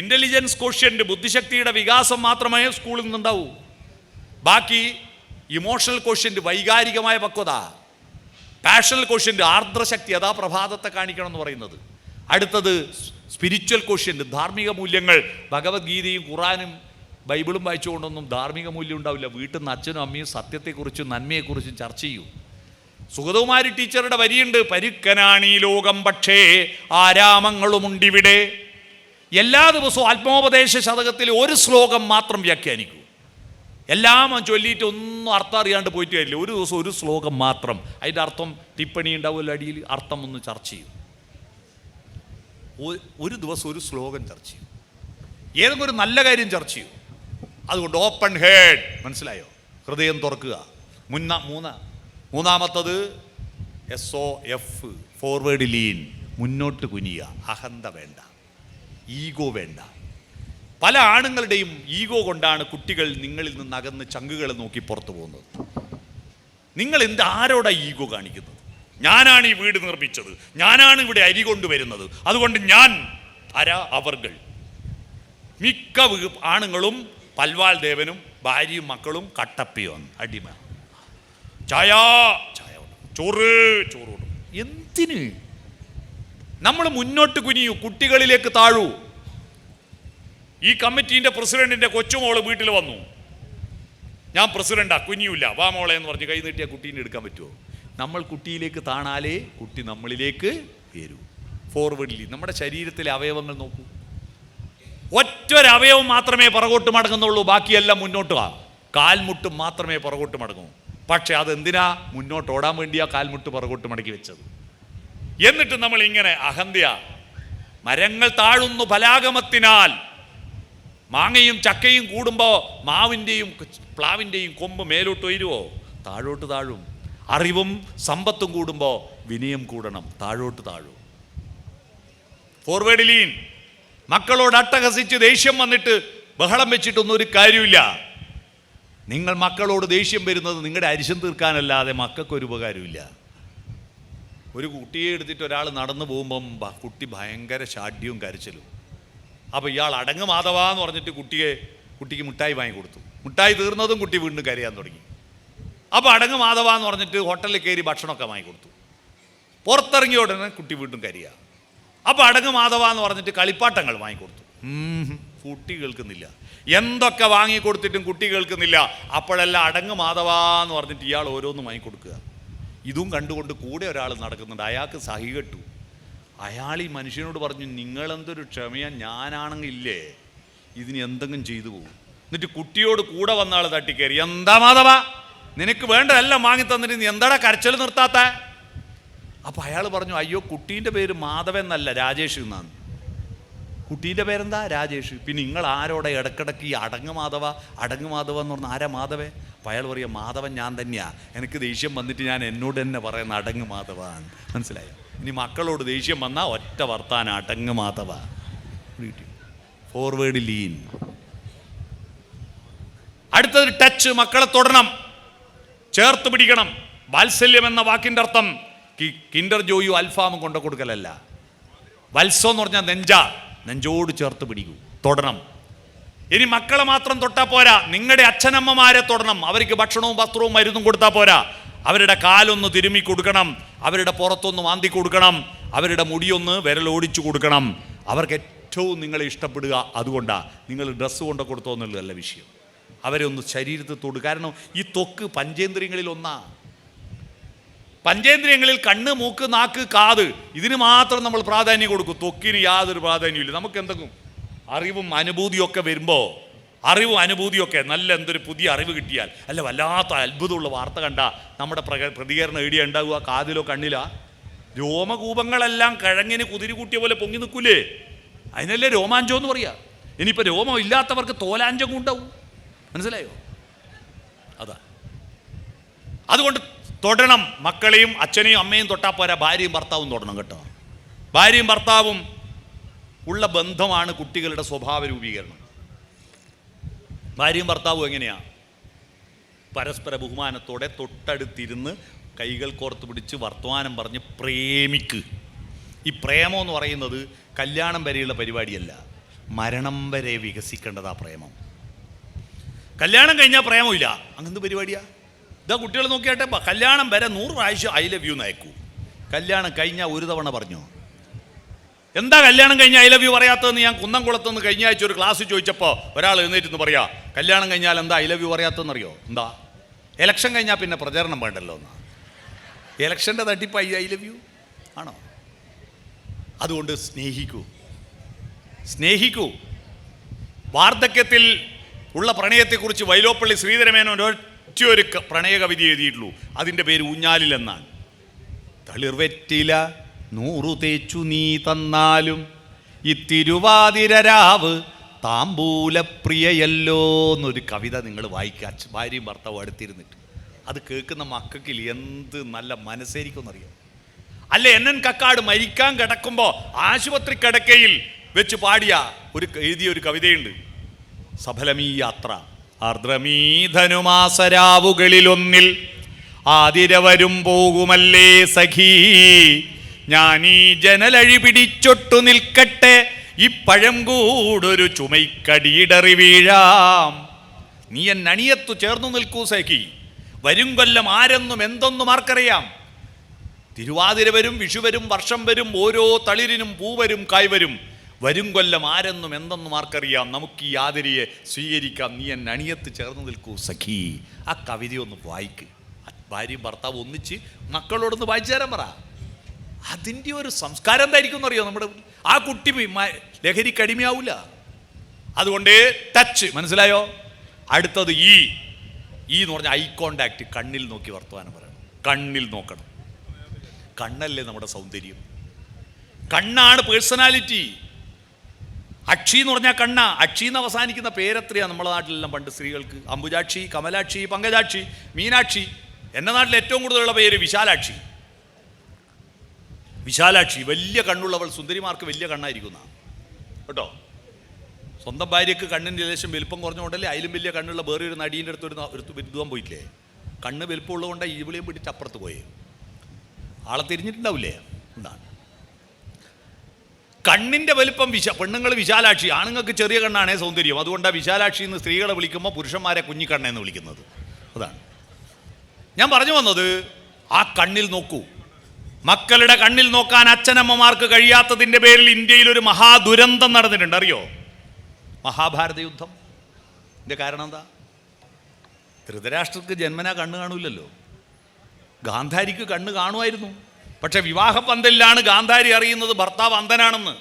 [SPEAKER 1] ഇൻ്റലിജൻസ് കോഷ്യൻറ്റ്, ബുദ്ധിശക്തിയുടെ വികാസം മാത്രമേ സ്കൂളിൽ നിന്നുണ്ടാവൂ. ബാക്കി ഇമോഷണൽ കോഷ്യൻറ്റ് വൈകാരികമായ പക്വത, പാഷണൽ കോഷ്യൻറ്റ് ആർദ്രശക്തി, അതാ പ്രഭാതത്തെ കാണിക്കണം എന്ന് പറയുന്നത്. അടുത്തത് സ്പിരിച്വൽ കോഷ്യൻറ്റ്, ധാർമ്മിക മൂല്യങ്ങൾ. ഭഗവത്ഗീതയും ഖുറാനും ബൈബിളും വായിച്ചുകൊണ്ടൊന്നും ധാർമ്മിക മൂല്യം ഉണ്ടാവില്ല. വീട്ടിൽ നിന്ന് അച്ഛനും അമ്മയും സത്യത്തെക്കുറിച്ചും നന്മയെക്കുറിച്ചും ചർച്ച ചെയ്യൂ. സുഗതകുമാരി ടീച്ചറുടെ വരിയുണ്ട്, പരുക്കനാണീ ലോകം പക്ഷേ ആരാമങ്ങളുമുണ്ടിവിടെ. എല്ലാ ദിവസവും ആത്മോപദേശ ശതകത്തിൽ ഒരു ശ്ലോകം മാത്രം വ്യാഖ്യാനിക്കൂ. എല്ലാം ചൊല്ലിയിട്ട് ഒന്നും അർത്ഥം അറിയാണ്ട് പോയിട്ട് കാര്യമില്ല. ഒരു ദിവസം ഒരു ശ്ലോകം മാത്രം, അതിൻ്റെ അർത്ഥം ടിപ്പണി ഉണ്ടാവുമല്ലോ അടിയിൽ, അർത്ഥം ഒന്ന് ചർച്ച ചെയ്യും. ഒരു ദിവസം ഒരു ശ്ലോകം ചർച്ച ചെയ്യും. ഏതെങ്കിലും ഒരു നല്ല കാര്യം ചർച്ച ചെയ്യും. അതുകൊണ്ട് ഓപ്പൺ ഹെഡ്, മനസ്സിലായോ? ഹൃദയം തുറക്കുക. മൂന്നാമത്തത് SOF, ഫോർവേഡ് ലീൻ, മുന്നോട്ട് കുനിയുക. അഹന്ത വേണ്ട, ഈഗോ വേണ്ട. പല ആണുങ്ങളുടെയും ഈഗോ കൊണ്ടാണ് കുട്ടികൾ നിങ്ങളിൽ നിന്ന് അകന്ന് ചങ്കുകളെ നോക്കി പുറത്തു പോകുന്നത്. നിങ്ങൾ ആരോടാ ഈഗോ കാണിക്കുന്നത്? ഞാനാണ് ഈ വീട് നിർമ്മിച്ചത്, ഞാനാണ് ഇവിടെ അരി കൊണ്ടുവരുന്നത്, അതുകൊണ്ട് ഞാൻ അവർകൾ. മിക്ക ആണുങ്ങളും പൽവാൾ ദേവനും ഭാര്യയും മക്കളും കട്ടപ്പിയും അടിമ. ചായ ചായ, ചോറ് ചോറ്. എന്തിന്? നമ്മൾ മുന്നോട്ട് കുനിയൂ, കുട്ടികളിലേക്ക് താഴൂ. ഈ കമ്മിറ്റീൻ്റെ പ്രസിഡന്റിൻ്റെ കൊച്ചുമോള് വീട്ടിൽ വന്നു. ഞാൻ പ്രസിഡന്റാ, കുനിയൂല, വാ മോളെ എന്ന് പറഞ്ഞ് കൈ നീട്ടിയാൽ കുട്ടീനെ എടുക്കാൻ പറ്റുമോ? നമ്മൾ കുട്ടിയിലേക്ക് താണാലേ കുട്ടി നമ്മളിലേക്ക് വരൂ. ഫോർവേഡിൽ നമ്മുടെ ശരീരത്തിലെ അവയവങ്ങൾ നോക്കൂ. ഒറ്റൊരവയവം മാത്രമേ പുറകോട്ട് മടങ്ങുന്നുള്ളൂ, ബാക്കിയെല്ലാം മുന്നോട്ട്. കാൽമുട്ടും മാത്രമേ പുറകോട്ട് മടങ്ങൂ. പക്ഷെ അതെന്തിനാ? മുന്നോട്ട് ഓടാൻ വേണ്ടിയാ കാൽമുട്ട് പുറകോട്ട് മടക്കി വെച്ചത്. എന്നിട്ട് നമ്മൾ ഇങ്ങനെ അഹന്തയാ. മരങ്ങൾ താഴുന്നു ഫലാഗമത്തിനാൽ. മാങ്ങയും ചക്കയും കൂടുമ്പോൾ മാവിൻ്റെയും പ്ലാവിൻ്റെയും കൊമ്പ് മേലോട്ട് ഉയരുവോ? താഴോട്ട് താഴും. അറിവും സമ്പത്തും കൂടുമ്പോൾ വിനയം കൂടണം, താഴോട്ട് താഴും. Forward lean. മക്കളോട് അട്ടഹസിച്ച് ദേഷ്യം വന്നിട്ട് ബഹളം വെച്ചിട്ടൊന്നും ഒരു കാര്യമില്ല. നിങ്ങൾ മക്കളോട് ദേഷ്യം വരുന്നത് നിങ്ങളുടെ അരിശം തീർക്കാനല്ലാതെ മക്കൾക്കൊരു ഉപകാരമില്ല. ഒരു കുട്ടിയെ എടുത്തിട്ട് ഒരാൾ നടന്നു പോകുമ്പം കുട്ടി ഭയങ്കര ഷാഢ്യവും കരച്ചിലും. അപ്പോൾ ഇയാൾ അടങ്ങ് മാധവാ എന്ന് പറഞ്ഞിട്ട് കുട്ടിക്ക് മിഠായി വാങ്ങി കൊടുത്തു. മിഠായി തീർന്നതും കുട്ടി വീണ്ടും കരയാൻ തുടങ്ങി. അപ്പോൾ അടങ്ങ് മാധവാ എന്ന് പറഞ്ഞിട്ട് ഹോട്ടലിൽ കയറി ഭക്ഷണമൊക്കെ വാങ്ങി കൊടുത്തു. പുറത്തിറങ്ങിയ ഉടനെ കുട്ടി വീണ്ടും കരയുക. അപ്പോൾ അടങ്ങ് മാധവാ എന്ന് പറഞ്ഞിട്ട് കളിപ്പാട്ടങ്ങൾ വാങ്ങിക്കൊടുത്തു. കുട്ടി കേൾക്കുന്നില്ല. എന്തൊക്കെ വാങ്ങിക്കൊടുത്തിട്ടും കുട്ടി കേൾക്കുന്നില്ല. അപ്പോഴെല്ലാം അടങ്ങ് മാധവാ എന്ന് പറഞ്ഞിട്ട് ഇയാൾ ഓരോന്നും വാങ്ങിക്കൊടുക്കുക. ഇതും കണ്ടുകൊണ്ട് കൂടെ ഒരാൾ നടക്കുന്നുണ്ട്. അയാൾക്ക് സഹി കെട്ടു. അയാൾ ഈ മനുഷ്യനോട് പറഞ്ഞു, നിങ്ങളെന്തൊരു ക്ഷമയാ, ഞാനാണെങ്കിൽ ഇല്ലേ ഇതിന് എന്തെങ്കിലും ചെയ്തു പോകും. എന്നിട്ട് കുട്ടിയോട് കൂടെ വന്ന ആൾ തട്ടിക്കയറി, എന്താ മാധവ നിനക്ക് വേണ്ടതെല്ലാം വാങ്ങി തന്നിട്ട് നീ എന്താടാ കരച്ചിൽ നിർത്താത്ത? അപ്പം അയാൾ പറഞ്ഞു, അയ്യോ കുട്ടീൻ്റെ പേര് മാധവൻ എന്നല്ല, രാജേഷ് എന്നാണ്. കുട്ടീൻ്റെ പേരെന്താ? രാജേഷ്. പിന്നെ നിങ്ങൾ ആരോടെ ഇടക്കിടക്ക് ഈ അടങ്ങ് മാധവ എന്ന് പറഞ്ഞാൽ ആരാ മാധവേ? അപ്പം അയാൾ പറയുക, മാധവൻ ഞാൻ തന്നെയാ. എനിക്ക് ദേഷ്യം വന്നിട്ട് ഞാൻ എന്നോട് തന്നെ പറയുന്ന അടങ്ങ് മാധവാൻ. മനസ്സിലായോ? ഇനി മക്കളോട് ദേഷ്യം വന്നാൽ ഒറ്റ വർത്താനം, അടങ്ങ് മാധവ. Forward lean. അടുത്തത് ടച്ച്. മക്കളെ തൊടണം, ചേർത്ത് പിടിക്കണം. വാത്സല്യം എന്ന വാക്കിൻ്റെ അർത്ഥം കിൻഡർ ജോയും അൽഫാമും കൊണ്ടു കൊടുക്കലല്ല. വത്സോ എന്ന് പറഞ്ഞാൽ നെഞ്ചോട് ചേർത്ത് പിടിക്കൂ, തൊടണം. ഇനി മക്കളെ മാത്രം തൊട്ടാൽ പോരാ, നിങ്ങളുടെ അച്ഛനമ്മമാരെ തൊടണം. അവർക്ക് ഭക്ഷണവും വസ്ത്രവും മരുന്നും കൊടുത്താൽ പോരാ. അവരുടെ കാലൊന്ന് തിരുമ്മി കൊടുക്കണം, അവരുടെ പുറത്തൊന്ന് മാന്തി കൊടുക്കണം, അവരുടെ മുടിയൊന്ന് വിരലോടിച്ചു കൊടുക്കണം. അവർക്ക് ഏറ്റവും നിങ്ങളെ ഇഷ്ടപ്പെടുക അതുകൊണ്ടാണ്. നിങ്ങൾ ഡ്രസ്സ് കൊണ്ട് കൊടുത്തോ എന്നുള്ളതല്ല വിഷയം. അവരെ ഒന്ന് ശരീരത്തിൽ തൊട്. കാരണം ഈ ത്വക്ക് പഞ്ചേന്ദ്രിയങ്ങളിൽ ഒന്നാ. പഞ്ചേന്ദ്രിയങ്ങളിൽ കണ്ണ്, മൂക്ക്, നാക്ക്, കാത്, ഇതിന് മാത്രം നമ്മൾ പ്രാധാന്യം കൊടുക്കും. ത്വക്കിന് യാതൊരു പ്രാധാന്യമില്ല. നമുക്ക് എന്തെങ്കിലും അറിവും അനുഭൂതിയൊക്കെ വരുമ്പോൾ, അറിവും അനുഭൂതിയൊക്കെ നല്ല എന്തൊരു പുതിയ അറിവ് കിട്ടിയാൽ, അല്ല വല്ലാത്ത അത്ഭുതമുള്ള വാർത്ത കണ്ട നമ്മുടെ പ്രതികരണം എവിടെയാ ഉണ്ടാവുക? കാതിലോ കണ്ണിലാ? രോമകൂപങ്ങളെല്ലാം കിഴങ്ങിന് കുതിരി കൂട്ടിയ പോലെ പൊങ്ങി നിൽക്കൂലേ? അതിനല്ലേ രോമാഞ്ചം എന്ന് പറയാ. ഇനിയിപ്പോൾ രോമം ഇല്ലാത്തവർക്ക് തോലാഞ്ചം ഉണ്ടാവും. മനസ്സിലായോ? അതാ. അതുകൊണ്ട് തൊടണം. മക്കളെയും അച്ഛനെയും അമ്മയും തൊട്ടാൽ പോരാ, ഭാര്യയും ഭർത്താവും തൊടണം കേട്ടോ. ഭാര്യയും ഭർത്താവും ഉള്ള ബന്ധമാണ് കുട്ടികളുടെ സ്വഭാവ രൂപീകരണം. ഭാര്യയും ഭർത്താവും എങ്ങനെയാ? പരസ്പര ബഹുമാനത്തോടെ തൊട്ടടുത്തിരുന്ന് കൈകൾ കോർത്ത് പിടിച്ച് വർത്തമാനം പറഞ്ഞ് പ്രേമിക്ക്. ഈ പ്രേമം എന്ന് പറയുന്നത് കല്യാണം വരെയുള്ള പരിപാടിയല്ല, മരണം വരെ വികസിക്കേണ്ടതാ പ്രേമം. കല്യാണം കഴിഞ്ഞാൽ പ്രേമമില്ല, അങ്ങനത്തെ പരിപാടിയാ. ഇതാ കുട്ടികൾ നോക്കിയാട്ടെ, കല്യാണം വരെ 100 പ്രാവശ്യം ഐ ലവ് യു എന്നയക്കൂ. കല്യാണം കഴിഞ്ഞാൽ ഒരു തവണ പറഞ്ഞോ? എന്താ കല്യാണം കഴിഞ്ഞാൽ ഐ ലവ് യു പറയാത്തതെന്ന് ഞാൻ കുന്നംകുളത്തുനിന്ന് കഴിഞ്ഞ ആഴ്ച ഒരു ക്ലാസ് ചോദിച്ചപ്പോൾ ഒരാൾ എഴുന്നേറ്റ് പറയാ, കല്യാണം കഴിഞ്ഞാൽ എന്താ ഐ ലവ് യു പറയാത്തതെന്നറിയോ? എന്താ, ഇലക്ഷൻ കഴിഞ്ഞാൽ പിന്നെ പ്രചരണം വേണ്ടല്ലോ എന്നാ. ഇലക്ഷൻ്റെ തട്ടിപ്പായി ഐ ലവ് യു ആണോ? അതുകൊണ്ട് സ്നേഹിക്കൂ, സ്നേഹിക്കൂ. വാർദ്ധക്യത്തിൽ ഉള്ള പ്രണയത്തെക്കുറിച്ച് വൈലോപ്പള്ളി ശ്രീധരമേനോൻ ഒറ്റയൊരു പ്രണയ കവിത എഴുതിയിട്ടുള്ളൂ. അതിൻ്റെ പേര് ഊഞ്ഞാലിൽ എന്നാണ്. തളിർവെറ്റില 100 തേച്ചു നീ തന്നാലും ഇത്തിരുവാതിരരാവ് താമ്പൂലപ്രിയയല്ലോ എന്നൊരു കവിത നിങ്ങൾ വായിക്കുക. ഭാര്യയും ഭർത്താവും അടുത്തിരുന്നിട്ട് അത് കേൾക്കുന്ന മക്കൾക്ക് എന്ത് നല്ല മനസ്സായിരിക്കുമെന്നറിയാം. അല്ല, NN കക്കാട് മരിക്കാൻ കിടക്കുമ്പോൾ ആശുപത്രി കിടക്കയിൽ വെച്ച് പാടിയ എഴുതിയ ഒരു കവിതയുണ്ട്. സഫലമീ യാത്ര ആർദ്രമീ ധനുമാസരാവുകളിലൊന്നിൽ ആതിരവരും പോകുമല്ലേ സഖീ, ഞാനീ ജനലഴി പിടിച്ചൊട്ടു നിൽക്കട്ടെ, ഈ പഴം കൂടൊരു ചുമൈക്കടിയിടറി വീഴാം. നീ എന്നണിയത്തു ചേർന്നു നിൽക്കൂ സഖി, വരും കൊല്ലം ആരെന്നും എന്തൊന്നും ആർക്കറിയാം. തിരുവാതിര വരും, വിഷു വരും, വർഷം വരും, ഓരോ തളിരിനും പൂവരും കായ്വരും, വരും കൊല്ലം ആരെന്നും എന്തെന്നും ആർക്കറിയാം. നമുക്ക് ഈ ആതിരയെ സ്വീകരിക്കാം, നീ എന്നെ അണിയത്ത് ചേർന്ന് നിൽക്കൂ സഖി. ആ കവിതയൊന്ന് വായിക്ക്. ഭാര്യയും ഭർത്താവ് ഒന്നിച്ച് മക്കളോടൊന്ന് വായിച്ചു തരാൻ പറ. അതിൻ്റെ ഒരു സംസ്കാരം എന്തായിരിക്കും എന്നറിയോ? നമ്മുടെ ആ കുട്ടി ലഹരിക്ക് അടിമയാവില്ല. അതുകൊണ്ട് ടച്ച്, മനസ്സിലായോ? അടുത്തത് ഈ എന്ന് പറഞ്ഞാൽ ഐ കോണ്ടാക്ട്. കണ്ണിൽ നോക്കി വർത്തമാനം പറയണം. കണ്ണിൽ നോക്കണം. കണ്ണല്ലേ നമ്മുടെ സൗന്ദര്യം. കണ്ണാണ് പേഴ്സണാലിറ്റി. അക്ഷി എന്ന് പറഞ്ഞാൽ കണ്ണ. അക്ഷി എന്ന് അവസാനിക്കുന്ന പേരെത്രയാണ് നമ്മുടെ നാട്ടിലെല്ലാം പണ്ട് സ്ത്രീകൾക്ക്? അംബുജാക്ഷി, കമലാക്ഷി, പങ്കജാക്ഷി, മീനാക്ഷി. എൻ്റെ നാട്ടിൽ ഏറ്റവും കൂടുതലുള്ള പേര് വിശാലാക്ഷി. വിശാലാക്ഷി, വലിയ കണ്ണുള്ളവൾ. സുന്ദരിമാർക്ക് വലിയ കണ്ണായിരിക്കുന്ന കേട്ടോ. സ്വന്തം ഭാര്യയ്ക്ക് കണ്ണിൻ്റെ ലേശം വലുപ്പം കുറഞ്ഞുകൊണ്ടല്ലേ അതിലും വലിയ കണ്ണുള്ള വേറെ ഒരു നടീൻ്റെ അടുത്ത് ഒരു വിരുദ്ധം പോയില്ലേ? കണ്ണ് വലുപ്പമുള്ളതുകൊണ്ടാണ് ഇവിടെയും പിടിച്ച് അപ്പുറത്ത് പോയേ. ആളെ തിരിഞ്ഞിട്ടുണ്ടാവില്ലേ? എന്താണ് കണ്ണിൻ്റെ വലിപ്പം? പെണ്ണുങ്ങൾ വിശാലാക്ഷി, ആണുങ്ങൾക്ക് ചെറിയ കണ്ണാണേ സൗന്ദര്യം. അതുകൊണ്ടാണ് വിശാലാക്ഷി എന്ന് സ്ത്രീകളെ വിളിക്കുമ്പോൾ പുരുഷന്മാരെ കുഞ്ഞിക്കണ്ണെന്ന് വിളിക്കുന്നത്. അതാണ് ഞാൻ പറഞ്ഞു വന്നത്. ആ കണ്ണിൽ നോക്കൂ. മക്കളുടെ കണ്ണിൽ നോക്കാൻ അച്ഛനമ്മമാർക്ക് കഴിയാത്തതിൻ്റെ പേരിൽ ഇന്ത്യയിൽ ഒരു മഹാദുരന്തം നടന്നിട്ടുണ്ട്. അറിയോ? മഹാഭാരത യുദ്ധം. ഇതിൻ്റെ കാരണം എന്താ? ധൃതരാഷ്ട്രർക്ക് ജന്മനാ കണ്ണ് കാണൂലല്ലോ. ഗാന്ധാരിക്ക് കണ്ണ് കാണുമായിരുന്നു. പക്ഷെ വിവാഹ പന്തലിലാണ് ഗാന്ധാരി അറിയുന്നത് ഭർത്താവ് അന്ധനാണെന്ന്.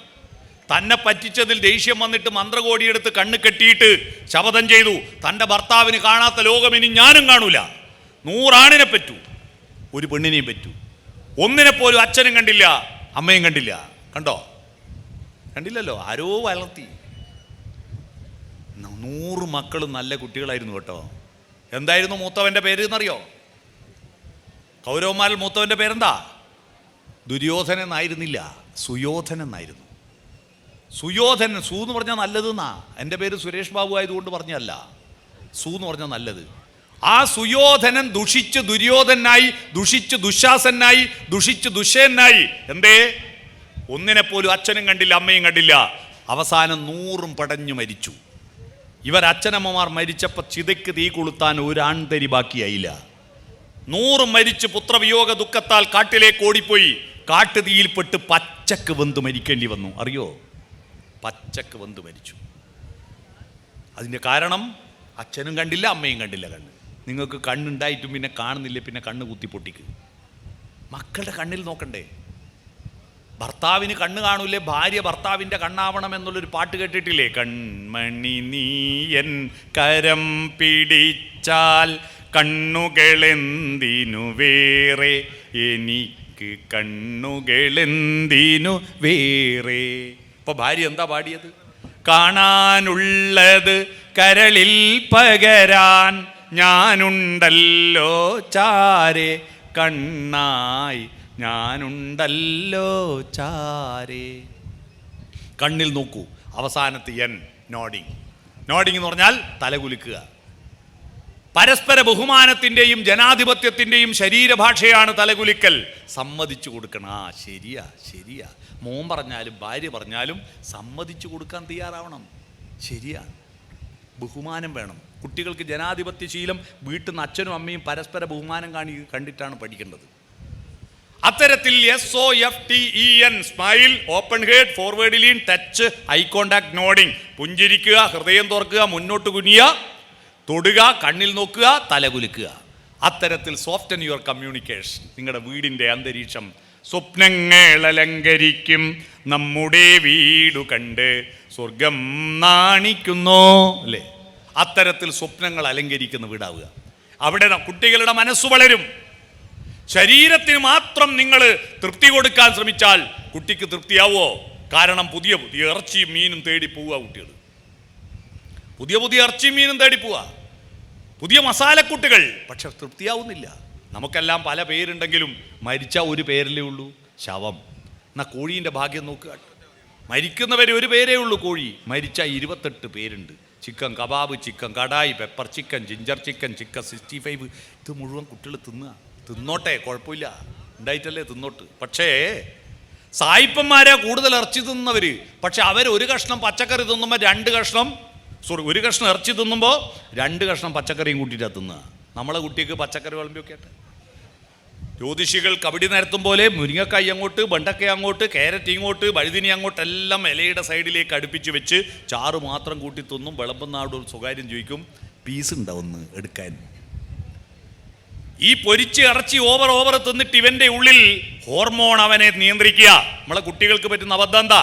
[SPEAKER 1] തന്നെ പറ്റിച്ചതിൽ ദേഷ്യം വന്നിട്ട് മന്ത്രകോടിയെടുത്ത് കണ്ണ് കെട്ടിയിട്ട് ശപഥം ചെയ്തു, തൻ്റെ ഭർത്താവിന് കാണാത്ത ലോകം ഇനി ഞാനും കാണൂല. 100 ആണിനെ പറ്റൂ, ഒരു പെണ്ണിനെയും പറ്റൂ. ഒന്നിനെപ്പോലും അച്ഛനും കണ്ടില്ല, അമ്മയും കണ്ടില്ല. കണ്ടോ? കണ്ടില്ലല്ലോ. ആരോ വളർത്തി. 100 മക്കളും നല്ല കുട്ടികളായിരുന്നു കേട്ടോ. എന്തായിരുന്നു മൂത്തവൻ്റെ പേര് എന്നറിയോ? കൗരവന്മാരിൽ മൂത്തവൻ്റെ പേരെന്താ? ദുര്യോധനൻ എന്നായിരുന്നില്ല, സുയോധനൻ എന്നായിരുന്നു. സുയോധനൻ. സു എന്ന് പറഞ്ഞാൽ നല്ലതെന്നാ. എൻ്റെ പേര് സുരേഷ് ബാബു ആയതുകൊണ്ട് പറഞ്ഞല്ല. സു എന്ന് പറഞ്ഞാൽ നല്ലത്. ആ സുയോധനൻ ദുഷിച്ച് ദുര്യോധനായി, ദുഷിച്ച് ദുശാസനായി, ദുഷിച്ച് ദുഷ്യനായി. എന്തേ? ഒന്നിനെപ്പോലും അച്ഛനും കണ്ടില്ല, അമ്മയും കണ്ടില്ല. അവസാനം 100 പടഞ്ഞു മരിച്ചു. ഇവർ അച്ഛനമ്മമാർ മരിച്ചപ്പോൾ ചിതയ്ക്ക് തീ കൊളുത്താൻ ഒരു ആൺതരി ബാക്കിയായില്ല. 100 മരിച്ച് പുത്രവിയോഗ ദുഃഖത്താൽ കാട്ടിലേക്ക് ഓടിപ്പോയി. കാട്ടുതീയിൽപ്പെട്ട് പച്ചക്ക് വെന്ത് മരിക്കേണ്ടി വന്നു. അറിയോ? പച്ചക്ക് വെന്ത് മരിച്ചു. അതിൻ്റെ കാരണം അച്ഛനും കണ്ടില്ല, അമ്മയും കണ്ടില്ല കണ്ണ്. നിങ്ങൾക്ക് കണ്ണുണ്ടായിട്ടും പിന്നെ കാണുന്നില്ല, പിന്നെ കണ്ണ് കുത്തി പൊട്ടിക്ക്. മക്കളുടെ കണ്ണിൽ നോക്കണ്ടേ? ഭർത്താവിന് കണ്ണ് കാണൂലേ? ഭാര്യ ഭർത്താവിൻ്റെ കണ്ണാവണം എന്നുള്ളൊരു പാട്ട് കേട്ടിട്ടില്ലേ? കൺമണി നീയൻ കരം പിടിച്ചാൽ കണ്ണുകളെന്തിനു വേറെ, എനിക്ക് കണ്ണുകളെന്തിനു വേറെ. ഇപ്പൊ ഭാര്യ എന്താ പാടിയത്? കാണാനുള്ളത് കരളിൽ പകരാൻ ഞാനുണ്ടല്ലോ ചാരെ, കണ്ണായി ഞാനുണ്ടല്ലോ ചാരെ. കണ്ണിൽ നോക്കൂ. അവസാനത്തെ എൻ, നോഡിങ്. നോഡിങ് എന്ന് പറഞ്ഞാൽ തലകുലുക്കുക. പരസ്പര ബഹുമാനത്തിൻ്റെയും ജനാധിപത്യത്തിൻ്റെയും ശരീരഭാഷയാണ് തലകുലിക്കൽ. സമ്മതിച്ചു കൊടുക്കണം. ആ ശരിയാ ശരിയാ. മോൻ പറഞ്ഞാലും ഭാര്യ പറഞ്ഞാലും സമ്മതിച്ചു കൊടുക്കാൻ തയ്യാറാവണം. ശരിയാണ്. ബഹുമാനം വേണം. കുട്ടികൾക്ക് ജനാധിപത്യ ശീലം വീട്ടിൽ നിന്ന് അച്ഛനും അമ്മയും പരസ്പര ബഹുമാനം കണ്ടിട്ടാണ് പഠിക്കേണ്ടത്. അത്തരത്തിൽ SOFTEN, smile, open head, forward lean, touch, eye contact, nodding. പുഞ്ചിരിക്കുക, ഹൃദയം തുറക്കുക, മുന്നോട്ട് കുനിയുക, തൊടുക, കണ്ണിൽ നോക്കുക, തലകുലുക്കുക. അത്തരത്തിൽ സോഫ്റ്റൻ യുവർ കമ്മ്യൂണിക്കേഷൻ. നിങ്ങളുടെ വീടിൻ്റെ അന്തരീക്ഷം. സ്വപ്നങ്ങൾ അലങ്കരിക്കും നമ്മുടെ വീടു കണ്ട് സ്വർഗം നാണിക്കുന്നോ, അല്ലേ? അത്തരത്തിൽ സ്വപ്നങ്ങൾ അലങ്കരിക്കുന്ന വീടാവുക. അവിടെ കുട്ടികളുടെ മനസ്സ് വളരും. ശരീരത്തിന് മാത്രം നിങ്ങൾ തൃപ്തി കൊടുക്കാൻ ശ്രമിച്ചാൽ കുട്ടിക്ക് തൃപ്തിയാവോ? കാരണം പുതിയ പുതിയ ഇറച്ചിയും മീനും തേടി പോവുക കുട്ടികൾ. പുതിയ പുതിയ ഇറച്ചിയും മീനും തേടി പോവുക, പുതിയ മസാലക്കൂട്ടുകൾ. പക്ഷെ തൃപ്തിയാവുന്നില്ല. നമുക്കെല്ലാം പല പേരുണ്ടെങ്കിലും മരിച്ച ഒരു പേരിലേ ഉള്ളൂ, ശവം. എന്നാൽ കോഴീൻ്റെ ഭാഗ്യം നോക്കുക. മരിക്കുന്നവരെ ഒരു പേരേ ഉള്ളൂ കോഴി. മരിച്ച 28 പേരുണ്ട്. Chicken kebab, chicken kadai, pepper chicken, ginger chicken, chicken 65. ഇത് മുഴുവൻ കുട്ടികൾ തിന്നോട്ടെ, കുഴപ്പമില്ല, ഉണ്ടായിട്ടല്ലേ തിന്നോട്ട്. പക്ഷേ സായിപ്പന്മാരെ കൂടുതൽ ഇറച്ചി തിന്നവർ. പക്ഷെ അവർ ഒരു കഷ്ണം പച്ചക്കറി തിന്നുമ്പോൾ ഒരു കഷ്ണം ഇറച്ചി തിന്നുമ്പോൾ 2 കഷ്ണം പച്ചക്കറിയും കൂട്ടിയിട്ടാണ് തിന്നുക. നമ്മളെ കുട്ടിക്ക് പച്ചക്കറി വിളമ്പിയൊക്കെ ആട്ടെ. ജ്യോതിഷികൾ കബഡി നിരത്തും പോലെ മുരിങ്ങക്കായി അങ്ങോട്ട്, വെണ്ടക്കായ അങ്ങോട്ട്, ക്യാരറ്റ് ഇങ്ങോട്ട്, വഴുതിനി അങ്ങോട്ട്, എല്ലാം ഇലയുടെ സൈഡിലേക്ക് അടുപ്പിച്ച് വെച്ച് ചാറ് മാത്രം കൂട്ടി തിന്നും. വിളമ്പുന്ന ആളോട് ഒരു സ്വകാര്യം ചോദിക്കും, പീസ് ഉണ്ടാവുമെന്ന് എടുക്കാൻ. ഈ പൊരിച്ച് ഇറച്ചി ഓവർ തിന്നിട്ട് ഇവൻ്റെ ഉള്ളിൽ ഹോർമോൺ അവനെ നിയന്ത്രിക്കുക. നമ്മളെ കുട്ടികൾക്ക് പറ്റുന്ന അബദ്ധം എന്താ?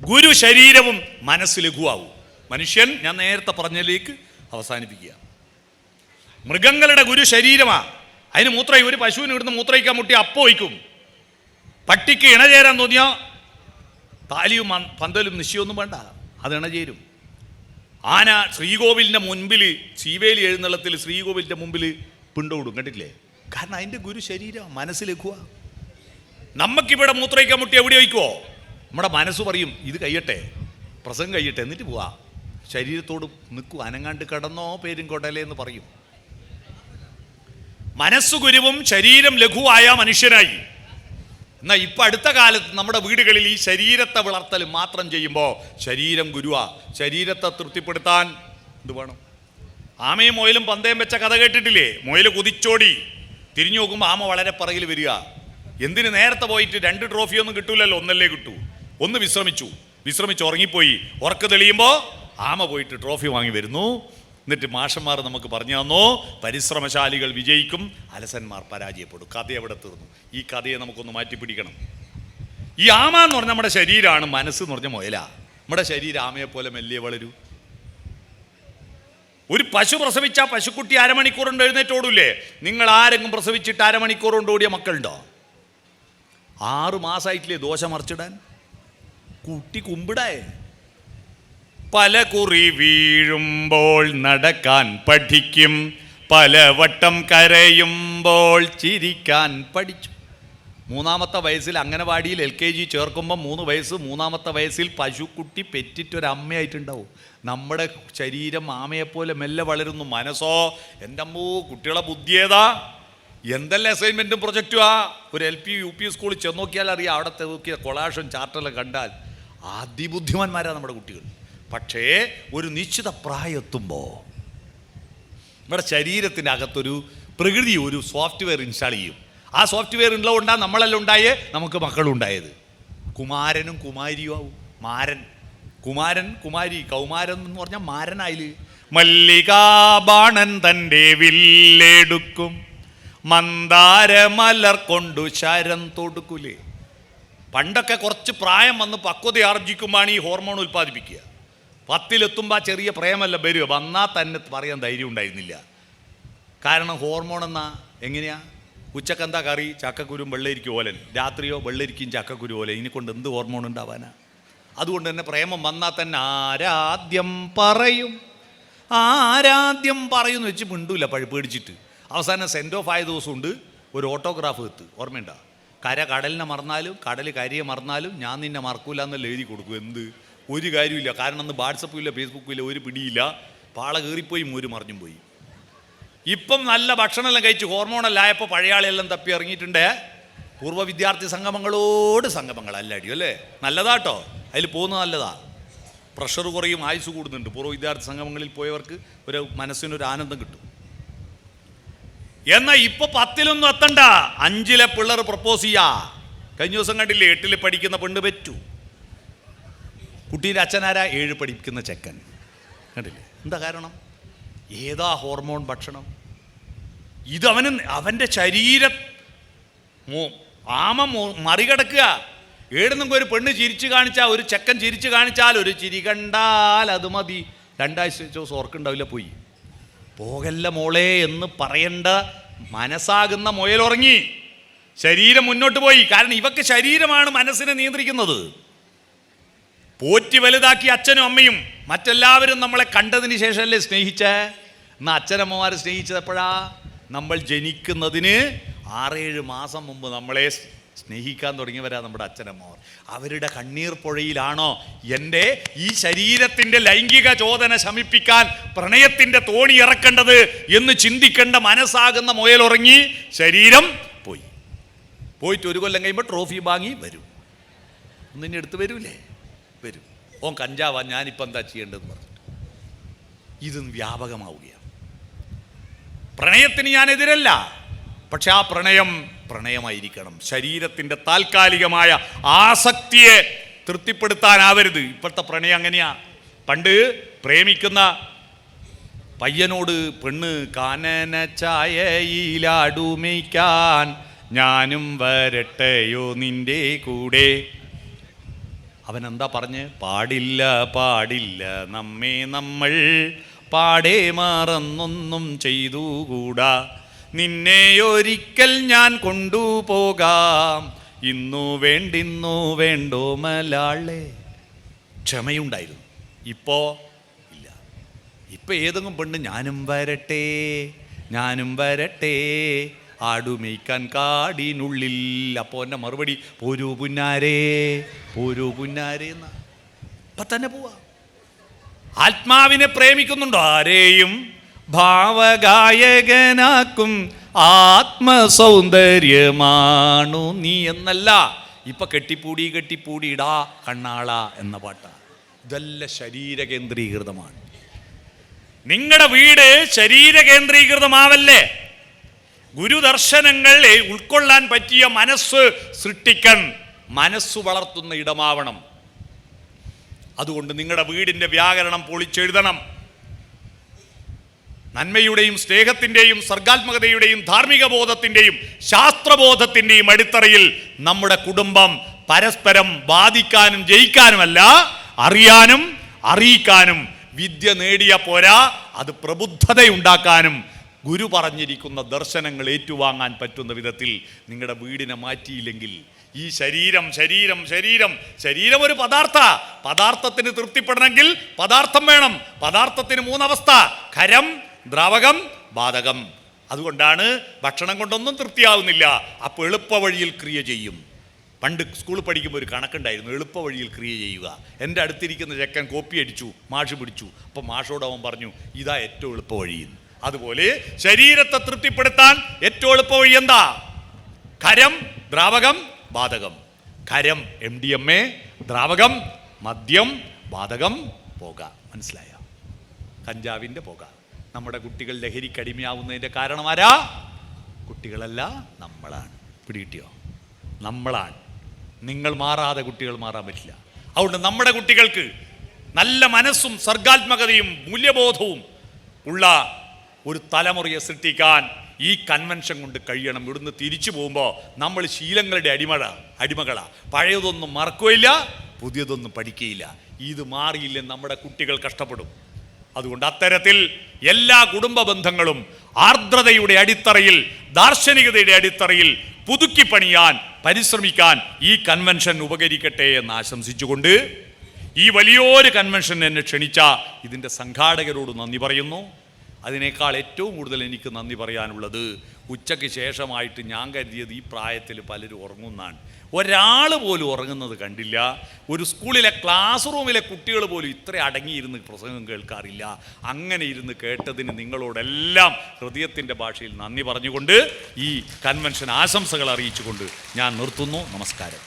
[SPEAKER 1] ഗുരു ശരീരവും മനസ്സ് ലഘുവാകും. മനുഷ്യൻ, ഞാൻ നേരത്തെ പറഞ്ഞതിലേക്ക് അവസാനിപ്പിക്കുക, മൃഗങ്ങളുടെ ഗുരു ശരീരമാ. അതിന് ഒരു പശുവിന് ഇവിടുന്ന് മൂത്രയിക്കാൻ മുട്ടി അപ്പം ഒഴിക്കും. പട്ടിക്ക് ഇണചേരാൻ തോന്നിയാൽ താലിയും പന്തലും നിശ്ചയമൊന്നും വേണ്ട, അത് ഇണചേരും. ആന ശ്രീകോവിലിൻ്റെ മുൻപിൽ, ശീവേലി എഴുന്നള്ളത്തിൽ ശ്രീകോവിലിൻ്റെ മുമ്പിൽ പിണ്ടോടും, കണ്ടിട്ടില്ലേ? കാരണം അതിൻ്റെ ഗുരു ശരീരം, മനസ്സ് ലഘുവാ. നമുക്കിവിടെ മൂത്രയിക്കാൻ മുട്ടി എവിടെ വയ്ക്കുമോ? നമ്മുടെ മനസ്സ് പറയും ഇത് കഴിയട്ടെ, പ്രസംഗം കഴിയട്ടെ, എന്നിട്ട് പോവാ. ശരീരത്തോട് നിൽക്കൂ, അനങ്ങാണ്ട് കിടന്നോ പേരും കൊടലേ എന്ന് പറയും. മനസ്സ് ഗുരുവും ശരീരം ലഘുവായ മനുഷ്യനായി. എന്നാൽ ഇപ്പം അടുത്ത കാലത്ത് നമ്മുടെ വീടുകളിൽ ഈ ശരീരത്തെ വളർത്തൽ മാത്രം ചെയ്യുമ്പോൾ ശരീരം ഗുരുവാ. ശരീരത്തെ തൃപ്തിപ്പെടുത്താൻ എന്ത് വേണം? ആമയും മുയലും പന്തയം വെച്ച കഥ കേട്ടിട്ടില്ലേ? മുയൽ കുതിച്ചോടി, തിരിഞ്ഞു നോക്കുമ്പോൾ ആമ വളരെ പറകിൽ വരിക. എന്തിന് നേരത്തെ പോയിട്ട് 2 ട്രോഫിയൊന്നും കിട്ടൂലല്ലോ, ഒന്നല്ലേ കിട്ടൂ. ഒന്ന് വിശ്രമിച്ച് ഉറങ്ങിപ്പോയി. ഉറക്കം തെളിയുമ്പോൾ ആമ പോയിട്ട് ട്രോഫി വാങ്ങി വരുന്നു. എന്നിട്ട് മാഷന്മാർ നമുക്ക് പറഞ്ഞു തന്നു, പരിശ്രമശാലികൾ വിജയിക്കും, അലസന്മാർ പരാജയപ്പെടും. കഥ എവിടെ തീർന്നു? ഈ കഥയെ നമുക്കൊന്ന് മാറ്റിപ്പിടിക്കണം. ഈ ആമ എന്ന് പറഞ്ഞാൽ നമ്മുടെ ശരീരമാണ്, മനസ്സ് എന്ന് പറഞ്ഞാൽ മുയല. നമ്മുടെ ശരീരം ആമയെ പോലെ മെല്ലിയെ വളരൂ. ഒരു പശു പ്രസവിച്ച പശുക്കുട്ടി 1/2 മണിക്കൂർ കൊണ്ട് എഴുന്നേറ്റോടൂല്ലേ? നിങ്ങൾ ആരെങ്കിലും പ്രസവിച്ചിട്ട് 1/2 മണിക്കൂർ കൊണ്ട് ഓടിയ മക്കളുണ്ടോ? 6 മാസമായിട്ടില്ലേ ദോശ മറിച്ചിടാൻ? കുട്ടി കുമ്പിടായേ. പല കുറി വീഴുമ്പോൾ നടക്കാൻ പഠിക്കും, പലവട്ടം കരയുമ്പോൾ ചിരിക്കാൻ പഠിച്ചു. 3-ാമത്തെ വയസ്സിൽ അംഗനവാടിയിൽ LKG ചേർക്കുമ്പോൾ 3 വയസ്സ്, 3-ാമത്തെ വയസ്സിൽ പശുക്കുട്ടി പെറ്റിട്ടൊരമ്മയായിട്ടുണ്ടാവും. നമ്മുടെ ശരീരം ആമയെപ്പോലെ മെല്ലെ വളരുന്നു. മനസ്സോ എൻ്റെ അമ്മോ, കുട്ടികളെ ബുദ്ധിയേതാ! എന്തെല്ലാം അസൈൻമെൻറ്റും പ്രൊജക്റ്റും ഒരു LP UP സ്കൂളിൽ ചെന്ന് നോക്കിയാൽ അറിയാം. അവിടുത്തെ നോക്കിയ കൊളാഷൻ ചാർട്ടെല്ലാം കണ്ടാൽ അതിബുദ്ധിമാന്മാരാണ് നമ്മുടെ കുട്ടികൾ. പക്ഷേ ഒരു നിശ്ചിത പ്രായമെത്തുമ്പോൾ നമ്മുടെ ശരീരത്തിൻ്റെ അകത്തൊരു പ്രകൃതി ഒരു സോഫ്റ്റ്വെയർ ഇൻസ്റ്റാൾ ചെയ്യും. ആ സോഫ്റ്റ്വെയർ ഉള്ളതുകൊണ്ടാണ് നമ്മളെല്ലാം ഉണ്ടായേ, നമുക്ക് മക്കളുണ്ടായത്. കുമാരനും കുമാരിയും ആവും. മാരൻ, കുമാരൻ കുമാരി, കൗമാരൻ എന്ന് പറഞ്ഞാൽ മാരനായില്. മല്ലികാബാണൻ തൻ്റെ വില്ലെടുക്കും, മന്ദാരമലർ കൊണ്ടു ശരം തൊടുക്കൂലേ. പണ്ടൊക്കെ കുറച്ച് പ്രായം വന്ന് പക്വത ആർജിക്കുമ്പോഴാണ് ഈ ഹോർമോൺ ഉൽപ്പാദിപ്പിക്കുക. 10-ലെത്തുമ്പോൾ ചെറിയ പ്രേമല്ല വരിക, വന്നാൽ തന്നെ പറയാൻ ധൈര്യം ഉണ്ടായിരുന്നില്ല. കാരണം ഹോർമോൺ എന്നാ എങ്ങനെയാ? ഉച്ചക്കെന്താ കറി? ചക്കക്കുരും വെള്ളരിക്കും ഓലൻ. രാത്രിയോ വെള്ളരിക്കും ചക്കക്കുരു ഓലൻ. ഇതിനെക്കൊണ്ട് എന്ത് ഹോർമോൺ ഉണ്ടാവാനാ? അതുകൊണ്ട് തന്നെ പ്രേമം വന്നാൽ തന്നെ ആരാദ്യം പറയും, ആരാദ്യം പറയുമെന്ന് വെച്ച് മിണ്ടൂല പേടിച്ചിട്ട്. അവസാനം സെൻഡ് ഓഫ് ആയ ദിവസമുണ്ട് ഒരു ഓട്ടോഗ്രാഫ് എത്ത്, ഓർമ്മയുണ്ടോ? കര കടലിനെ മറന്നാലും കടൽ കരിയെ മറന്നാലും ഞാൻ നിന്നെ മറക്കൂല എന്നല്ല എഴുതി കൊടുക്കും. എന്ത്? ഒരു കാര്യമില്ല. കാരണം അന്ന് വാട്സപ്പും ഇല്ല, ഫേസ്ബുക്കും ഇല്ല, ഒരു പിടിയില്ല. പാള കയറിപ്പോയി, മൂര് മറിഞ്ഞും പോയി. ഇപ്പം നല്ല ഭക്ഷണമെല്ലാം കഴിച്ച് ഹോർമോണെല്ലായപ്പോൾ പഴയ ആളെല്ലാം തപ്പി ഇറങ്ങിയിട്ടുണ്ട്. പൂർവ്വ വിദ്യാർത്ഥി സംഗമങ്ങളോട് സംഗമങ്ങൾ അല്ലടി അല്ലേ, നല്ലതാട്ടോ. അതിൽ പോകുന്നത് നല്ലതാ. പ്രഷർ കുറയും, ആയുസ് കൂടുന്നുണ്ട്. പൂർവ്വ വിദ്യാർത്ഥി സംഗമങ്ങളിൽ പോയവർക്ക് ഒരു മനസ്സിനൊരു ആനന്ദം കിട്ടും. എന്നാൽ ഇപ്പൊ 10-ലൊന്നും എത്തണ്ട, 5-ലെ പിള്ളേർ പ്രപ്പോസ് ചെയ്യാ. കഴിഞ്ഞ ദിവസം കണ്ടില്ലേ, 8-ൽ പഠിക്കുന്ന പെണ്ണ് പറ്റൂ. കുട്ടീൻ്റെ അച്ഛനാരാ? 7 പഠിക്കുന്ന ചെക്കൻ. കണ്ടില്ലേ? എന്താ കാരണം? ഏതാ ഹോർമോൺ ഭക്ഷണം? ഇത് അവൻ്റെ ശരീര ആമ മറികടക്കുക. ഏടുന്നെങ്കിൽ ഒരു പെണ്ണ് ചിരിച്ചു കാണിച്ചാൽ, ഒരു ചെക്കൻ ചിരിച്ചു കാണിച്ചാൽ, ഒരു ചിരി കണ്ടാൽ അത് മതി. 2 ആഴ്ച ദിവസം ഓർക്കുണ്ടാവില്ല, പോയി. പോകല്ല മോളെ എന്ന് പറയേണ്ട മനസ്സാകുന്ന മുയലുറങ്ങി. ശരീരം മുന്നോട്ട് പോയി. കാരണം ഇവക്ക് ശരീരമാണ് മനസ്സിനെ നിയന്ത്രിക്കുന്നത്. പോറ്റി വലുതാക്കി അച്ഛനും അമ്മയും മറ്റെല്ലാവരും നമ്മളെ കണ്ടതിന് ശേഷമല്ലേ സ്നേഹിച്ചേ? എന്നാൽ അച്ഛനമ്മമാർ സ്നേഹിച്ചത് എപ്പോഴാ? നമ്മൾ ജനിക്കുന്നതിന് 6-7 മാസം മുമ്പ് നമ്മളെ സ്നേഹിക്കാൻ തുടങ്ങിയവരാ നമ്മുടെ അച്ഛനമ്മമാർ. അവരുടെ കണ്ണീർ പുഴയിലാണോ എൻ്റെ ഈ ശരീരത്തിൻ്റെ ലൈംഗിക ചോദന ശമിപ്പിക്കാൻ പ്രണയത്തിൻ്റെ തോണി ഇറക്കേണ്ടത് എന്ന് ചിന്തിക്കേണ്ട മനസ്സാകുന്ന മുയലുറങ്ങി. ശരീരം പോയിട്ട് 1 കൊല്ലം കഴിയുമ്പോൾ ട്രോഫി വാങ്ങി വരും. ഒന്നിനെ എടുത്ത് വരൂലേ? വരും. ഓൻ കഞ്ചാവാ, ഞാനിപ്പോൾ എന്താ ചെയ്യേണ്ടതെന്ന് പറഞ്ഞിട്ട് ഇത് വ്യാപകമാവുകയാണ്. പ്രണയത്തിന് ഞാൻ എതിരല്ല, പക്ഷെ ആ പ്രണയമായിരിക്കണം. ശരീരത്തിൻ്റെ താൽക്കാലികമായ ആസക്തിയെ തൃപ്തിപ്പെടുത്താനാവരുത്. ഇപ്പോഴത്തെ പ്രണയം അങ്ങനെയാ. പണ്ട് പ്രേമിക്കുന്ന പയ്യനോട് പെണ്ണ് കാനന ചായയിലാടുമയ്ക്കാൻ ഞാനും വരട്ടെയോ നിന്റെ കൂടെ. അവൻ എന്താ പറഞ്ഞ്? പാടില്ല പാടില്ല നമ്മെ നമ്മൾ പാടെ മറന്നൊന്നും ചെയ്തുകൂടാ. നിന്നെ ഒരിക്കൽ ഞാൻ കൊണ്ടുപോകാം, ഇന്നു വേണ്ടോ മലാളെ. ക്ഷമയുണ്ടായിരുന്നു, ഇപ്പോ ഇല്ല. ഇപ്പൊ ഏതെങ്കിലും പെണ്ണ് ഞാനും വരട്ടെ ആടുമേയ്ക്കാൻ കാടിനുള്ളിൽ. അപ്പോൾ എൻ്റെ മറുപടി പോരൂ പുന്നാരേ എന്നാ. ഇപ്പം തന്നെ പോവാ. ആത്മാവിനെ പ്രേമിക്കുന്നുണ്ടോ? ആരെയും ഭാവഗായകനാക്കും ആത്മസൗന്ദര്യമാണു നീ എന്നല്ല. ഇപ്പൊ കെട്ടിപ്പൂടിയിടാ കണ്ണാള എന്ന പാട്ടാ. ഇതെല്ലാം ശരീര കേന്ദ്രീകൃതമാണ്. നിങ്ങളുടെ വീട് ശരീര കേന്ദ്രീകൃതമാവല്ലേ. ഗുരുദർശനങ്ങൾ ഉൾക്കൊള്ളാൻ പറ്റിയ മനസ്സ് സൃഷ്ടിക്കാൻ മനസ്സ് വളർത്തുന്ന ഇടമാവണം. അതുകൊണ്ട് നിങ്ങളുടെ വീടിൻ്റെ വ്യാകരണം പൊളിച്ചെഴുതണം. നന്മയുടെയും സ്നേഹത്തിൻ്റെയും സർഗാത്മകതയുടെയും ധാർമ്മിക ബോധത്തിൻ്റെയും ശാസ്ത്രബോധത്തിൻ്റെയും അടിത്തറയിൽ നമ്മുടെ കുടുംബം പരസ്പരം ബാധിക്കാനും ജയിക്കാനുമല്ല, അറിയാനും അറിയിക്കാനും വിദ്യ നേടിയ പോരാ, അത് പ്രബുദ്ധതയുണ്ടാക്കാനും ഗുരു പറഞ്ഞിരിക്കുന്ന ദർശനങ്ങൾ ഏറ്റുവാങ്ങാൻ പറ്റുന്ന വിധത്തിൽ നിങ്ങളുടെ വീടിനെ മാറ്റിയില്ലെങ്കിൽ ഈ ശരീരം ഒരു പദാർത്ഥത്തിന് തൃപ്തിപ്പെടണമെങ്കിൽ പദാർത്ഥം വേണം. പദാർത്ഥത്തിന് 3 അവസ്ഥ: ഖരം, ദ്രാവകം, ബാധകം. അതുകൊണ്ടാണ് ഭക്ഷണം കൊണ്ടൊന്നും തൃപ്തിയാവുന്നില്ല. അപ്പോൾ എളുപ്പ വഴിയിൽ ക്രിയ ചെയ്യും. പണ്ട് സ്കൂളിൽ പഠിക്കുമ്പോൾ ഒരു കണക്കുണ്ടായിരുന്നു, എളുപ്പ വഴിയിൽ ക്രിയ ചെയ്യുക. എൻ്റെ അടുത്തിരിക്കുന്ന ചെക്കൻ കോപ്പി അടിച്ചു, മാഷ് പിടിച്ചു. അപ്പം മാഷോട് അവൻ പറഞ്ഞു, ഇതാ ഏറ്റവും എളുപ്പ വഴിയെന്ന്. അതുപോലെ ശരീരത്തെ തൃപ്തിപ്പെടുത്താൻ ഏറ്റവും എളുപ്പ വഴി എന്താ? ഖരം, ദ്രാവകം, ബാധകം. ഖരം MDMA, ദ്രാവകം മദ്യം, ബാധകം പുക. മനസ്സിലായ? കഞ്ചാവിൻ്റെ പുക. നമ്മുടെ കുട്ടികൾ ലഹരിക്കടിമയാവുന്നതിൻ്റെ കാരണം ആരാ? കുട്ടികളല്ല, നമ്മളാണ്. പിടികിട്ടിയോ? നമ്മളാണ്. നിങ്ങൾ മാറാതെ കുട്ടികൾ മാറാൻ പറ്റില്ല. അതുകൊണ്ട് നമ്മുടെ കുട്ടികൾക്ക് നല്ല മനസ്സും സർഗാത്മകതയും മൂല്യബോധവും ഉള്ള ഒരു തലമുറയെ സൃഷ്ടിക്കാൻ ഈ കൺവെൻഷൻ കൊണ്ട് കഴിയണം. ഇവിടുന്ന് തിരിച്ചു പോകുമ്പോൾ നമ്മൾ ശീലങ്ങളുടെ അടിമകളാ. പഴയതൊന്നും മറക്കുകയില്ല, പുതിയതൊന്നും പഠിക്കുകയില്ല. ഇത് മാറിയില്ലെങ്കിൽ നമ്മുടെ കുട്ടികൾ കഷ്ടപ്പെടും. അതുകൊണ്ട് അത്തരത്തിൽ എല്ലാ കുടുംബ ബന്ധങ്ങളും ആർദ്രതയുടെ അടിത്തറയിൽ, ദാർശനികതയുടെ അടിത്തറയിൽ പുതുക്കി പണിയാൻ പരിശ്രമിക്കാൻ ഈ കൺവെൻഷൻ ഉപകരിക്കട്ടെ എന്ന് ആശംസിച്ചുകൊണ്ട് ഈ വലിയൊരു കൺവെൻഷൻ എന്നെ ക്ഷണിച്ച ഇതിൻ്റെ സംഘാടകരോട് നന്ദി പറയുന്നു. അതിനേക്കാൾ ഏറ്റവും കൂടുതൽ എനിക്ക് നന്ദി പറയാനുള്ളത്, ഉച്ചയ്ക്ക് ശേഷമായിട്ട് ഞാൻ കരുതിയത് ഈ പ്രായത്തിൽ പലരും ഉറങ്ങുന്നതാണ്. ഒരാൾ പോലും ഉറങ്ങുന്നത് കണ്ടില്ല. ഒരു സ്കൂളിലെ ക്ലാസ് റൂമിലെ കുട്ടികൾ പോലും ഇത്ര അടങ്ങിയിരുന്ന് പ്രസംഗം കേൾക്കാറില്ല. അങ്ങനെ ഇരുന്ന് കേട്ടതിന് നിങ്ങളോടെല്ലാം ഹൃദയത്തിൻ്റെ ഭാഷയിൽ നന്ദി പറഞ്ഞുകൊണ്ട് ഈ കൺവെൻഷൻ ആശംസകൾ അറിയിച്ചുകൊണ്ട് ഞാൻ നിർത്തുന്നു. നമസ്കാരം.